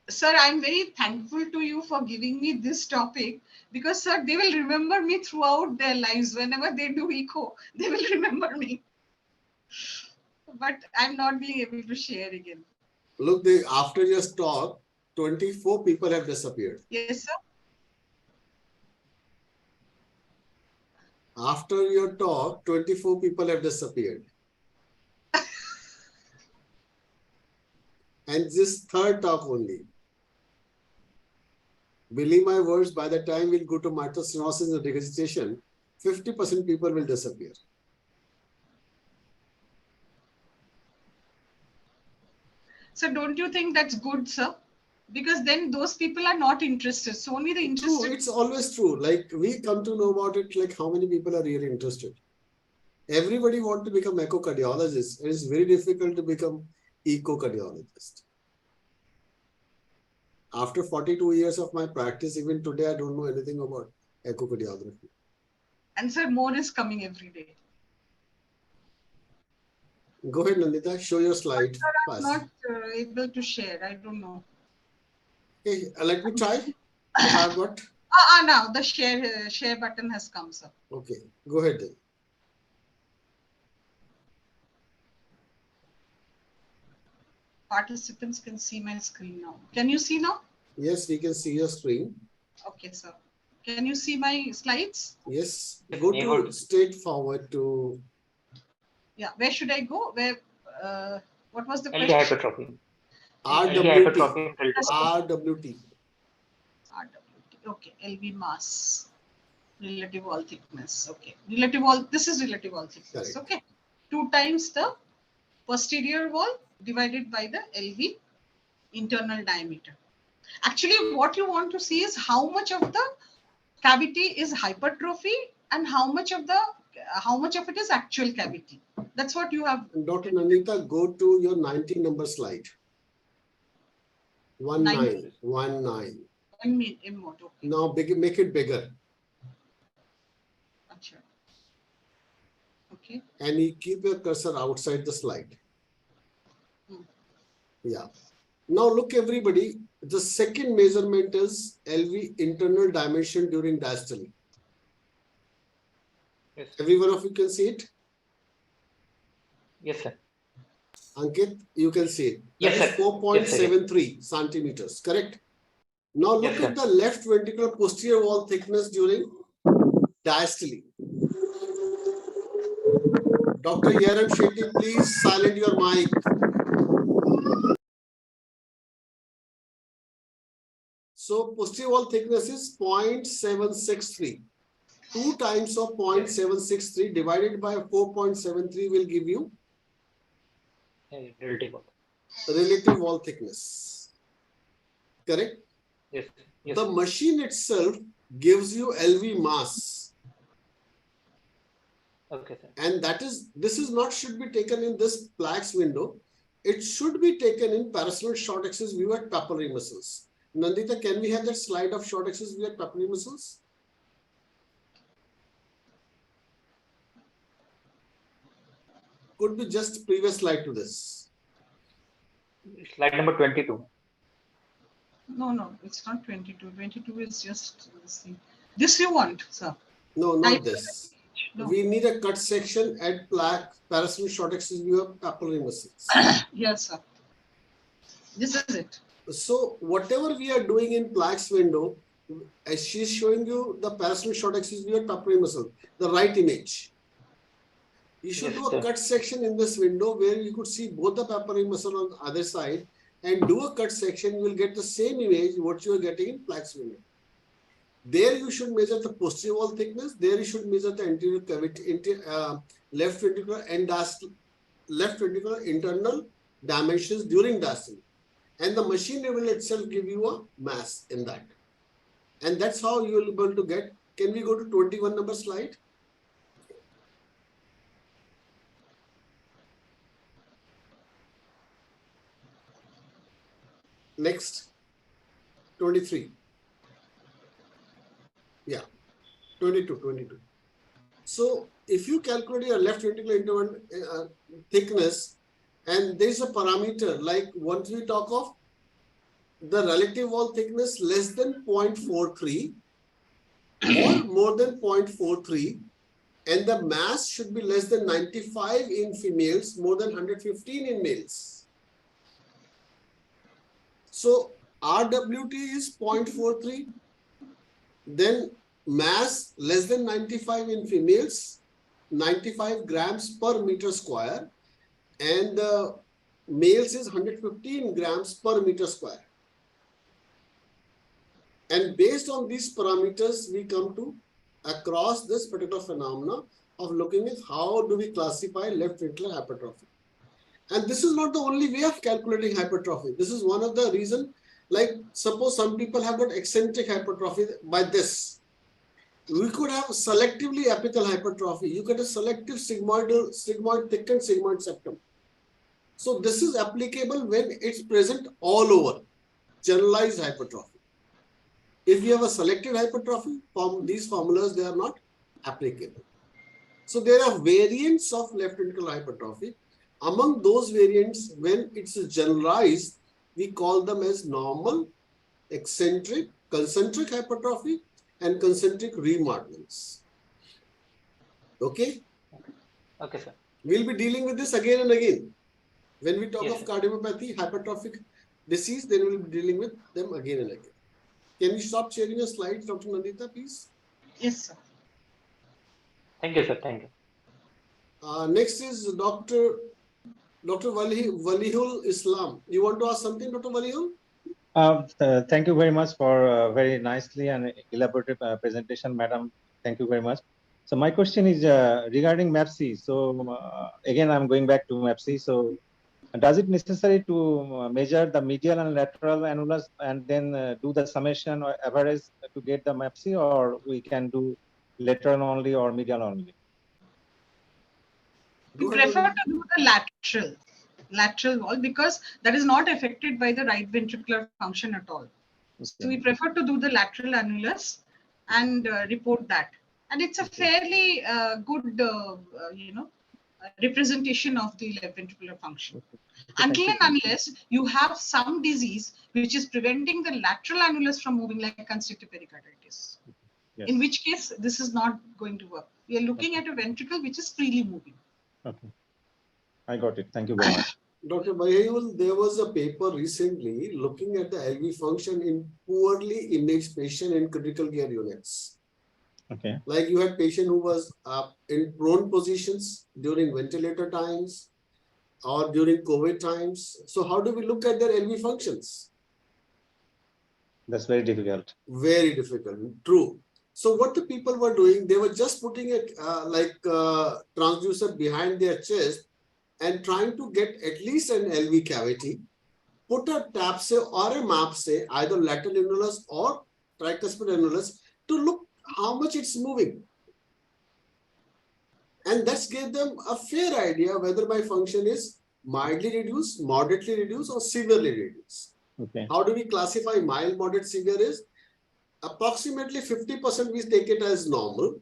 Sir, I'm very thankful to you for giving me this topic, because, sir, they will remember me throughout their lives. Whenever they do echo, they will remember me. But I'm not being able to share again. Look, after your talk, 24 people have disappeared. Yes, sir. After your talk, 24 people have disappeared. And this third talk only. Believe my words, by the time we'll go to microstenosis and regurgitation, 50% people will disappear. So don't you think that's good, sir? Because then those people are not interested. So only the True, interested. it's always true. Like we come to know about it, like how many people are really interested. Everybody wants to become echocardiologist. It is very difficult to become echocardiologist. After 42 years of my practice, even today, I don't know anything about echocardiography. And sir, more is coming every day. Go ahead, Nandita, show your slide. Sir, I'm not able to share. I don't know. Okay, let me try. I have got. Now the share button has come, sir. Okay, go ahead then. Participants can see my screen now. Can you see now? Yes, we can see your screen. Okay, sir. Can you see my slides? Yes, go to straight forward to. Yeah, where should I go? Where? What was the LV question? hypertrophy. LV RWT. hypertrophy and RWT. RWT. Okay, LV mass. Relative wall thickness. Okay. Relative wall. This is relative wall thickness. Correct. Okay. 2 times the posterior wall divided by the LV internal diameter. Actually, what you want to see is how much of the cavity is hypertrophy and how much of it is actual cavity. That's what you have. Dr. Nandita, go to your 19 number slide. 19. 19. In mode, okay. Now make it bigger. Achha. Okay. And you keep your cursor outside the slide. Yeah. Now look, everybody, the second measurement is LV internal dimension during diastole. Yes. Every one of you can see it? Yes, sir. Ankit, you can see it. Yes, That is sir. 4.73 centimeters, correct? Now look Yes, at the left ventricular posterior wall thickness during diastole. Dr. Yaram Shetty, please silent your mic. So posterior wall thickness is 0.763. 2 times of 0.763 divided by 4.73 will give you relative wall thickness. Correct? Yes. Yes. The machine itself gives you LV mass. Okay, sir. And this is not should be taken in this plaques window. It should be taken in parasternal short axis view at papillary muscles. Nandita, can we have that slide of short axis view at papillary muscles? Could be just previous slide to this. Slide number 22. No, it's not 22. 22 is just this thing. This you want, sir? No, not this. No. We need a cut section at plaque parasternal short axis view of papillary muscles. Yes, sir. This is it. So whatever we are doing in plaques window, as she's showing you the parasternal short axis view of papillary muscle, the right image. You should do a cut section in this window where you could see both the papillary muscle on the other side and do a cut section. You will get the same image what you are getting in plaques window. There you should measure the posterior wall thickness. There you should measure the anterior cavity, left ventricular and left ventricular internal dimensions during diastole. And the machine will itself give you a mass in that. And that's how you will be able to get. Can we go to 21 number slide? Next, 23. Yeah, 22. So if you calculate your left ventricular thickness, and there's a parameter like once we talk of the relative wall thickness less than 0.43 or more than 0.43, and the mass should be less than 95 in females, more than 115 in males. So RWT is 0.43, then mass less than 95 in females, 95 grams per meter square, and males is 115 grams per meter square. And based on these parameters, we come to across this particular phenomena of looking at how do we classify left ventricular hypertrophy. And this is not the only way of calculating hypertrophy. This is one of the reasons, like suppose some people have got eccentric hypertrophy by this. We could have selectively apical hypertrophy. You get a selective sigmoid thickened sigmoid septum. So this is applicable when it's present all over, generalized hypertrophy. If you have a selected hypertrophy, these formulas, they are not applicable. So there are variants of left ventricular hypertrophy. Among those variants, when it's generalized, we call them as normal, eccentric, concentric hypertrophy, and concentric remodelings. Okay? Okay, sir. We'll be dealing with this again and again. When we talk of cardiomyopathy, hypertrophic disease, then we'll be dealing with them again and again. Can you stop sharing your slides, Dr. Nandita, please? Yes, sir. Thank you, sir. Thank you. Next is Dr. Walihul Islam. You want to ask something, Dr. Walihul? Thank you very much for very nicely and elaborate presentation, madam. Thank you very much. So my question is regarding MAPC. So again, I'm going back to MAPC. So does it necessary to measure the medial and lateral annulus and then do the summation or average to get the MAPC, or we can do lateral only or medial only? We Go ahead, prefer Nandita. to do the lateral wall because that is not affected by the right ventricular function at all. So we prefer to do the lateral annulus and report that. And it's a fairly good, representation of the left ventricular function. Until and unless you have some disease which is preventing the lateral annulus from moving, like constrictive pericarditis. Yes. In which case, this is not going to work. We are looking at a ventricle which is freely moving. Okay. I got it. Thank you very much. Dr. Bayayul, there was a paper recently looking at the LV function in poorly imaged patient in critical care units. Okay. Like you had patient who was in prone positions during ventilator times or during COVID times. So how do we look at their LV functions? That's very difficult. Very difficult. True. So what the people were doing, they were just putting a transducer behind their chest and trying to get at least an LV cavity, put a TAPSE or a MAPSE, either lateral annulus or tricuspid annulus, to look how much it's moving. And that gave them a fair idea whether my function is mildly reduced, moderately reduced, or severely reduced. Okay. How do we classify mild, moderate, severe is? Approximately 50% we take it as normal,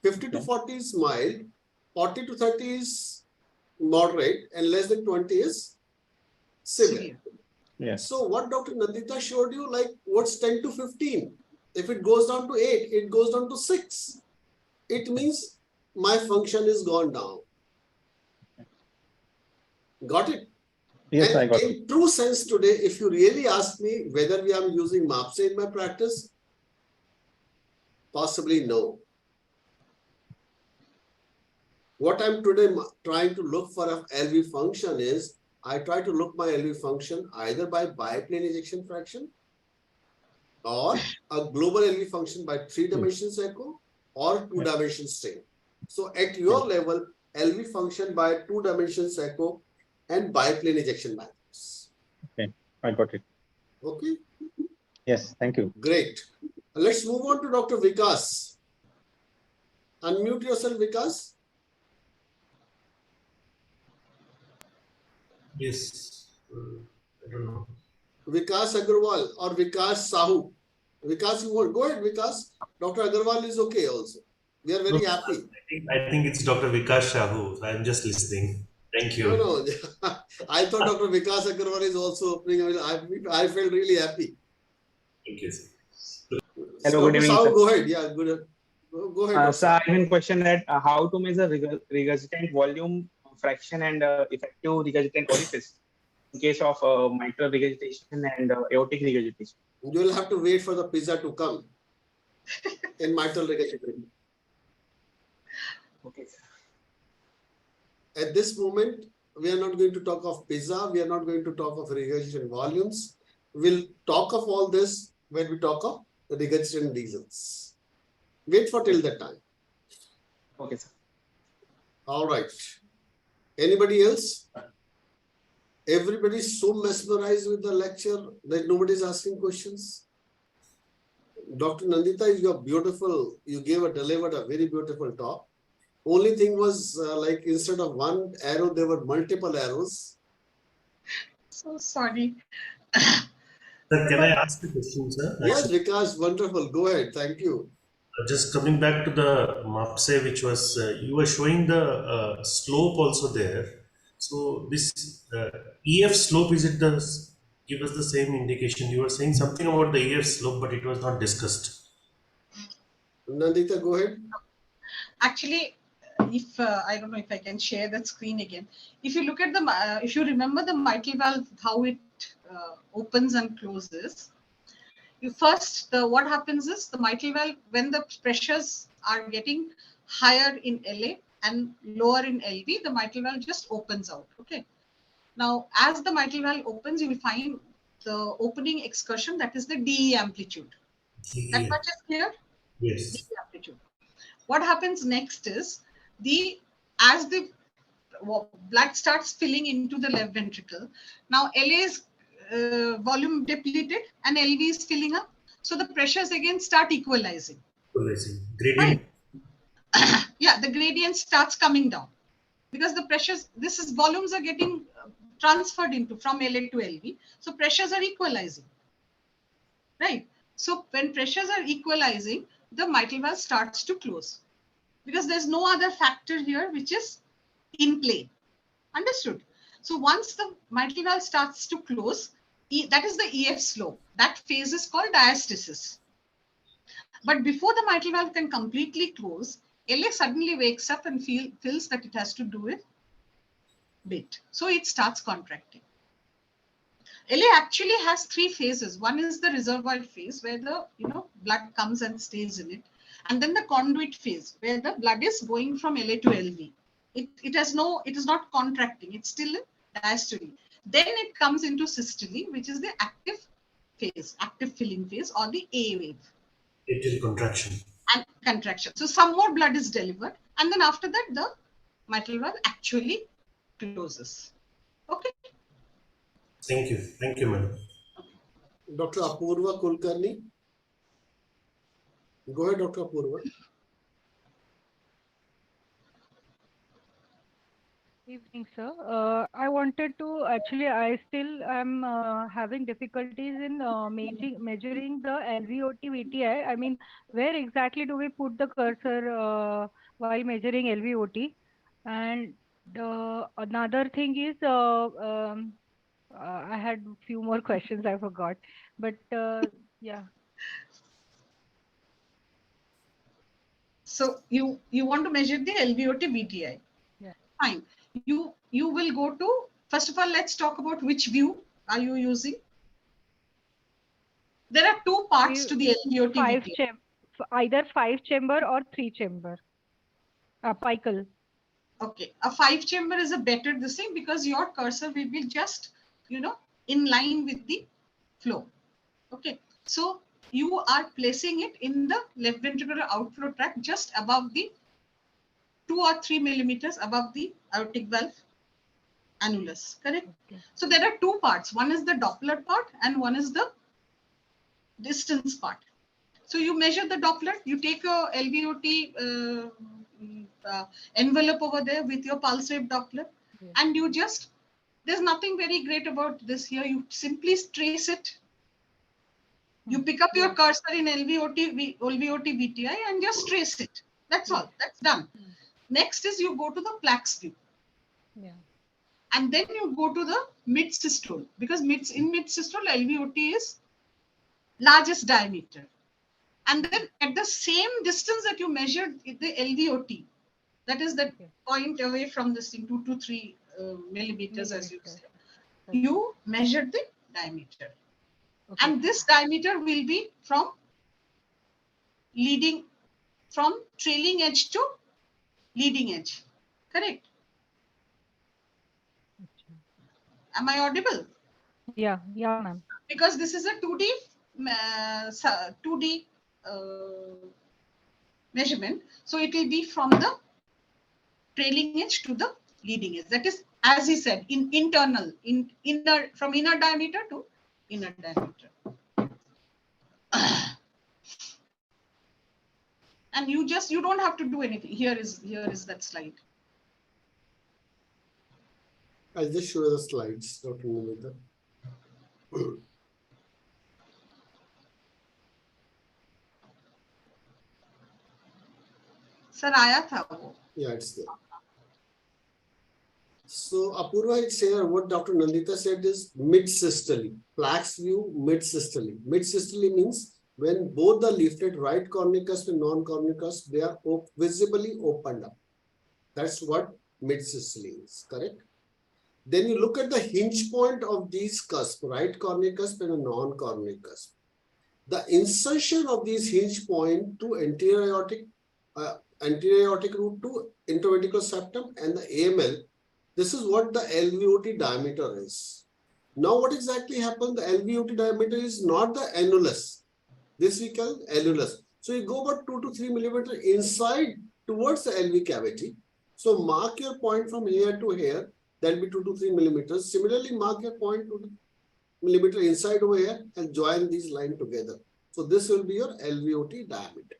50 to 40 is mild, 40 to 30 is moderate, and less than 20 is severe. Yes. So what Dr. Nandita showed you, like what's 10 to 15? If it goes down to 8, it goes down to 6. It means my function is gone down. Got it? Yes, and I got it. in true sense today, if you really ask me whether we are using MAPSE in my practice, possibly no. What I'm today trying to look for a LV function is, I try to look my LV function either by biplane ejection fraction or a global LV function by 3 dimensions echo or 2 dimension strain. So at your level, LV function by 2 dimensions echo and biplane ejection matters. Okay, I got it. Okay. Yes, thank you. Great. Let's move on to Dr. Vikas. Unmute yourself, Vikas. Yes. I don't know. Vikas Agarwal or Vikas Sahu. Vikas, you want? Go ahead, Vikas. Dr. Agarwal is okay also. We are very happy. I think it's Dr. Vikas Shahu. I'm just listening. Thank you. No. I thought Dr. Vikas Agarwal is also opening. I felt really happy. Thank you, sir. Hello, Dr. good evening, Sahu, sir. go ahead. Yeah, good. Go ahead. Dr. Sir, I have a question that how to measure regurgitant volume fraction and effective regurgitant orifice in case of mitral regurgitation and aortic regurgitation. You will have to wait for the pizza to come in mitral regurgitation. Okay, sir. At this moment, we are not going to talk of pizza. We are not going to talk of regurgitation volumes. We'll talk of all this when we talk of the regurgitation reasons. Wait for till that time. Okay, sir. All right. Anybody else? Everybody's so mesmerized with the lecture that nobody's asking questions. Dr. Nandita, you are beautiful. You delivered a very beautiful talk. Only thing was like instead of one arrow, there were multiple arrows. So sorry. Sir, can I ask a question, sir? Yes, Vikas, wonderful. Go ahead. Thank you. Just coming back to the MAPSE, which was, you were showing the slope also there. So this EF slope, is it give us the same indication? You were saying something about the EF slope, but it was not discussed. Nandita, go ahead. Actually, if I don't know if I can share that screen again. If you look at the, if you remember the mitral valve, how it opens and closes. What happens is the mitral valve, when the pressures are getting higher in LA and lower in LV, the mitral valve just opens out. Okay. Now, as the mitral valve opens, you will find the opening excursion, that is the DE amplitude. That much is clear? Yes. DE amplitude. What happens next is as the blood starts filling into the left ventricle, now LA is volume depleted and LV is filling up. So the pressures again start equalizing. Gradient. Right. yeah, the gradient starts coming down because the pressures, volumes are getting transferred into from LA to LV. So pressures are equalizing, right? So when pressures are equalizing, the mitral valve starts to close because there's no other factor here which is in play. Understood? So once the mitral valve starts to close, that is the EF slope. That phase is called diastasis. But before the mitral valve can completely close, LA suddenly wakes up and feels that it has to do with bit. So it starts contracting. LA actually has three phases. One is the reservoir phase where the blood comes and stays in it. And then the conduit phase where the blood is going from LA to LV. It is not contracting. It's still in diastole. Then it comes into systole, which is the active phase, active filling phase, or the A wave. Atrial contraction. And contraction. So some more blood is delivered. And then after that, the mitral valve actually closes. Okay. Thank you. Thank you, madam. Dr. Apurva Kulkarni. Go ahead, Dr. Apurva. Evening, sir. I wanted to actually, I still am having difficulties in measuring the LVOT VTI. I mean, where exactly do we put the cursor while measuring LVOT? And another thing is, I had a few more questions I forgot, but yeah. So you want to measure the LVOT VTI. Yeah. Fine. You will go to, first of all, let's talk about which view are you using. There are two parts to the LVOT VTI. Either 5-chamber or 3-chamber. Apical. Okay, a 5-chamber is a better this thing because your cursor will be just, in line with the flow. Okay, so you are placing it in the left ventricular outflow tract just above the 2 or 3 millimeters above the aortic valve annulus, correct? Okay. So there are two parts. One is the Doppler part and one is the distance part. So you measure the Doppler, you take a LVOT envelope over there with your pulse wave Doppler, and you just, there's nothing very great about this here. You simply trace it. You pick up your cursor in LVOT VTI and just trace it. That's all. That's done. Next is you go to the plaques view. Yeah. And then you go to the mid systole because in mid systole LVOT is largest diameter. And then at the same distance that you measured the LVOT, that is the point away from this thing, 2 to 3 millimeters, as you say, you measure the diameter. Okay. And this diameter will be from trailing edge to leading edge. Correct? Am I audible? Yeah, ma'am. Because this is a 2D measurement. So it will be from the trailing edge to the leading edge. That is, as he said, from inner diameter to inner diameter. And you don't have to do anything. Here is that slide. I'll just show you the slides, Dr. Nandita. Sir, आया था वो. Yeah, it's there. So Apurva, it's here. What Dr. Nandita said is mid-systole. Plaques view, mid-systole. Mid-systole means when both the leaflet, right cornicus and non-cornicus, they are visibly opened up. That's what mid-systole is, correct? Then you look at the hinge point of these cusp, right cornicus and a non-cornicus. The insertion of these hinge point to anterior aortic root to interventricular septum and the AML, this is what the LVOT diameter is. Now what exactly happened? The LVOT diameter is not the annulus. This we call annulus. So you go about 2 to 3 millimeter inside towards the LV cavity. So mark your point from here to here. That will be 2 to 3 millimeters. Similarly, mark your point 2 millimeter inside over here and join these lines together. So this will be your LVOT diameter.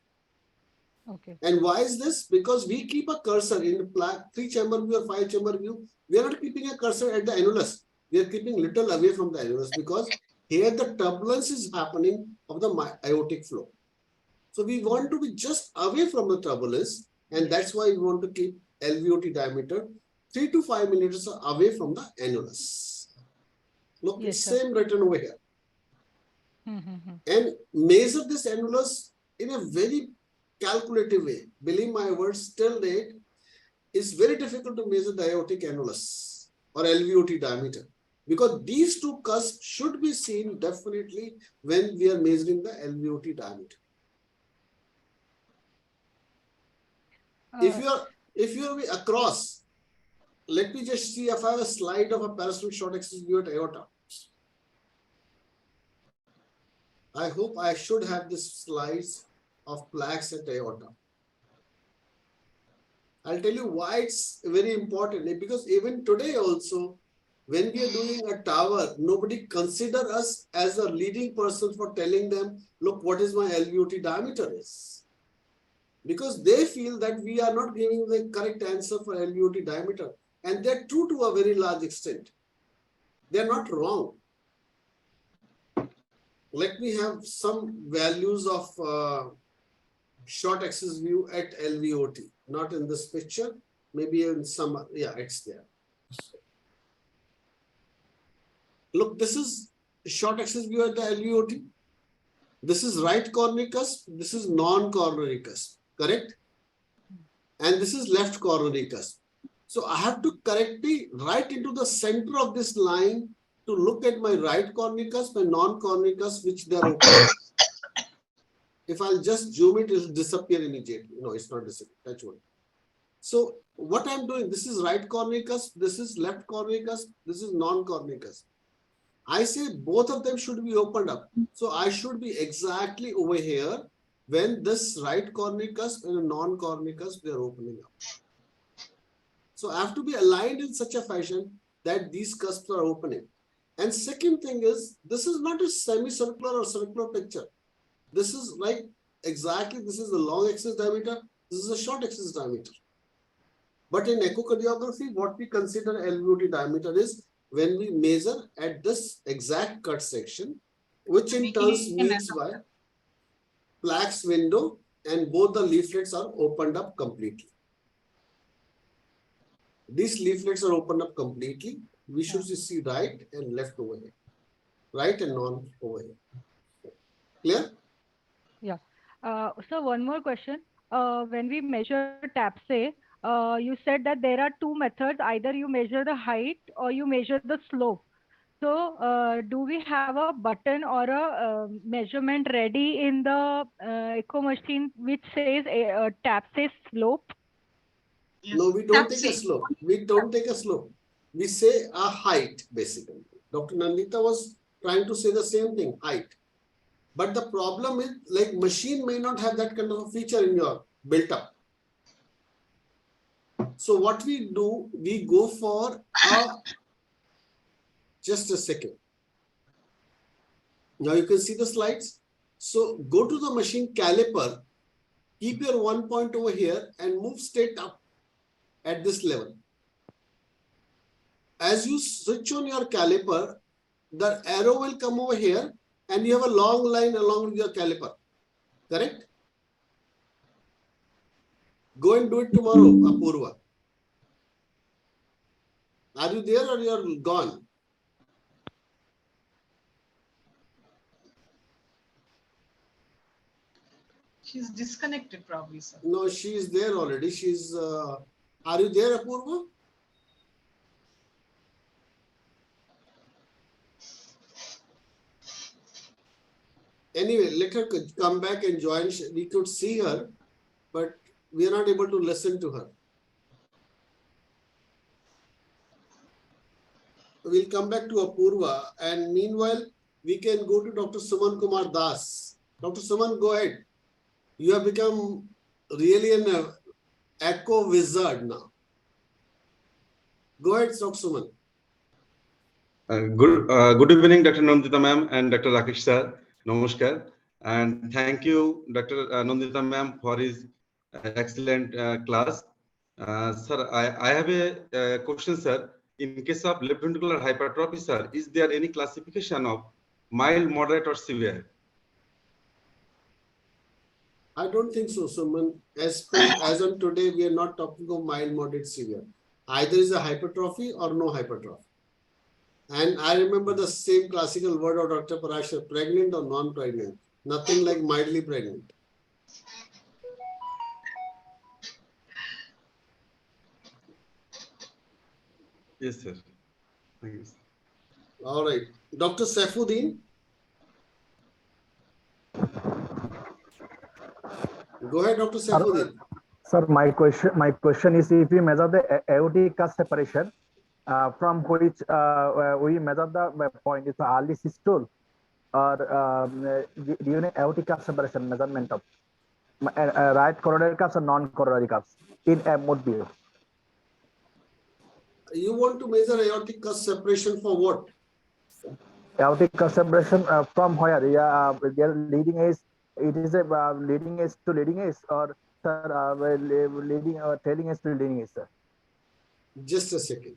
Okay. And why is this? Because we keep a cursor in 3-chamber view or 5-chamber view. We are not keeping a cursor at the annulus. We are keeping little away from the annulus because here the turbulence is happening of the aortic flow. So we want to be just away from the turbulence, and that's why we want to keep LVOT diameter 3 to 5 millimeters away from the annulus. Look, Yes, it's sir. same written over here. Mm-hmm. And measure this annulus in a very calculative way. Believe my words, till date, it's very difficult to measure the aortic annulus or LVOT diameter because these two cusps should be seen definitely when we are measuring the LVOT diameter. If you are across, let me just see if I have a slide of a parasternal short axis view at aorta. I hope I should have this slides of plaques at aorta. I'll tell you why it's very important, because even today also, when we are doing a tower, nobody consider us as a leading person for telling them, look, what is my LVOT diameter is. Because they feel that we are not giving the correct answer for LVOT diameter. And they're true to a very large extent. They're not wrong. Let me have some values of short axis view at LVOT, not in this picture, maybe in some, yeah, it's there. Look, this is short axis view at the LVOT. This is right coronary cusp, this is non-coronary cusp, correct? And this is left coronary cusp. So I have to correctly right into the center of this line to look at my right coronary cusp and non-coronary cusp, which they are open. If I'll just zoom it, it'll disappear immediately. No, it's not disappear. That's one. So what I'm doing, this is right coronary cusp, this is left coronary cusp, this is non-coronary cusp. I say both of them should be opened up. So I should be exactly over here when this right coronary cusp and a non-coronary cusp, they're opening up. So I have to be aligned in such a fashion that these cusps are opening. And second thing is, this is not a semicircular or circular picture. This is like exactly, this is the long axis diameter, this is a short axis diameter. But in echocardiography, what we consider LVOT diameter is when we measure at this exact cut section, which in turn means by plaques window and both the leaflets are opened up completely. These leaflets are opened up completely. We should see right and left over here. Right and non over here. Clear? Yeah. So one more question. When we measure TAPSE, you said that there are two methods. Either you measure the height or you measure the slope. So do we have a button or a measurement ready in the echo machine which says TAPSE slope? Yes. No, we don't TAPSE. take a slope. We don't take a slope. We say a height, basically. Dr. Nandita was trying to say the same thing, height. But the problem is, like, machine may not have that kind of a feature in your built up. So what we do, we go for a, just a second. Now you can see the slides. So go to the machine caliper, keep your 1 point over here and move straight up at this level. As you switch on your caliper, the arrow will come over here and you have a long line along with your caliper. Correct? Go and do it tomorrow, Apurva. Are you there or you're gone? She's disconnected probably, sir. No, she is there already. She's, are you there, Apurva? Anyway, let her come back and join. We could see her, but we are not able to listen to her. We'll come back to Apurva, and meanwhile, we can go to Dr. Suman Kumar Das. Dr. Suman, go ahead. You have become really an echo wizard now. Go ahead, Dr. Suman. Good evening, Dr. Nandita ma'am and Dr. Rakesh sir. Namaskar. And thank you, Dr. Nandita ma'am, for his excellent class. Sir, I have a question, sir. In case of left ventricular hypertrophy, sir, is there any classification of mild, moderate, or severe? I don't think so, Suman. As on today, we are not talking of mild, moderate, severe. Either is a hypertrophy or no hypertrophy. And I remember the same classical word of Dr. Parashar, pregnant or non-pregnant. Nothing like mildly pregnant. Yes, sir. Thank you, sir. All right. Dr. Saifuddin. Go ahead, Dr. Saifuddin. Sir, my question is, if we measure the aortic cusp separation, from which we measure the point, is the early systole or during aortic cusp separation measurement of right coronary cusp or non-coronary cusp in a mode view. You want to measure aortic cusp separation for what? Aortic cusp separation from where? Yeah, their leading edge. It is a leading edge to leading edge, or sir, leading or trailing edge to leading edge, sir. Just a second.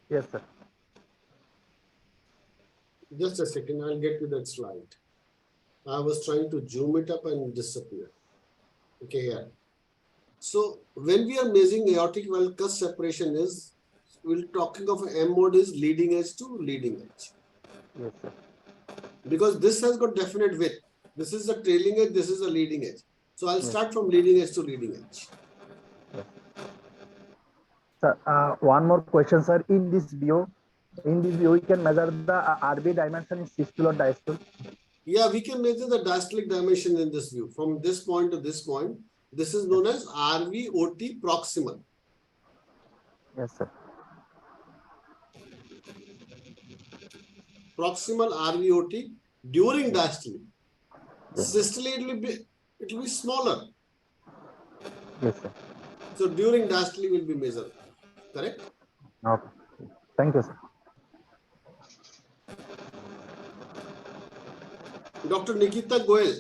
Yes, sir. Just a second, I'll get to that slide. I was trying to zoom it up and disappear. Okay, here. So when we are measuring aortic valve cusp separation is, we're talking of M mode is leading edge to leading edge. Yes, sir. Because this has got definite width. This is the trailing edge, this is the leading edge. So I'll start from leading edge to leading edge. Sir, one more question, sir. In this view, we can measure the RB dimension in systole or diastole. Yeah, we can measure the diastolic dimension in this view. From this point to this point, this is known as RVOT proximal. Yes, sir. Proximal RVOT during diastole. Systole it will be smaller. Yes, sir. So during diastole will be measured. Correct? Okay. Thank you, sir. Dr. Nikita Goel.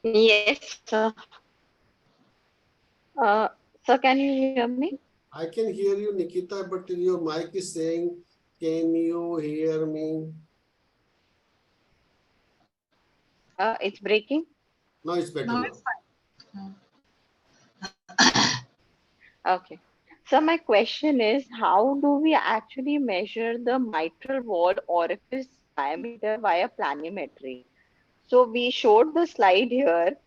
Yes, sir. Sir, can you hear me? I can hear you, Nikita, but your mic is saying, can you hear me? It's breaking. No, it's better now. It's fine. Okay. So my question is, how do we actually measure the mitral valve orifice diameter via planimetry? So we showed the slide here,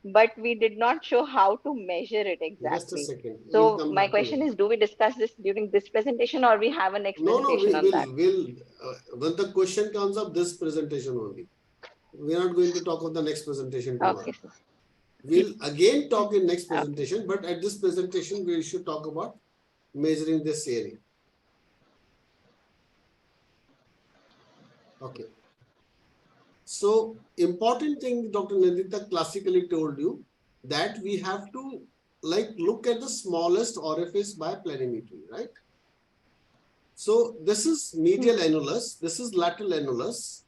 but we did not show how to measure it exactly. Just a second. So my question is, do we discuss this during this presentation, or we have a next presentation on that? When the question comes up, this presentation only. We are not going to talk of the next presentation tomorrow. Okay. We'll again talk in next presentation, but at this presentation, we should talk about measuring this area. Okay. So important thing Dr. Nandita classically told you that we have to look at the smallest orifice by planimetry, right? So this is medial annulus, this is lateral annulus,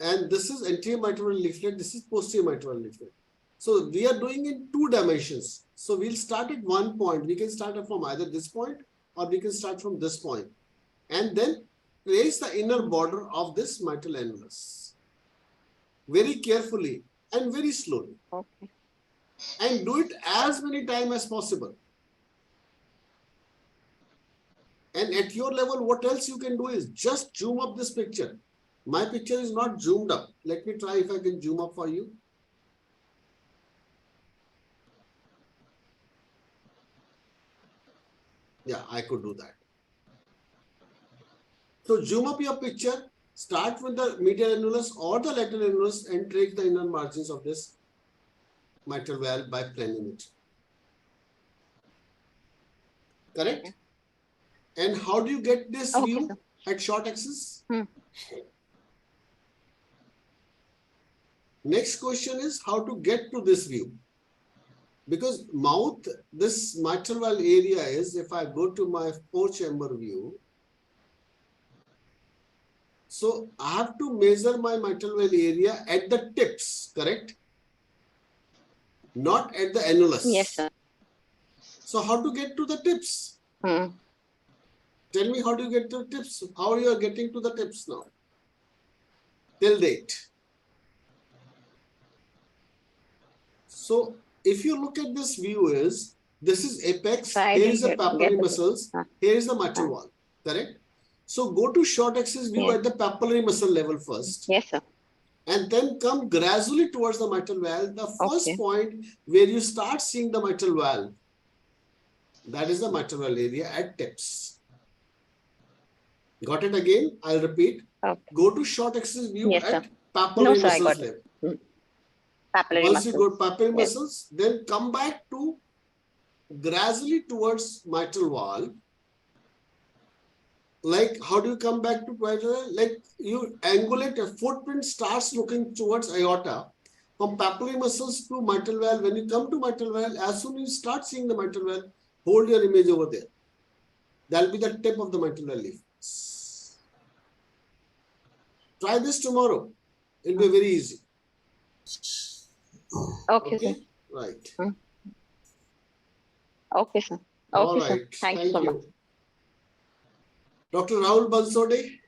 and this is anterior mitral leaflet, this is posterior mitral leaflet. So we are doing in 2 dimensions. So we'll start at one point. We can start from either this point or we can start from this point. And then trace the inner border of this mitral annulus. Very carefully and very slowly. Okay. And do it as many times as possible. And at your level, what else you can do is just zoom up this picture. My picture is not zoomed up. Let me try if I can zoom up for you. Yeah, I could do that. So zoom up your picture, start with the medial annulus or the lateral annulus and trace the inner margins of this mitral valve by planimetry. Correct? Okay. And how do you get this Okay, view sir. at short axis? Hmm. Next question is how to get to this view. Because mouth, this mitral valve area is, if I go to my 4-chamber view, so I have to measure my mitral valve area at the tips, correct? Not at the annulus. Yes, sir. So how to get to the tips? Hmm. Tell me how do you get to the tips? How you are getting to the tips now? Till date. So if you look at this view is, this is apex, So I here didn't is the get papillary the muscles, here is the mitral valve, correct? So go to short axis view Yes. at the papillary muscle level first. Yes, sir. And then come gradually towards the mitral valve. The first Okay. point where you start seeing the mitral valve, that is the mitral valve area at tips. Got it again? I'll repeat. Okay. Go to short axis view Yes, at sir. papillary No, sir, I muscles got it. level. Papillary Once you muscles. go to papillary Yes. muscles, then come back to gradually towards mitral valve. Like, how do you come back to mitral valve? Like, you angulate, a footprint starts looking towards aorta. From papillary muscles to mitral valve, when you come to mitral valve, as soon as you start seeing the mitral valve, hold your image over there. That'll be the tip of the mitral valve leaf. Try this tomorrow. It'll be very easy. Okay, sir. Right. Okay, sir. All Okay, sir. right. Thank you so much. Dr. Rahul Bansode.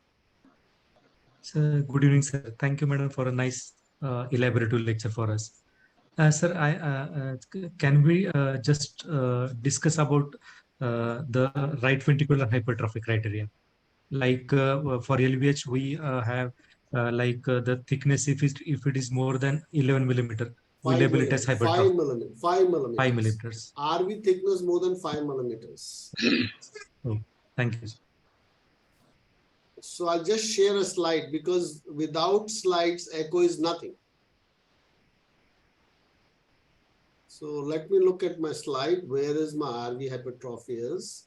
Sir, good evening, sir. Thank you, madam, for a nice elaborative lecture for us. Sir, can we just discuss about the right ventricular hypertrophy criteria? Like for LVH, we have the thickness, if it is more than 11 millimeter, we 5 label it as millimeters. 5 hypertrophy. millimeters. 5 millimeters. 5 millimeters. RV thickness more than 5 millimeters. Oh, thank you. So I'll just share a slide because without slides, echo is nothing. So let me look at my slide. Where is my RV hypertrophy is?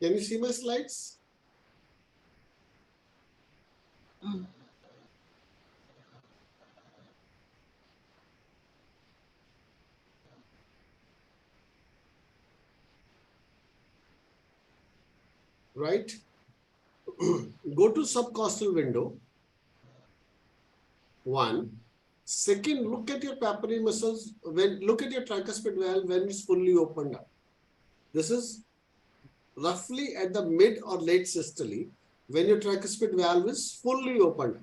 Can you see my slides? Right? Go to subcostal window. 1. Second, look at your papillary muscles. Look at your tricuspid valve when it's fully opened up. This is roughly at the mid or late systole when your tricuspid valve is fully opened.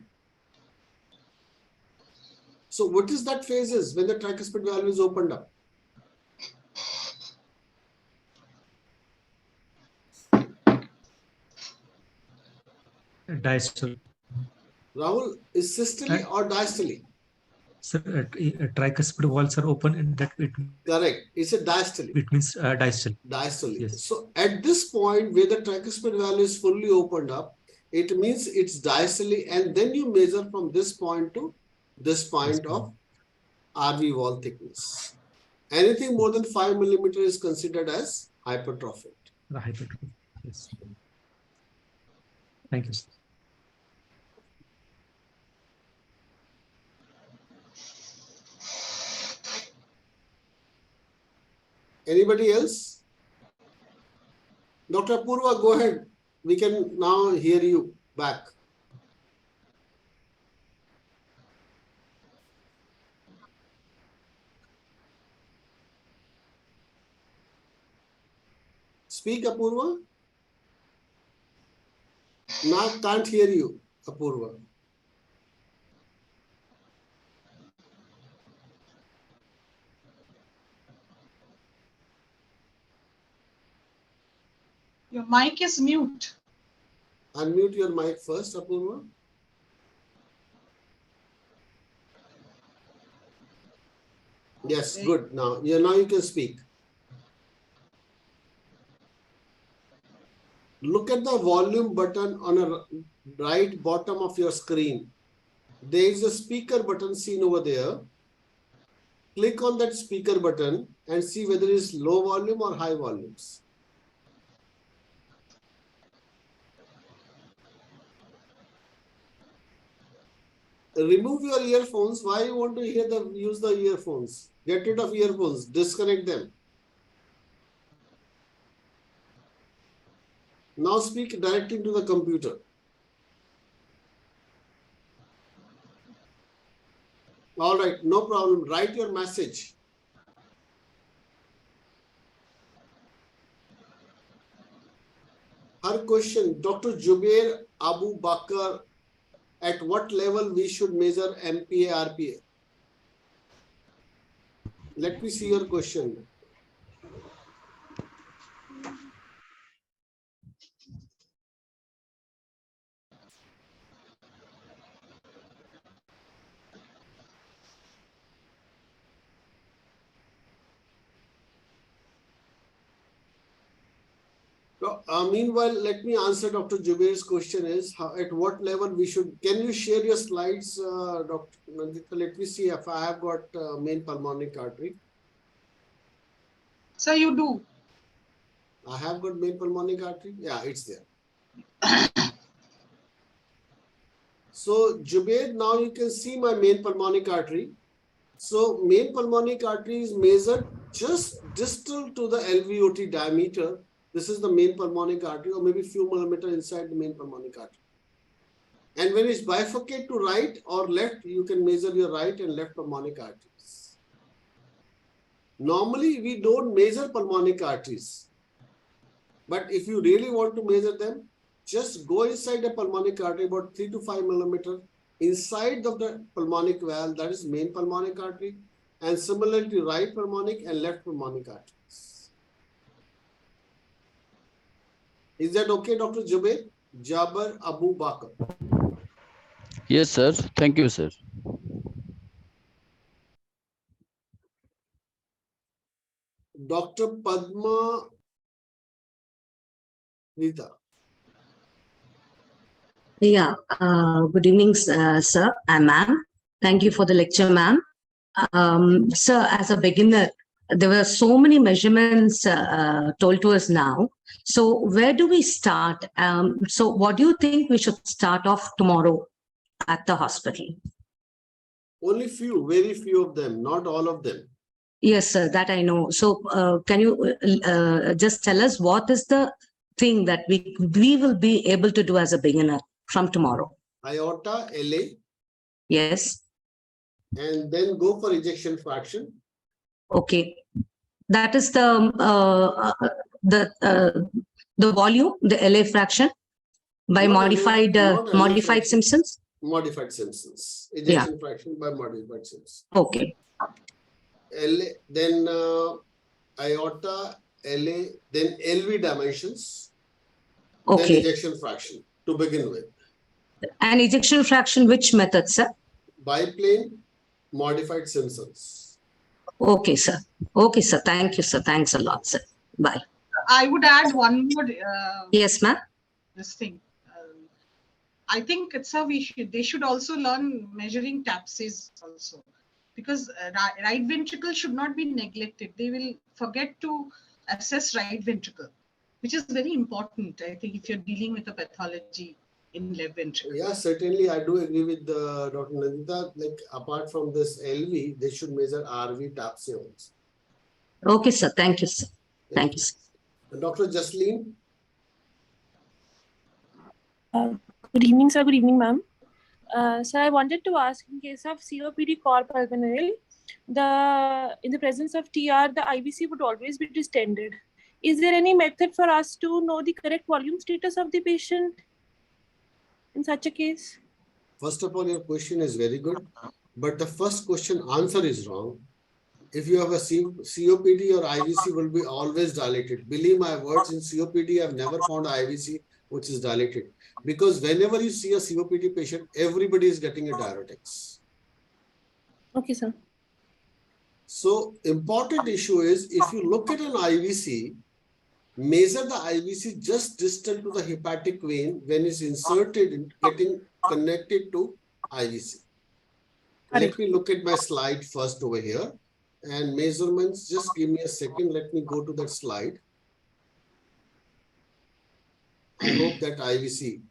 So what is that phase is when the tricuspid valve is opened up? Diastole. Rahul, is systole or diastole? Sir, tricuspid walls are open and that it. Correct. It's a diastole. It means diastole. Diastole. Yes. So at this point where the tricuspid valve is fully opened up, it means it's diastole, and then you measure from this point to this point of RV wall thickness. Anything more than 5 millimeter is considered as hypertrophic. Hypertrophic. Yes. Thank you, sir. Anybody else? Dr. Purva, go ahead. We can now hear you back. Speak, Apurva. Now can't hear you. Apurva. Your mic is mute. Unmute your mic first, Apurva. Yes, good. Now you can speak. Look at the volume button on a right bottom of your screen. There is a speaker button seen over there. Click on that speaker button and see whether it is low volume or high volumes. Remove your earphones. Why you want to use the earphones? Get rid of earphones. Disconnect them. Now speak directly to the computer. All right, no problem. Write your message. Her question, Dr. Jubair Abu Bakr, at what level we should measure MPA, RPA? Let me see your question. Meanwhile, let me answer Dr. Jubair's question is, at what level we should, can you share your slides, Dr. Nandita? Let me see if I have got main pulmonic artery. So you do. I have got main pulmonic artery. Yeah, it's there. So Jubair, now you can see my main pulmonic artery. So main pulmonic artery is measured just distal to the LVOT diameter. This is the main pulmonic artery, or maybe few millimeters inside the main pulmonic artery. And when it's bifurcate to right or left, you can measure your right and left pulmonic arteries. Normally, we don't measure pulmonic arteries. But if you really want to measure them, just go inside the pulmonic artery about 3 to 5 millimeters inside of the pulmonic valve, that is main pulmonic artery, and similarly right pulmonic and left pulmonic arteries. Is that okay, Dr. Jubair? Jaber Abu Bakr. Yes, sir. Thank you, sir. Dr. Padma Rita. Yeah, good evening, sir and ma'am. Thank you for the lecture, ma'am. Sir, as a beginner, there were so many measurements told to us now. So where do we start? So what do you think we should start off tomorrow at the hospital? Only few, very few of them, not all of them. Yes, sir, that I know. So can you just tell us what is the thing that we will be able to do as a beginner from tomorrow? Aorta, LA. Yes. And then go for ejection fraction. Okay. That is the volume, the LA fraction by modified Simpsons. Modified Simpsons. Ejection fraction by modified Simpsons. Okay. LA, then aorta, LA, then LV dimensions. Okay. Then ejection fraction to begin with. And ejection fraction, which method, sir? Biplane, modified Simpsons. Okay, sir. Okay, sir. Thank you, sir. Thanks a lot, sir. Bye. I would add one more. Yes, ma'am. This thing. I think they should also learn measuring TAPSes also, because right ventricle should not be neglected. They will forget to assess right ventricle, which is very important, I think, if you're dealing with a pathology in left ventricle. Yeah, certainly. I do agree with Dr. Nandita. Like, apart from this LV, they should measure RV TAPSE also. Okay, sir. Thank you, sir. Thank you, sir. Dr. Jasleen. Good evening, sir. Good evening, ma'am. So I wanted to ask, in case of COPD cor pulmonale, in the presence of TR, the IVC would always be distended. Is there any method for us to know the correct volume status of the patient? in such a case? First of all, your question is very good, but the first question answer is wrong. If you have a COPD, your IVC will be always dilated. Believe my words, in COPD, I've never found IVC which is dilated. Because whenever you see a COPD patient, everybody is getting a diuretics. Okay, sir. So important issue is, if you look at an IVC, measure the IVC just distal to the hepatic vein when it's inserted and getting connected to IVC. Let me look at my slide first over here. And measurements, just give me a second. Let me go to that slide. I hope that IVC.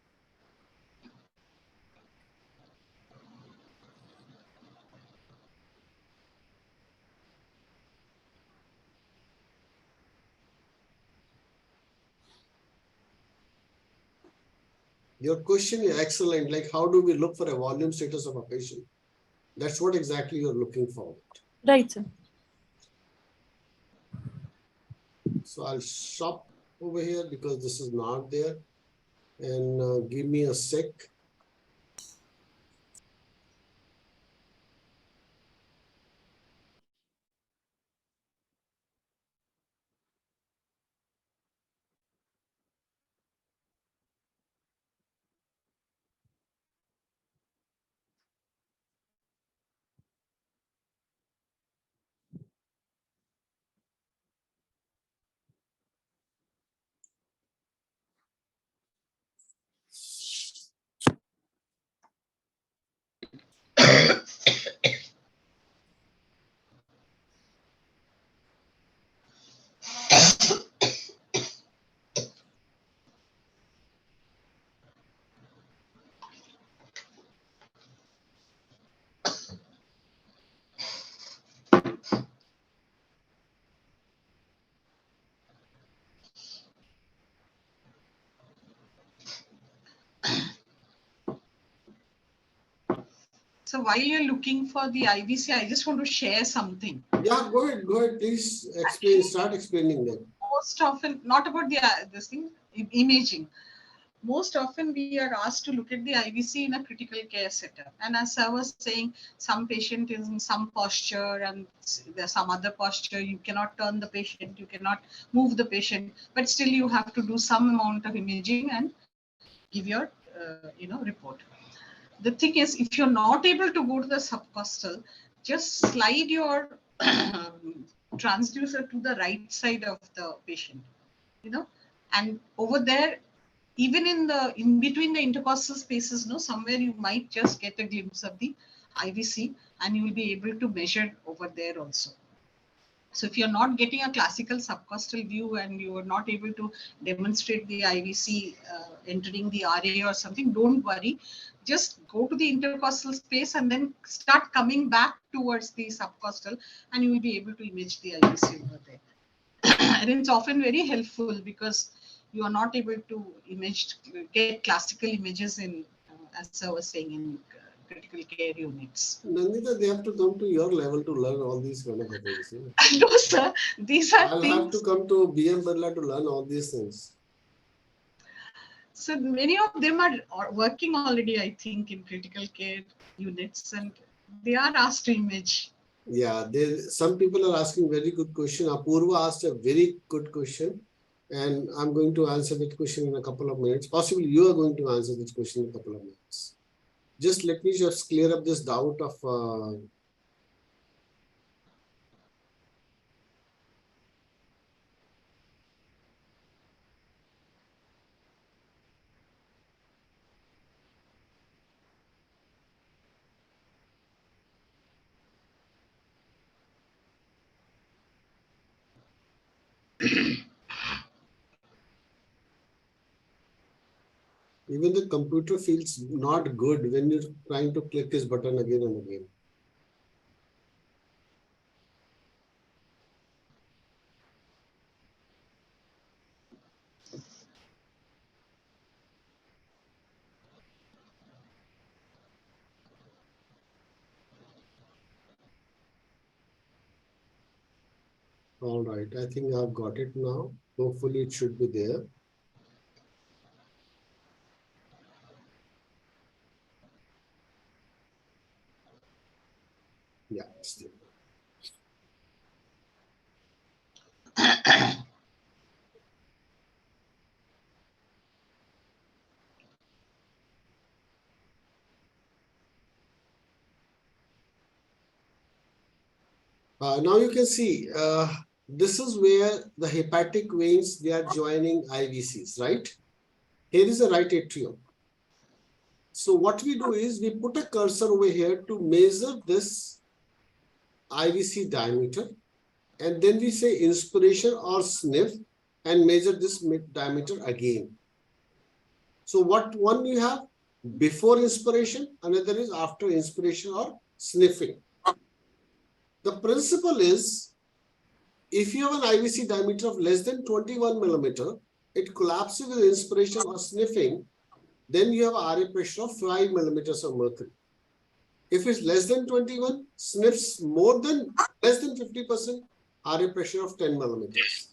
Your question is excellent. Like, how do we look for a volume status of a patient? That's what exactly you're looking for. Right, sir. So I'll stop over here because this is not there. And give me a sec. So while you're looking for the IVC, I just want to share something. Yeah, go ahead, please explain, start explaining that. Most often, not about the this thing, imaging. Most often we are asked to look at the IVC in a critical care setup. And as I was saying, some patient is in some posture and there's some other posture. You cannot turn the patient, you cannot move the patient, but still you have to do some amount of imaging and give your report. The thing is, if you're not able to go to the subcostal, just slide your transducer to the right side of the patient, and over there, even in between the intercostal spaces, somewhere you might just get a glimpse of the IVC, and you will be able to measure over there also. So if you're not getting a classical subcostal view and you are not able to demonstrate the IVC entering the RA or something, don't worry. Just go to the intercostal space and then start coming back towards the subcostal, and you will be able to image the IVC over there. And it's often very helpful because you are not able to get classical images in, as I was saying, in critical care units. Nandita, they have to come to your level to learn all these kind of things. No, sir. These are I'll have to come to BM Birla to learn all these things. So many of them are working already, I think, in critical care units, and they are asked to image. Yeah, some people are asking very good question. Apurva asked a very good question, and I'm going to answer that question in a couple of minutes. Possibly you are going to answer this question in a couple of minutes. Just let me just clear up this doubt of even the computer feels not good when you're trying to click this button again and again. All right, I think I've got it now. Hopefully it should be there. Yeah. Still. Now you can see this is where the hepatic veins, they are joining IVCs, right? Here is the right atrium. So what we do is we put a cursor over here to measure this IVC diameter, and then we say inspiration or sniff and measure this diameter again. So what one you have before inspiration, another is after inspiration or sniffing. The principle is, if you have an IVC diameter of less than 21 millimeter, it collapses with inspiration or sniffing, then you have a RA pressure of 5 millimeters of mercury. If it's less than 21, sniffs less than 50%, RA pressure of 10 millimeters.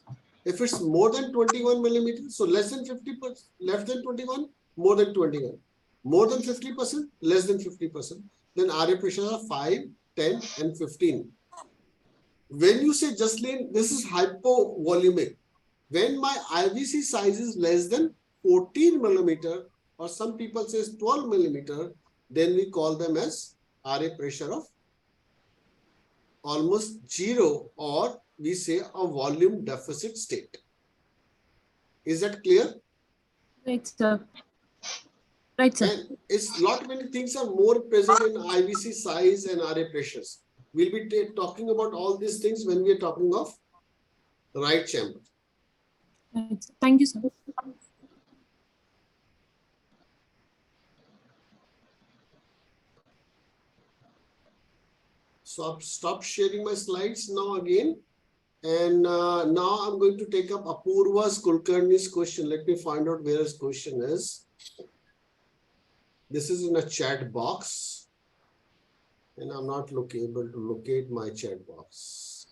If it's more than 21 millimeters, so less than 50%, less than 21, more than 21. More than 50%, less than 50%, then RA pressure of 5, 10, and 15. When you say Jaslene, this is hypovolumic. When my IVC size is less than 14 millimeter, or some people say 12 millimeter, then we call them as RA pressure of almost 0, or we say a volume deficit state. Is that clear? Right, sir. Right, sir. And it's lot many things are more present in IVC size and RA pressures. We'll be talking about all these things when we are talking of right chamber. Right, sir. Thank you, sir. So I'll stop sharing my slides now again. And now I'm going to take up Apurva's Kulkarni's question. Let me find out where his question is. This is in a chat box. And I'm not able to locate my chat box.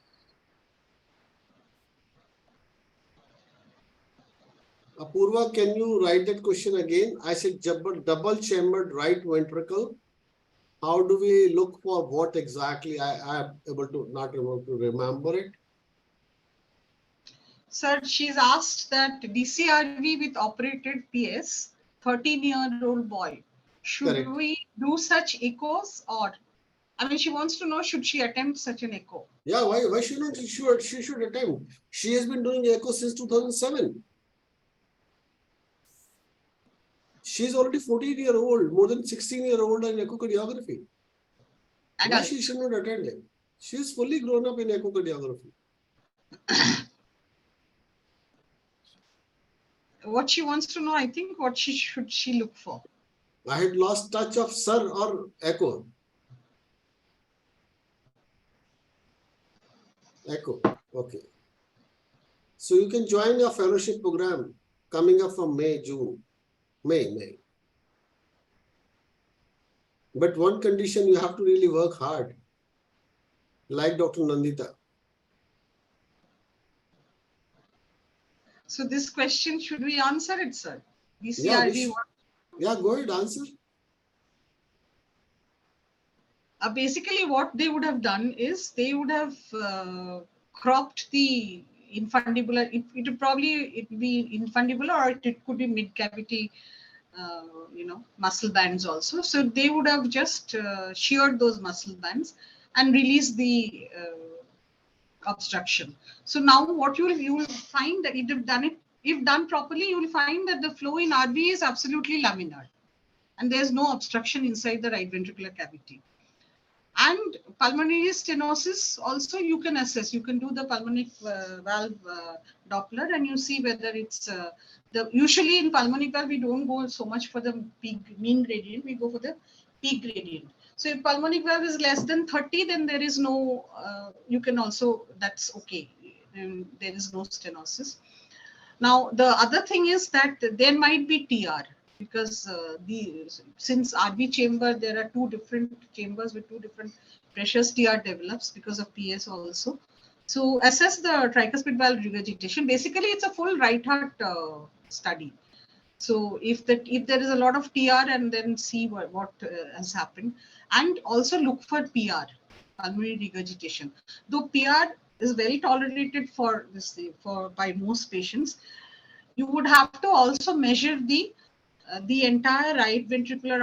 Apurva, can you write that question again? I said double chambered right ventricle. How do we look for what exactly? I am not able to remember it. Sir, she's asked that DCRV with operated PS, 13-year-old boy. Should Correct. we do such echoes, or, I mean, she wants to know, should she attempt such an echo? Yeah, why should not she should attempt? She has been doing echo since 2007. She's already 14-year-old, more than 16-year-old in echocardiography. Why she should not attend it? She is fully grown up in echocardiography. What she wants to know, I think, what should she look for? I had lost touch of sir or echo. Echo, okay. So you can join a fellowship program coming up from May. But one condition, you have to really work hard, like Dr. Nandita. So this question, should we answer it, sir? DCRV. Yeah, go ahead, answer. Basically, what they would have done is they would have cropped the infundibular. It would probably be infundibular, or it could be mid cavity, muscle bands also. So they would have just sheared those muscle bands and released the obstruction. So now what you will find that if done properly, you will find that the flow in RV is absolutely laminar, and there is no obstruction inside the right ventricular cavity. And pulmonary stenosis also you can assess. You can do the pulmonary valve Doppler, and you see whether it's usually in pulmonary valve we don't go so much for the peak mean gradient, we go for the peak gradient. So if pulmonary valve is less than 30, then there is no, you can also, that's okay, and there is no stenosis. Now the other thing is that there might be TR, because since RV chamber, there are two different chambers with two different pressures, TR develops because of PS also. So assess the tricuspid valve regurgitation. Basically, it's a full right heart study. So if there is a lot of TR, and then see what has happened, and also look for PR. pulmonary regurgitation. Though PR is well tolerated for this by most patients, you would have to also measure the entire right ventricular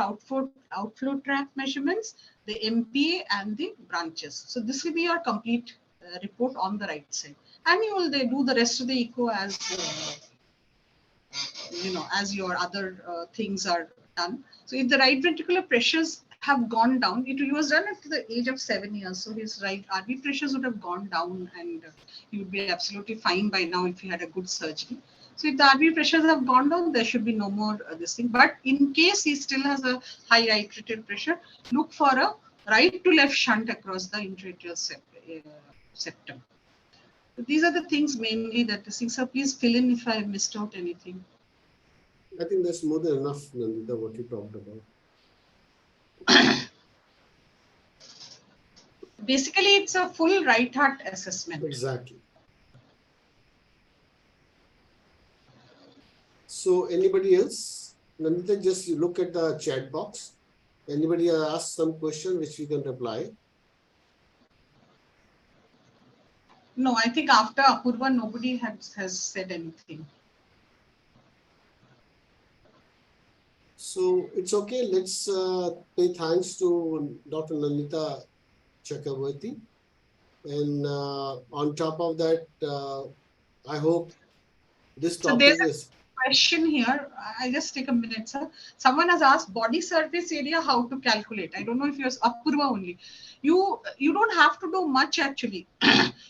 outflow tract measurements, the MPA and the branches. So this will be your complete report on the right side, and you will do the rest of the echo as as your other things are done. So if the right ventricular pressures have gone down, it was done at the age of 7 years. So his right RV pressures would have gone down, and he would be absolutely fine by now if he had a good surgery. So if the RV pressures have gone down, there should be no more this thing. But in case he still has a high right atrial pressure, look for a right to left shunt across the intra-atrial septum. So these are the things mainly that the things. So please fill in if I have missed out anything. I think that's more than enough, Nandita, what you talked about. Basically, it's a full right heart assessment. Exactly. So anybody else? Nandita, just you look at the chat box. Anybody ask some question which we can reply? No, I think after Apurva, nobody has said anything. So it's okay. Let's pay thanks to Dr. Nandita Chakraborthy. And on top of that, I hope this topic is... Question here. I just take a minute, sir. Someone has asked body surface area, how to calculate. I don't know if you're Apurva only. You don't have to do much actually.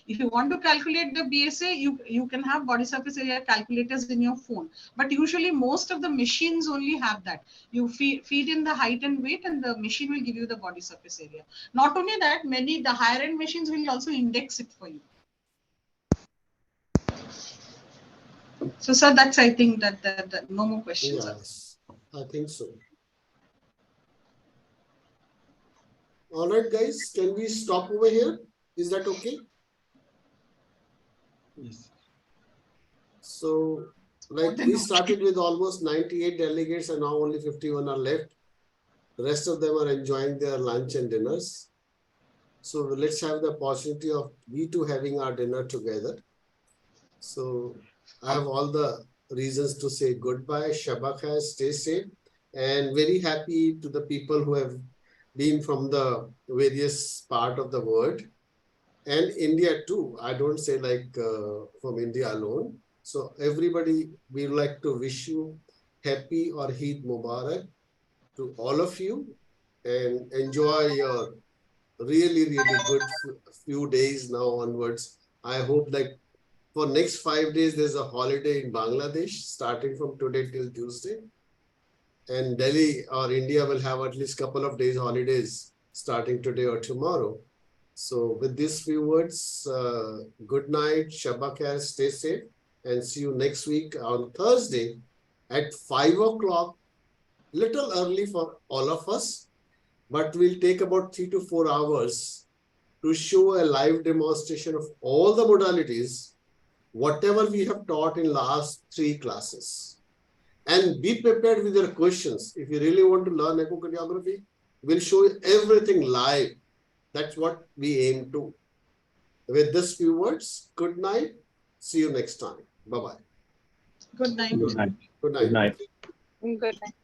If you want to calculate the BSA, you can have body surface area calculators in your phone. But usually most of the machines only have that. You feed in the height and weight, and the machine will give you the body surface area. Not only that, the higher end machines will also index it for you. So, sir, that's, I think that no more questions. Yes, I think so. All right, guys, can we stop over here? Is that okay? Yes. So, like we started with almost 98 delegates and now only 51 are left. The rest of them are enjoying their lunch and dinners. So let's have the opportunity of we two having our dinner together. So I have all the reasons to say goodbye. Shabak has, stay safe, and very happy to the people who have been from the various part of the world and India too. I don't say like from India alone. So everybody, we would like to wish you happy or Eid Mubarak to all of you, and enjoy your really good few days now onwards. I hope like for next 5 days, there's a holiday in Bangladesh starting from today till Tuesday. And Delhi or India will have at least a couple of days holidays starting today or tomorrow. So with these few words, good night, Shabak Khair, stay safe, and see you next week on Thursday at 5 o'clock, little early for all of us, but we'll take about 3 to 4 hours to show a live demonstration of all the modalities, whatever we have taught in last 3 classes. And be prepared with your questions. If you really want to learn echocardiography, we'll show you everything live. That's what we aim to. With these few words, good night. See you next time. Bye-bye. Good night. Good night. Good night. Good night. Good night.